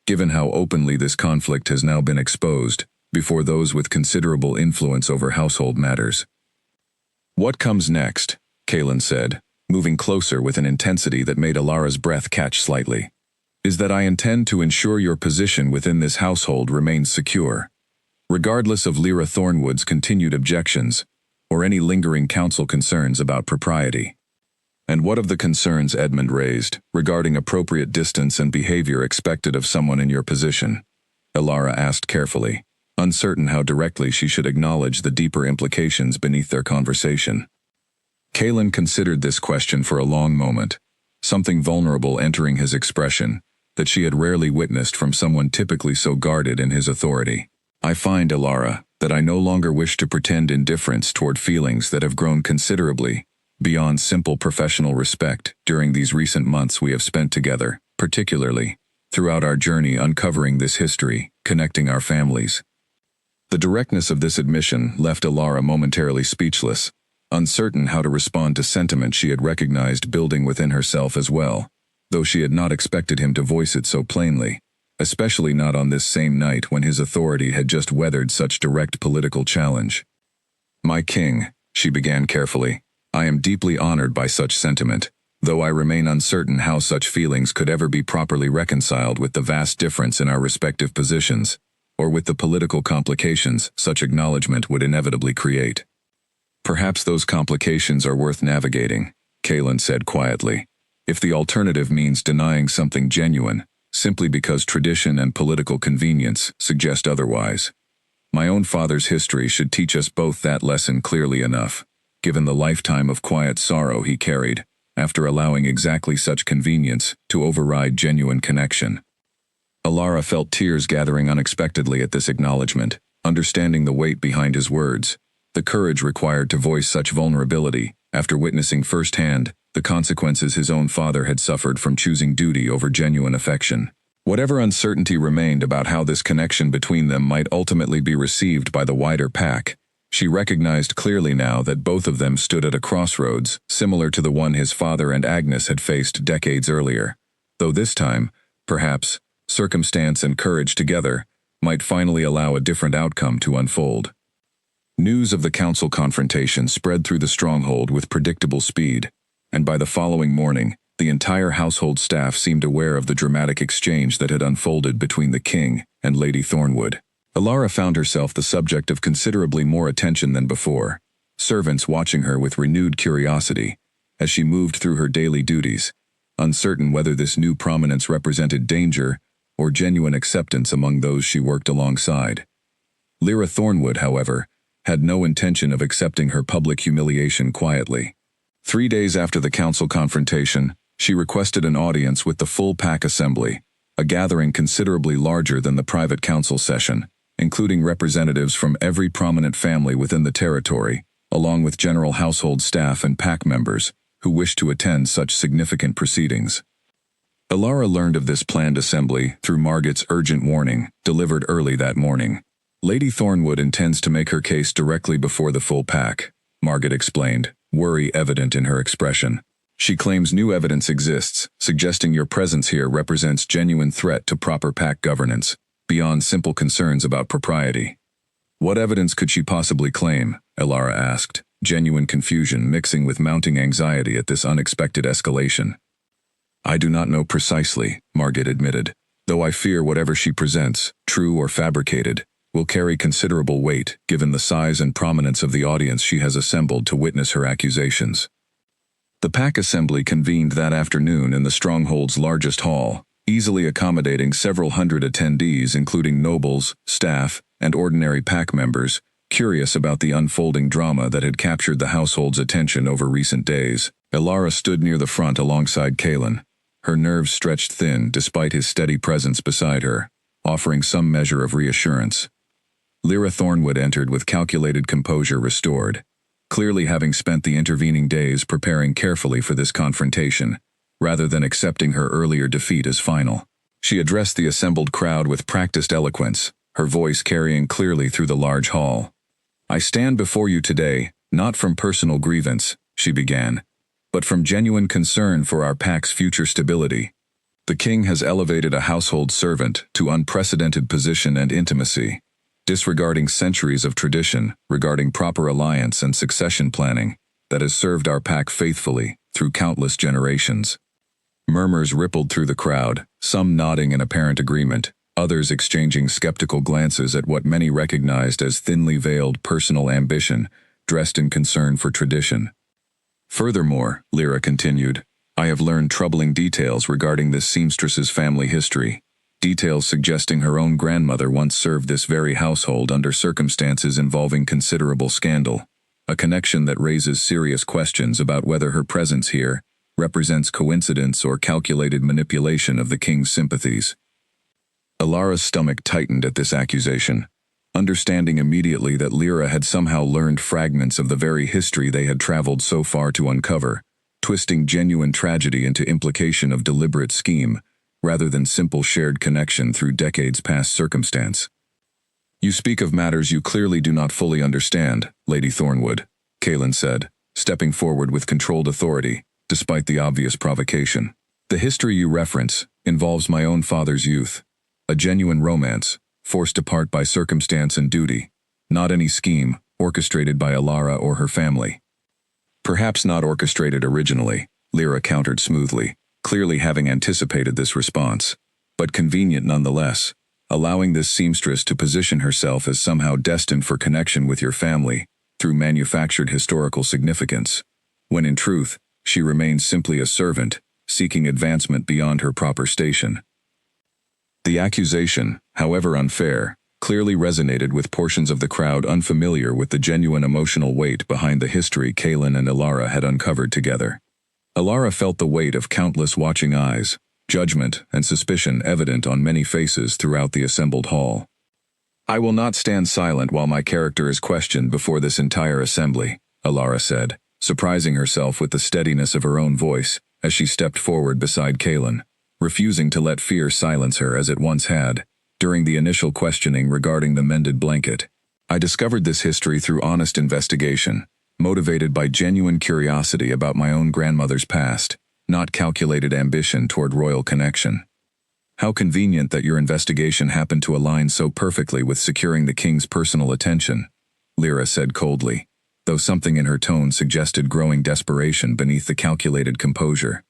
given how openly this conflict has now been exposed before those with considerable influence over household matters." "What comes next?" Kaelin said, moving closer with an intensity that made Alara's breath catch slightly. "Is that I intend to ensure your position within this household remains secure, regardless of Lyra Thornwood's continued objections, or any lingering council concerns about propriety." "And what of the concerns Edmund raised, regarding appropriate distance and behavior expected of someone in your position?" Alara asked carefully, uncertain how directly she should acknowledge the deeper implications beneath their conversation. Kaelin considered this question for a long moment, something vulnerable entering his expression that she had rarely witnessed from someone typically so guarded in his authority. "I find, Alara, that I no longer wish to pretend indifference toward feelings that have grown considerably beyond simple professional respect during these recent months we have spent together, particularly throughout our journey uncovering this history, connecting our families." The directness of this admission left Alara momentarily speechless, uncertain how to respond to sentiment she had recognized building within herself as well, though she had not expected him to voice it so plainly, especially not on this same night when his authority had just weathered such direct political challenge. "My king," she began carefully, "I am deeply honored by such sentiment, though I remain uncertain how such feelings could ever be properly reconciled with the vast difference in our respective positions, or with the political complications such acknowledgement would inevitably create." "Perhaps those complications are worth navigating," Kalen said quietly, "if the alternative means denying something genuine, simply because tradition and political convenience suggest otherwise. My own father's history should teach us both that lesson clearly enough, given the lifetime of quiet sorrow he carried, after allowing exactly such convenience to override genuine connection." Alara felt tears gathering unexpectedly at this acknowledgement, understanding the weight behind his words, the courage required to voice such vulnerability, after witnessing firsthand the consequences his own father had suffered from choosing duty over genuine affection. Whatever uncertainty remained about how this connection between them might ultimately be received by the wider pack, she recognized clearly now that both of them stood at a crossroads similar to the one his father and Agnes had faced decades earlier, though this time, perhaps, circumstance and courage together might finally allow a different outcome to unfold. News of the council confrontation spread through the stronghold with predictable speed, and by the following morning, the entire household staff seemed aware of the dramatic exchange that had unfolded between the king and Lady Thornwood. Alara found herself the subject of considerably more attention than before, servants watching her with renewed curiosity as she moved through her daily duties, uncertain whether this new prominence represented danger or genuine acceptance among those she worked alongside. Lyra Thornwood, however, had no intention of accepting her public humiliation quietly. 3 days after the council confrontation, she requested an audience with the full pack assembly, a gathering considerably larger than the private council session, including representatives from every prominent family within the territory, along with general household staff and pack members who wished to attend such significant proceedings. Alara learned of this planned assembly through Margit's urgent warning, delivered early that morning. "Lady Thornwood intends to make her case directly before the full pack," Margit explained, worry evident in her expression. "She claims new evidence exists, suggesting your presence here represents genuine threat to proper pack governance, beyond simple concerns about propriety." "What evidence could she possibly claim?" Alara asked, genuine confusion mixing with mounting anxiety at this unexpected escalation. "I do not know precisely," Margit admitted, "though I fear whatever she presents, true or fabricated, will carry considerable weight given the size and prominence of the audience she has assembled to witness her accusations." The pack assembly convened that afternoon in the stronghold's largest hall, easily accommodating several hundred attendees including nobles, staff, and ordinary pack members, curious about the unfolding drama that had captured the household's attention over recent days. Alara stood near the front alongside Kalen, her nerves stretched thin despite his steady presence beside her, offering some measure of reassurance. Lyra Thornwood entered with calculated composure restored, clearly having spent the intervening days preparing carefully for this confrontation, rather than accepting her earlier defeat as final. She addressed the assembled crowd with practiced eloquence, her voice carrying clearly through the large hall. "I stand before you today, not from personal grievance," she began, "but from genuine concern for our pack's future stability. The king has elevated a household servant to unprecedented position and intimacy, disregarding centuries of tradition regarding proper alliance and succession planning that has served our pack faithfully through countless generations." Murmurs rippled through the crowd, some nodding in apparent agreement, others exchanging skeptical glances at what many recognized as thinly veiled personal ambition dressed in concern for tradition. "Furthermore," Lyra continued, "I have learned troubling details regarding this seamstress's family history. Details suggesting her own grandmother once served this very household under circumstances involving considerable scandal, a connection that raises serious questions about whether her presence here represents coincidence or calculated manipulation of the king's sympathies." Alara's stomach tightened at this accusation, understanding immediately that Lyra had somehow learned fragments of the very history they had traveled so far to uncover, twisting genuine tragedy into implication of deliberate scheme, rather than simple shared connection through decades past circumstance. "You speak of matters you clearly do not fully understand, Lady Thornwood," Kalen said, stepping forward with controlled authority, despite the obvious provocation. The history you reference involves my own father's youth. A genuine romance, forced apart by circumstance and duty. Not any scheme, orchestrated by Alara or her family. Perhaps not orchestrated originally, Lyra countered smoothly, clearly having anticipated this response. But convenient nonetheless, allowing this seamstress to position herself as somehow destined for connection with your family through manufactured historical significance, when in truth, she remains simply a servant, seeking advancement beyond her proper station. The accusation, however unfair, clearly resonated with portions of the crowd unfamiliar with the genuine emotional weight behind the history Kaelin and Alara had uncovered together. Alara felt the weight of countless watching eyes, judgment and suspicion evident on many faces throughout the assembled hall. I will not stand silent while my character is questioned before this entire assembly, Alara said, surprising herself with the steadiness of her own voice as she stepped forward beside Kaelin, refusing to let fear silence her as it once had, during the initial questioning regarding the mended blanket. I discovered this history through honest investigation, motivated by genuine curiosity about my own grandmother's past, not calculated ambition toward royal connection. How convenient that your investigation happened to align so perfectly with securing the king's personal attention, Lyra said coldly, though something in her tone suggested growing desperation beneath the calculated composure.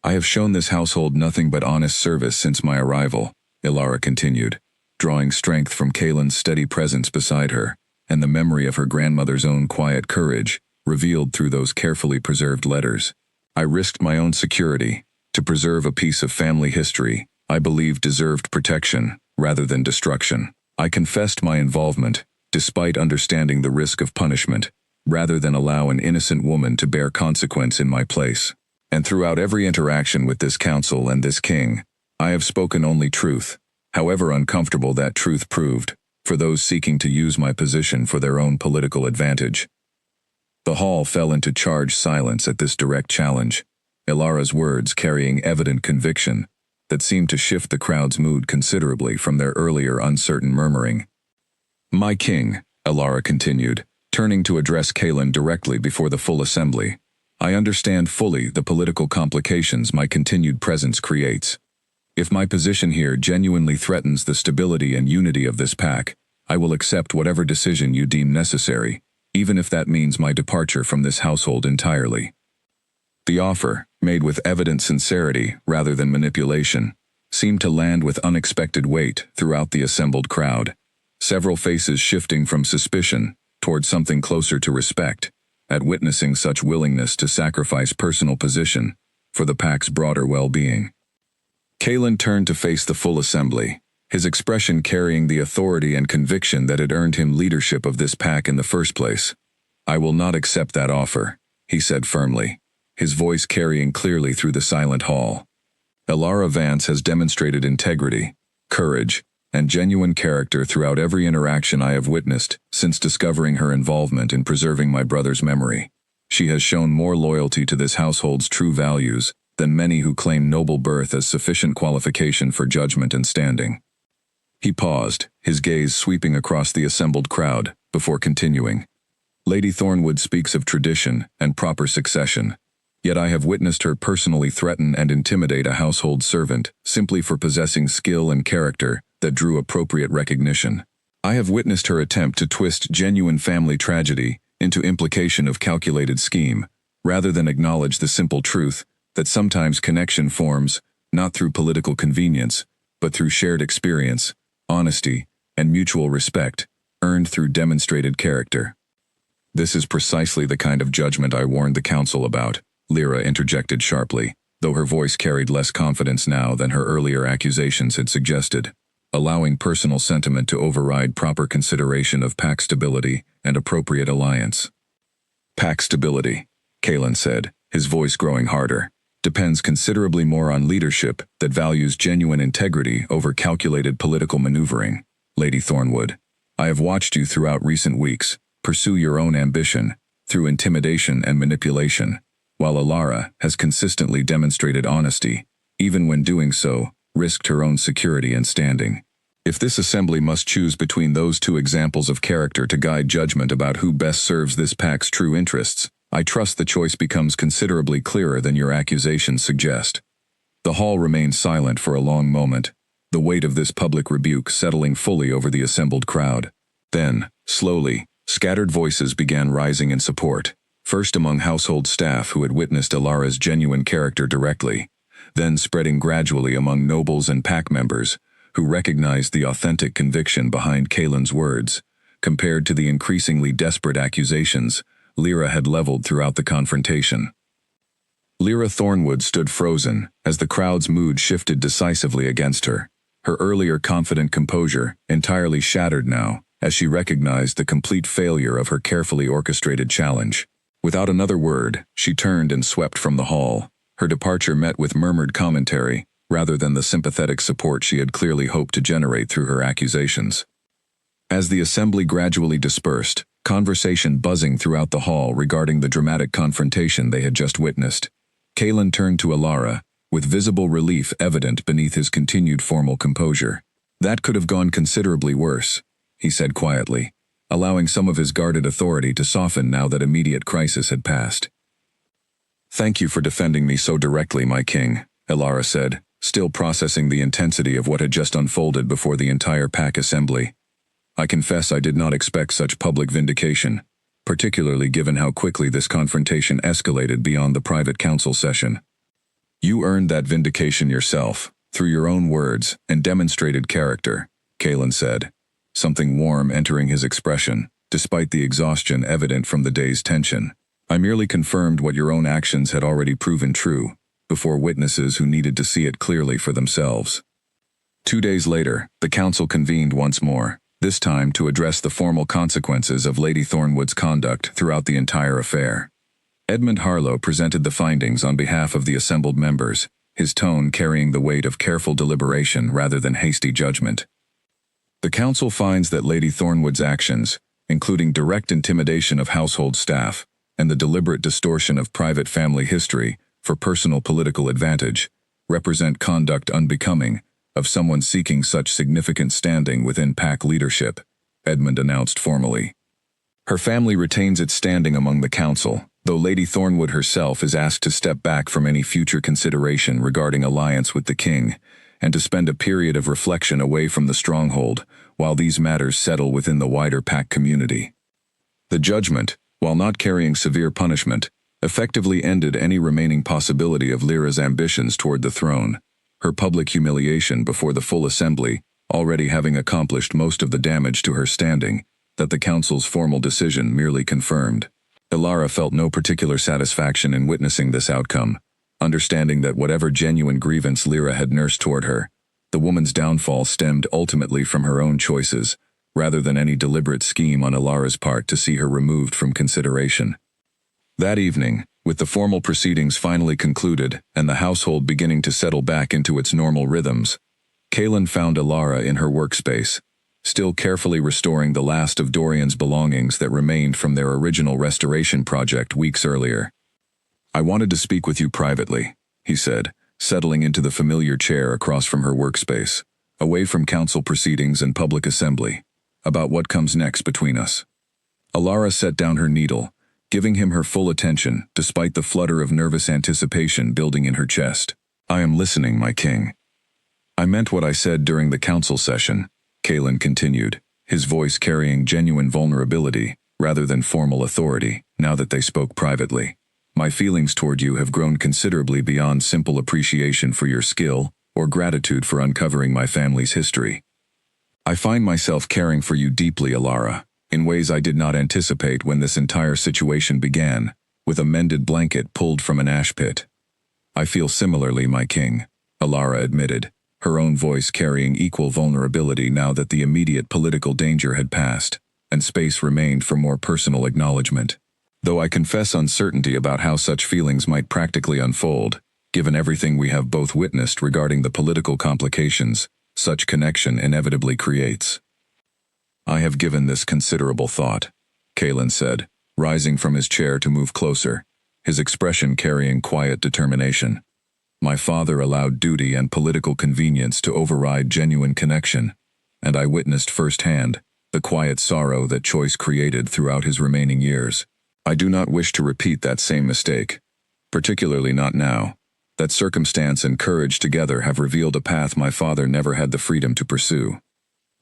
I have shown this household nothing but honest service since my arrival, Alara continued, drawing strength from Kaelin's steady presence beside her, and the memory of her grandmother's own quiet courage, revealed through those carefully preserved letters. I risked my own security, to preserve a piece of family history I believed deserved protection, rather than destruction. I confessed my involvement, despite understanding the risk of punishment, rather than allow an innocent woman to bear consequence in my place. And throughout every interaction with this council and this king, I have spoken only truth, however uncomfortable that truth proved, for those seeking to use my position for their own political advantage. The hall fell into charged silence at this direct challenge, Alara's words carrying evident conviction that seemed to shift the crowd's mood considerably from their earlier uncertain murmuring. My king, Alara continued, turning to address Kaelin directly before the full assembly, I understand fully the political complications my continued presence creates. If my position here genuinely threatens the stability and unity of this pack, I will accept whatever decision you deem necessary, even if that means my departure from this household entirely. The offer, made with evident sincerity rather than manipulation, seemed to land with unexpected weight throughout the assembled crowd, several faces shifting from suspicion toward something closer to respect, at witnessing such willingness to sacrifice personal position for the pack's broader well-being. Kaelin turned to face the full assembly, his expression carrying the authority and conviction that had earned him leadership of this pack in the first place. I will not accept that offer, he said firmly, his voice carrying clearly through the silent hall. Alara Vance has demonstrated integrity, courage, and genuine character throughout every interaction I have witnessed since discovering her involvement in preserving my brother's memory. She has shown more loyalty to this household's true values than many who claim noble birth as sufficient qualification for judgment and standing. He paused, his gaze sweeping across the assembled crowd, before continuing. Lady Thornwood speaks of tradition and proper succession, yet I have witnessed her personally threaten and intimidate a household servant simply for possessing skill and character that drew appropriate recognition. I have witnessed her attempt to twist genuine family tragedy into implication of calculated scheme, rather than acknowledge the simple truth that sometimes connection forms, not through political convenience, but through shared experience, honesty, and mutual respect, earned through demonstrated character. This is precisely the kind of judgment I warned the council about, Lyra interjected sharply, though her voice carried less confidence now than her earlier accusations had suggested, allowing personal sentiment to override proper consideration of pack stability and appropriate alliance. Pack stability, Kaelin said, his voice growing harder, depends considerably more on leadership that values genuine integrity over calculated political maneuvering. Lady Thornwood, I have watched you throughout recent weeks pursue your own ambition through intimidation and manipulation, while Alara has consistently demonstrated honesty, even when doing so, risked her own security and standing. If this assembly must choose between those two examples of character to guide judgment about who best serves this pack's true interests, I trust the choice becomes considerably clearer than your accusations suggest." The hall remained silent for a long moment, the weight of this public rebuke settling fully over the assembled crowd. Then, slowly, scattered voices began rising in support, first among household staff who had witnessed Alara's genuine character directly, then spreading gradually among nobles and pack members who recognized the authentic conviction behind Kaelin's words, compared to the increasingly desperate accusations Lyra had leveled throughout the confrontation. Lyra Thornwood stood frozen as the crowd's mood shifted decisively against her, her earlier confident composure entirely shattered now as she recognized the complete failure of her carefully orchestrated challenge. Without another word, she turned and swept from the hall, her departure met with murmured commentary rather than the sympathetic support she had clearly hoped to generate through her accusations. As the assembly gradually dispersed, conversation buzzing throughout the hall regarding the dramatic confrontation they had just witnessed, Kaelin turned to Alara, with visible relief evident beneath his continued formal composure. "That could have gone considerably worse," he said quietly, allowing some of his guarded authority to soften now that immediate crisis had passed. "Thank you for defending me so directly, my king," Alara said, still processing the intensity of what had just unfolded before the entire pack assembly. "I confess I did not expect such public vindication, particularly given how quickly this confrontation escalated beyond the private council session. You earned that vindication yourself, through your own words and demonstrated character," Kaelin said, something warm entering his expression, despite the exhaustion evident from the day's tension. "I merely confirmed what your own actions had already proven true, before witnesses who needed to see it clearly for themselves." 2 days later, the council convened once more, this time to address the formal consequences of Lady Thornwood's conduct throughout the entire affair. Edmund Harlow presented the findings on behalf of the assembled members, his tone carrying the weight of careful deliberation rather than hasty judgment. "The council finds that Lady Thornwood's actions, including direct intimidation of household staff and the deliberate distortion of private family history for personal political advantage, represent conduct unbecoming of someone seeking such significant standing within pack leadership," Edmund announced formally. "Her family retains its standing among the council, though Lady Thornwood herself is asked to step back from any future consideration regarding alliance with the king, and to spend a period of reflection away from the stronghold while these matters settle within the wider pack community." The judgment, while not carrying severe punishment, effectively ended any remaining possibility of Lyra's ambitions toward the throne, her public humiliation before the full assembly already having accomplished most of the damage to her standing that the council's formal decision merely confirmed. Alara felt no particular satisfaction in witnessing this outcome, understanding that whatever genuine grievance Lyra had nursed toward her, the woman's downfall stemmed ultimately from her own choices, rather than any deliberate scheme on Alara's part to see her removed from consideration. That evening, with the formal proceedings finally concluded and the household beginning to settle back into its normal rhythms, Kaelin found Alara in her workspace, still carefully restoring the last of Dorian's belongings that remained from their original restoration project weeks earlier. "I wanted to speak with you privately," he said, settling into the familiar chair across from her workspace, away from council proceedings and public assembly, "about what comes next between us." Alara set down her needle, giving him her full attention despite the flutter of nervous anticipation building in her chest. "I am listening, my king." "I meant what I said during the council session," Kaelin continued, his voice carrying genuine vulnerability rather than formal authority, now that they spoke privately. "My feelings toward you have grown considerably beyond simple appreciation for your skill or gratitude for uncovering my family's history. I find myself caring for you deeply, Alara, in ways I did not anticipate when this entire situation began, with a mended blanket pulled from an ash pit." "I feel similarly, my king," Alara admitted, her own voice carrying equal vulnerability now that the immediate political danger had passed, and space remained for more personal acknowledgement. "Though I confess uncertainty about how such feelings might practically unfold, given everything we have both witnessed regarding the political complications such connection inevitably creates." "I have given this considerable thought," Kaelin said, rising from his chair to move closer, his expression carrying quiet determination. "My father allowed duty and political convenience to override genuine connection, and I witnessed firsthand the quiet sorrow that choice created throughout his remaining years. I do not wish to repeat that same mistake, particularly not now. That circumstance and courage together have revealed a path my father never had the freedom to pursue.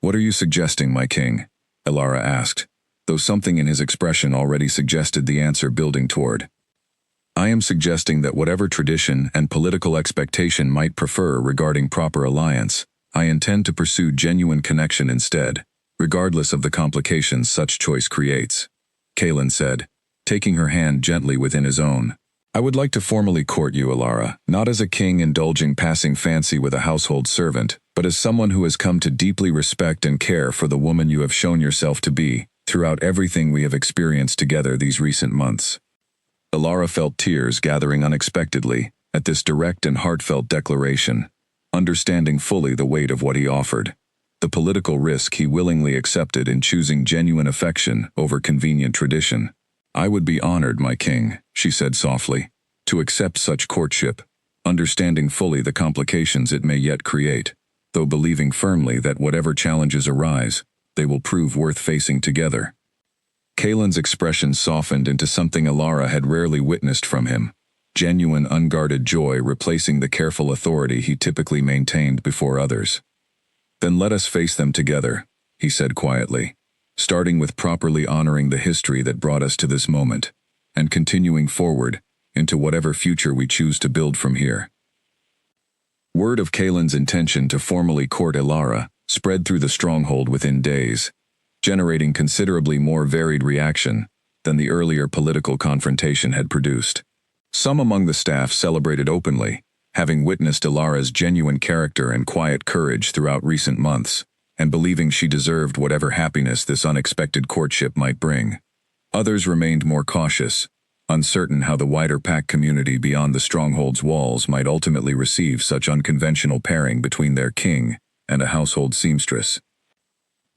What are you suggesting, my king? Elara asked, though something in his expression already suggested the answer building toward. I am suggesting that whatever tradition and political expectation might prefer regarding proper alliance, I intend to pursue genuine connection instead, regardless of the complications such choice creates. Kaelin said, taking her hand gently within his own. I would like to formally court you, Elara, not as a king indulging passing fancy with a household servant, but as someone who has come to deeply respect and care for the woman you have shown yourself to be, throughout everything we have experienced together these recent months. Elara felt tears gathering unexpectedly at this direct and heartfelt declaration, understanding fully the weight of what he offered, the political risk he willingly accepted in choosing genuine affection over convenient tradition. I would be honored, my king, she said softly, to accept such courtship, understanding fully the complications it may yet create, though believing firmly that whatever challenges arise, they will prove worth facing together. Kaelin's expression softened into something Elara had rarely witnessed from him, genuine unguarded joy replacing the careful authority he typically maintained before others. Then let us face them together, he said quietly, starting with properly honoring the history that brought us to this moment, and continuing forward into whatever future we choose to build from here. Word of Kaelin's intention to formally court Elara spread through the stronghold within days, generating considerably more varied reaction than the earlier political confrontation had produced. Some among the staff celebrated openly, having witnessed Elara's genuine character and quiet courage throughout recent months, and believing she deserved whatever happiness this unexpected courtship might bring. Others remained more cautious, uncertain how the wider pack community beyond the stronghold's walls might ultimately receive such unconventional pairing between their king and a household seamstress.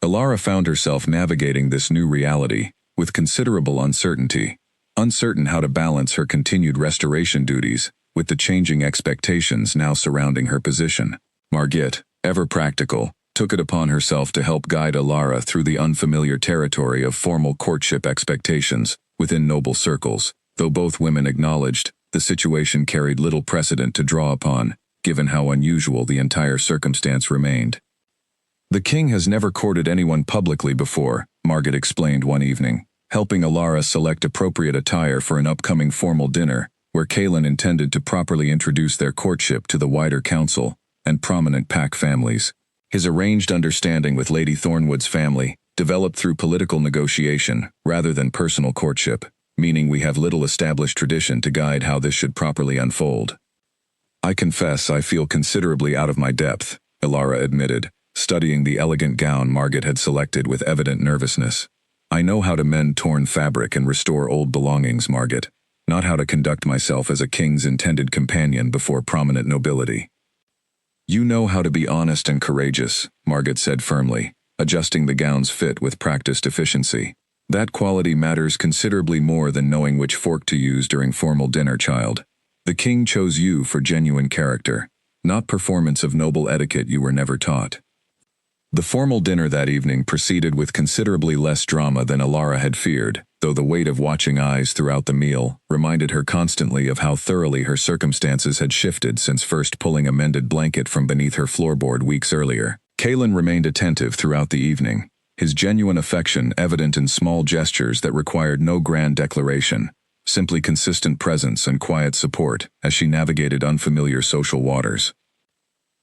Elara found herself navigating this new reality with considerable uncertainty, uncertain how to balance her continued restoration duties with the changing expectations now surrounding her position. Margit, ever practical, took it upon herself to help guide Elara through the unfamiliar territory of formal courtship expectations within noble circles, though both women acknowledged the situation carried little precedent to draw upon, given how unusual the entire circumstance remained. The king has never courted anyone publicly before, Margit explained one evening, helping Elara select appropriate attire for an upcoming formal dinner, where Kaelin intended to properly introduce their courtship to the wider council and prominent pack families. His arranged understanding with Lady Thornwood's family developed through political negotiation rather than personal courtship, meaning we have little established tradition to guide how this should properly unfold. I confess I feel considerably out of my depth, Elara admitted, studying the elegant gown Margit had selected with evident nervousness. I know how to mend torn fabric and restore old belongings, Margit, not how to conduct myself as a king's intended companion before prominent nobility. You know how to be honest and courageous, Margit said firmly, adjusting the gown's fit with practiced efficiency. That quality matters considerably more than knowing which fork to use during formal dinner, child. The king chose you for genuine character, not performance of noble etiquette you were never taught. The formal dinner that evening proceeded with considerably less drama than Elara had feared, though the weight of watching eyes throughout the meal reminded her constantly of how thoroughly her circumstances had shifted since first pulling a mended blanket from beneath her floorboard weeks earlier. Kaelin remained attentive throughout the evening, his genuine affection evident in small gestures that required no grand declaration, simply consistent presence and quiet support as she navigated unfamiliar social waters.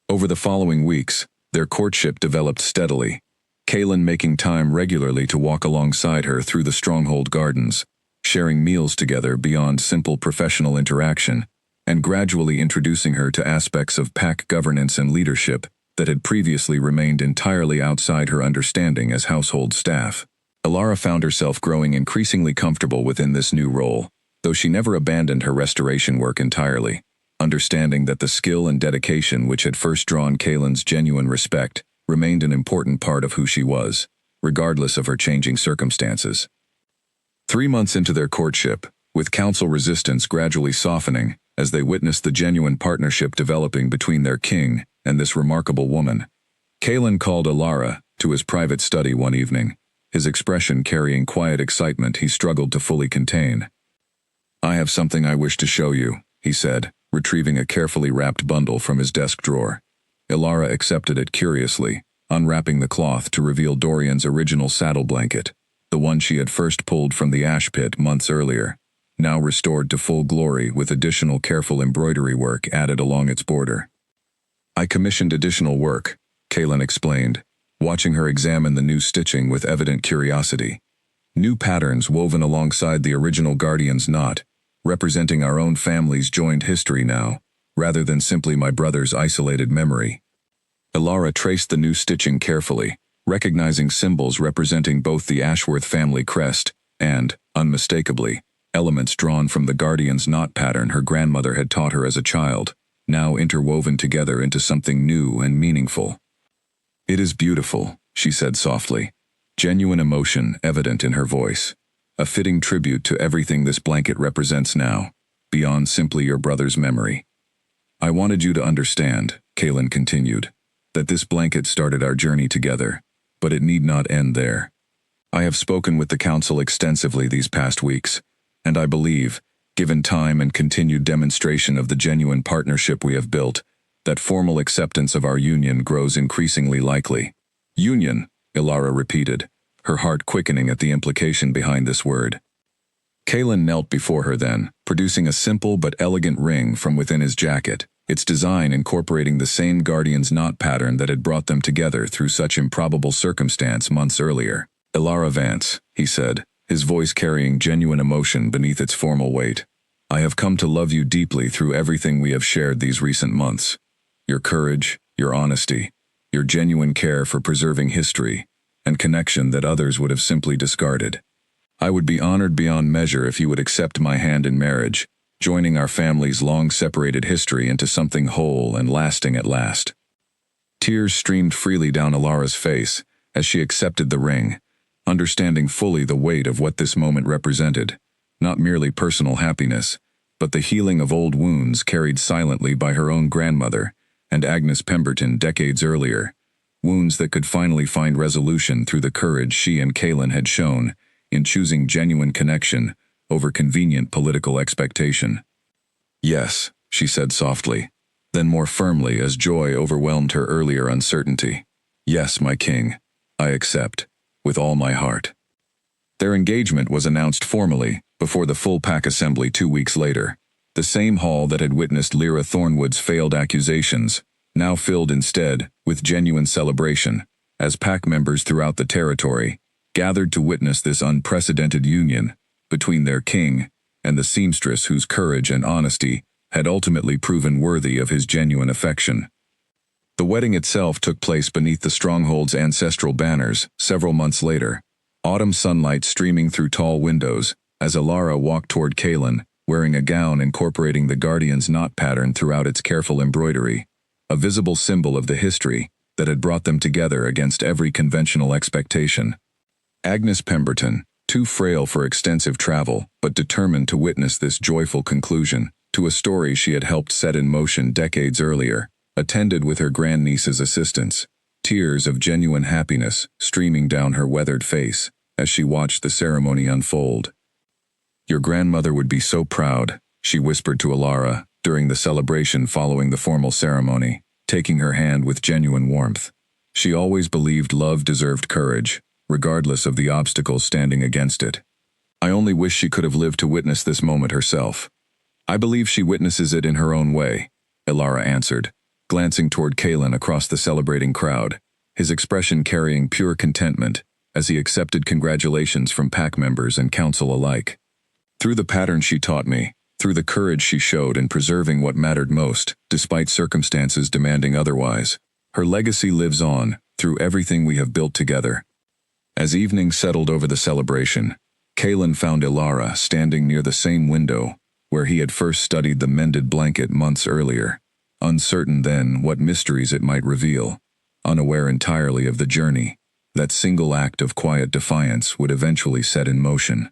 Over the following weeks, their courtship developed steadily, Kaelin making time regularly to walk alongside her through the stronghold gardens, sharing meals together beyond simple professional interaction, and gradually introducing her to aspects of pack governance and leadership that had previously remained entirely outside her understanding as household staff. Elara found herself growing increasingly comfortable within this new role, though she never abandoned her restoration work entirely, understanding that the skill and dedication which had first drawn Kaelin's genuine respect remained an important part of who she was, regardless of her changing circumstances. 3 months into their courtship, with council resistance gradually softening as they witnessed the genuine partnership developing between their king and this remarkable woman, Kaelin called Elara to his private study one evening, his expression carrying quiet excitement he struggled to fully contain. "I have something I wish to show you," he said, retrieving a carefully wrapped bundle from his desk drawer. Ilara accepted it curiously, unwrapping the cloth to reveal Dorian's original saddle blanket, the one she had first pulled from the ash pit months earlier, now restored to full glory with additional careful embroidery work added along its border. "I commissioned additional work," Kaelin explained, watching her examine the new stitching with evident curiosity. "New patterns woven alongside the original Guardian's knot, representing our own family's joined history now, rather than simply my brother's isolated memory." Ilara traced the new stitching carefully, recognizing symbols representing both the Ashworth family crest and, unmistakably, elements drawn from the Guardian's knot pattern her grandmother had taught her as a child, now interwoven together into something new and meaningful. "It is beautiful," she said softly, genuine emotion evident in her voice. "A fitting tribute to everything this blanket represents now, beyond simply your brother's memory." "I wanted you to understand," Kaelin continued, "that this blanket started our journey together, but it need not end there. I have spoken with the Council extensively these past weeks, and I believe, given time and continued demonstration of the genuine partnership we have built, that formal acceptance of our union grows increasingly likely." "Union," Ilara repeated, her heart quickening at the implication behind this word. Kaelin knelt before her then, producing a simple but elegant ring from within his jacket, its design incorporating the same Guardian's knot pattern that had brought them together through such improbable circumstance months earlier. "Ilara Vance," he said, his voice carrying genuine emotion beneath its formal weight. "I have come to love you deeply through everything we have shared these recent months. Your courage, your honesty, your genuine care for preserving history, and connection that others would have simply discarded. I would be honored beyond measure if you would accept my hand in marriage, joining our family's long-separated history into something whole and lasting at last." Tears streamed freely down Ilara's face as she accepted the ring, understanding fully the weight of what this moment represented, not merely personal happiness, but the healing of old wounds carried silently by her own grandmother and Agnes Pemberton decades earlier, wounds that could finally find resolution through the courage she and Kaelin had shown in choosing genuine connection over convenient political expectation. "Yes," she said softly, then more firmly as joy overwhelmed her earlier uncertainty. "Yes, my king, I accept, with all my heart." Their engagement was announced formally before the full pack assembly 2 weeks later. The same hall that had witnessed Lyra Thornwood's failed accusations, now filled instead with genuine celebration, as pack members throughout the territory gathered to witness this unprecedented union between their king and the seamstress whose courage and honesty had ultimately proven worthy of his genuine affection. The wedding itself took place beneath the stronghold's ancestral banners several months later, autumn sunlight streaming through tall windows as Ilara walked toward Kaelin, wearing a gown incorporating the Guardian's knot pattern throughout its careful embroidery, a visible symbol of the history that had brought them together against every conventional expectation. Agnes Pemberton, too frail for extensive travel but determined to witness this joyful conclusion to a story she had helped set in motion decades earlier, attended with her grandniece's assistance, tears of genuine happiness streaming down her weathered face as she watched the ceremony unfold. "Your grandmother would be so proud," she whispered to Ilara during the celebration following the formal ceremony, taking her hand with genuine warmth. She always believed love deserved courage, regardless of the obstacles standing against it. "I only wish she could have lived to witness this moment herself." "I believe she witnesses it in her own way," Ilara answered, glancing toward Kaelin across the celebrating crowd, his expression carrying pure contentment as he accepted congratulations from pack members and council alike. "Through the pattern she taught me, through the courage she showed in preserving what mattered most, despite circumstances demanding otherwise, her legacy lives on through everything we have built together." As evening settled over the celebration, Kaelin found Ilara standing near the same window where he had first studied the mended blanket months earlier, uncertain then what mysteries it might reveal, unaware entirely of the journey that single act of quiet defiance would eventually set in motion.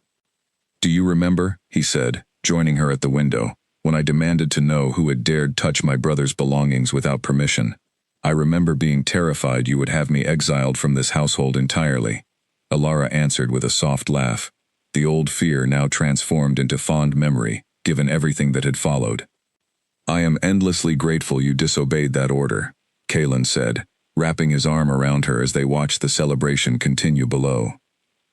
"Do you remember," he said, joining her at the window, "when I demanded to know who had dared touch my brother's belongings without permission? I remember being terrified you would have me exiled from this household entirely. Alara answered with a soft laugh, the old fear now transformed into fond memory, given everything that had followed. I am endlessly grateful you disobeyed that order, Kalen said, wrapping his arm around her as they watched the celebration continue below.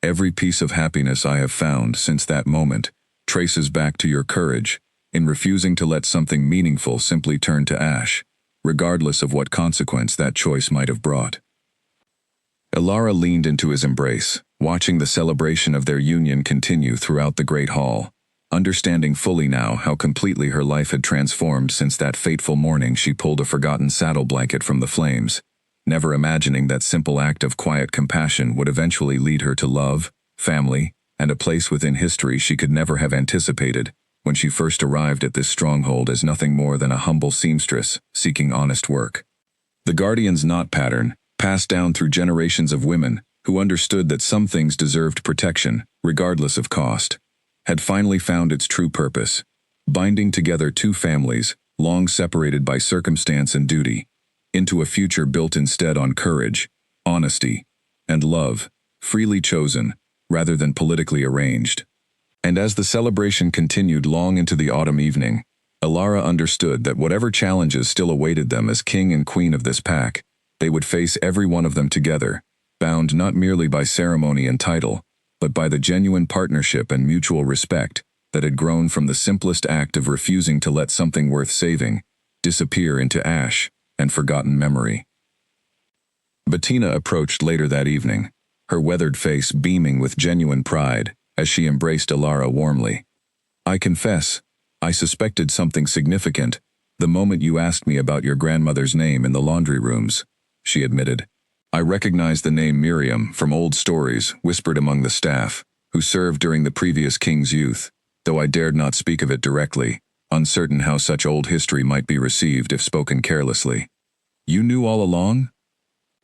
Every piece of happiness I have found since that moment traces back to your courage in refusing to let something meaningful simply turn to ash, regardless of what consequence that choice might have brought. Alara leaned into his embrace, watching the celebration of their union continue throughout the great hall, understanding fully now how completely her life had transformed since that fateful morning she pulled a forgotten saddle blanket from the flames, never imagining that simple act of quiet compassion would eventually lead her to love, family, and a place within history she could never have anticipated when she first arrived at this stronghold as nothing more than a humble seamstress seeking honest work. The Guardian's knot pattern, passed down through generations of women who understood that some things deserved protection, regardless of cost, had finally found its true purpose, binding together two families, long separated by circumstance and duty, into a future built instead on courage, honesty, and love, freely chosen, rather than politically arranged. And as the celebration continued long into the autumn evening, Alara understood that whatever challenges still awaited them as king and queen of this pack, they would face every one of them together, bound not merely by ceremony and title, but by the genuine partnership and mutual respect that had grown from the simplest act of refusing to let something worth saving disappear into ash and forgotten memory. Bettina approached later that evening, her weathered face beaming with genuine pride as she embraced Alara warmly. I confess, I suspected something significant the moment you asked me about your grandmother's name in the laundry rooms, she admitted. I recognized the name Miriam from old stories whispered among the staff, who served during the previous king's youth, though I dared not speak of it directly, uncertain how such old history might be received if spoken carelessly. You knew all along?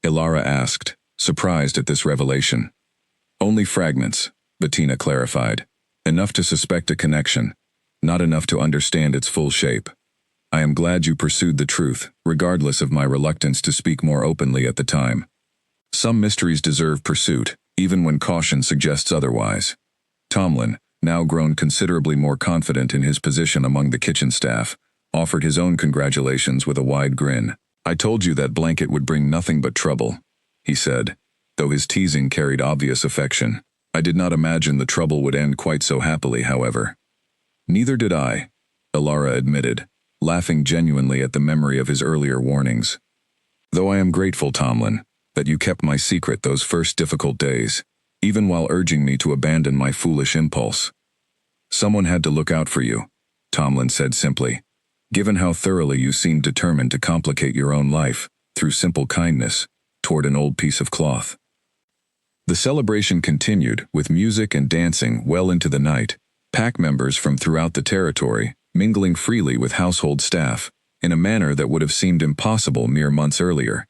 Alara asked, surprised at this revelation. Only fragments, Bettina clarified. Enough to suspect a connection, not enough to understand its full shape. I am glad you pursued the truth, regardless of my reluctance to speak more openly at the time. Some mysteries deserve pursuit, even when caution suggests otherwise. Tomlin, now grown considerably more confident in his position among the kitchen staff, offered his own congratulations with a wide grin. I told you that blanket would bring nothing but trouble, he said, though his teasing carried obvious affection. I did not imagine the trouble would end quite so happily, however. Neither did I, Alara admitted, laughing genuinely at the memory of his earlier warnings. Though I am grateful, Tomlin, that you kept my secret those first difficult days, even while urging me to abandon my foolish impulse. Someone had to look out for you, Tomlin said simply, given how thoroughly you seemed determined to complicate your own life, through simple kindness, toward an old piece of cloth. The celebration continued, with music and dancing well into the night, pack members from throughout the territory mingling freely with household staff, in a manner that would have seemed impossible mere months earlier,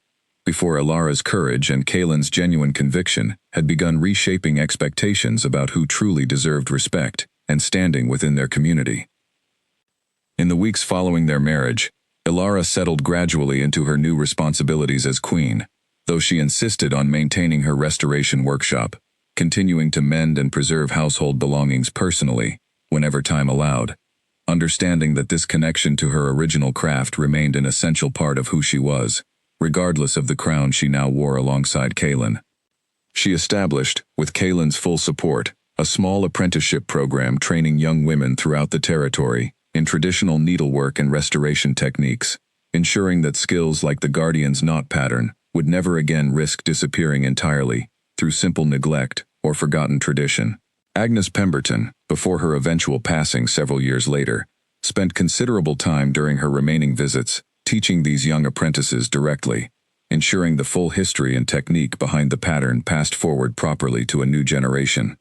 before Alara's courage and Kalen's genuine conviction had begun reshaping expectations about who truly deserved respect and standing within their community. In the weeks following their marriage, Alara settled gradually into her new responsibilities as queen, though she insisted on maintaining her restoration workshop, continuing to mend and preserve household belongings personally, whenever time allowed, understanding that this connection to her original craft remained an essential part of who she was, regardless of the crown she now wore alongside Kalen. She established, with Kalen's full support, a small apprenticeship program training young women throughout the territory in traditional needlework and restoration techniques, ensuring that skills like the Guardian's knot pattern would never again risk disappearing entirely through simple neglect or forgotten tradition. Agnes Pemberton, before her eventual passing several years later, spent considerable time during her remaining visits teaching these young apprentices directly, ensuring the full history and technique behind the pattern passed forward properly to a new generation.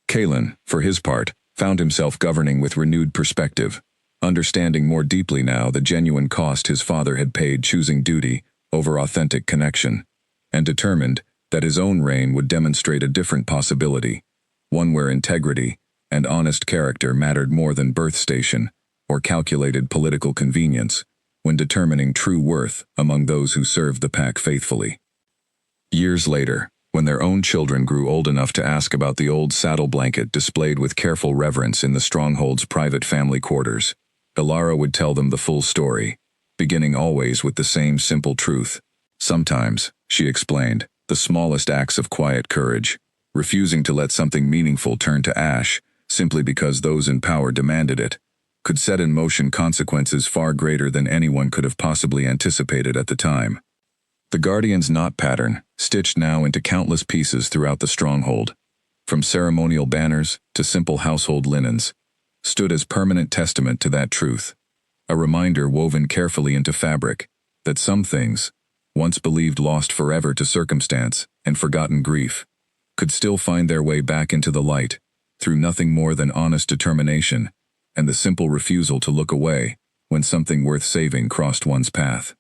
Kalen, for his part, found himself governing with renewed perspective, understanding more deeply now the genuine cost his father had paid choosing duty over authentic connection, and determined that his own reign would demonstrate a different possibility, one where integrity and honest character mattered more than birth station or calculated political convenience when determining true worth among those who served the pack faithfully. Years later, When their own children grew old enough to ask about the old saddle blanket displayed with careful reverence in the stronghold's private family quarters, Ilara would tell them the full story, beginning always with the same simple truth. Sometimes, she explained, the smallest acts of quiet courage, refusing to let something meaningful turn to ash, simply because those in power demanded it, could set in motion consequences far greater than anyone could have possibly anticipated at the time. The Guardian's knot pattern, stitched now into countless pieces throughout the stronghold, from ceremonial banners to simple household linens, stood as permanent testament to that truth, a reminder woven carefully into fabric that some things, once believed lost forever to circumstance and forgotten grief, could still find their way back into the light through nothing more than honest determination and the simple refusal to look away when something worth saving crossed one's path.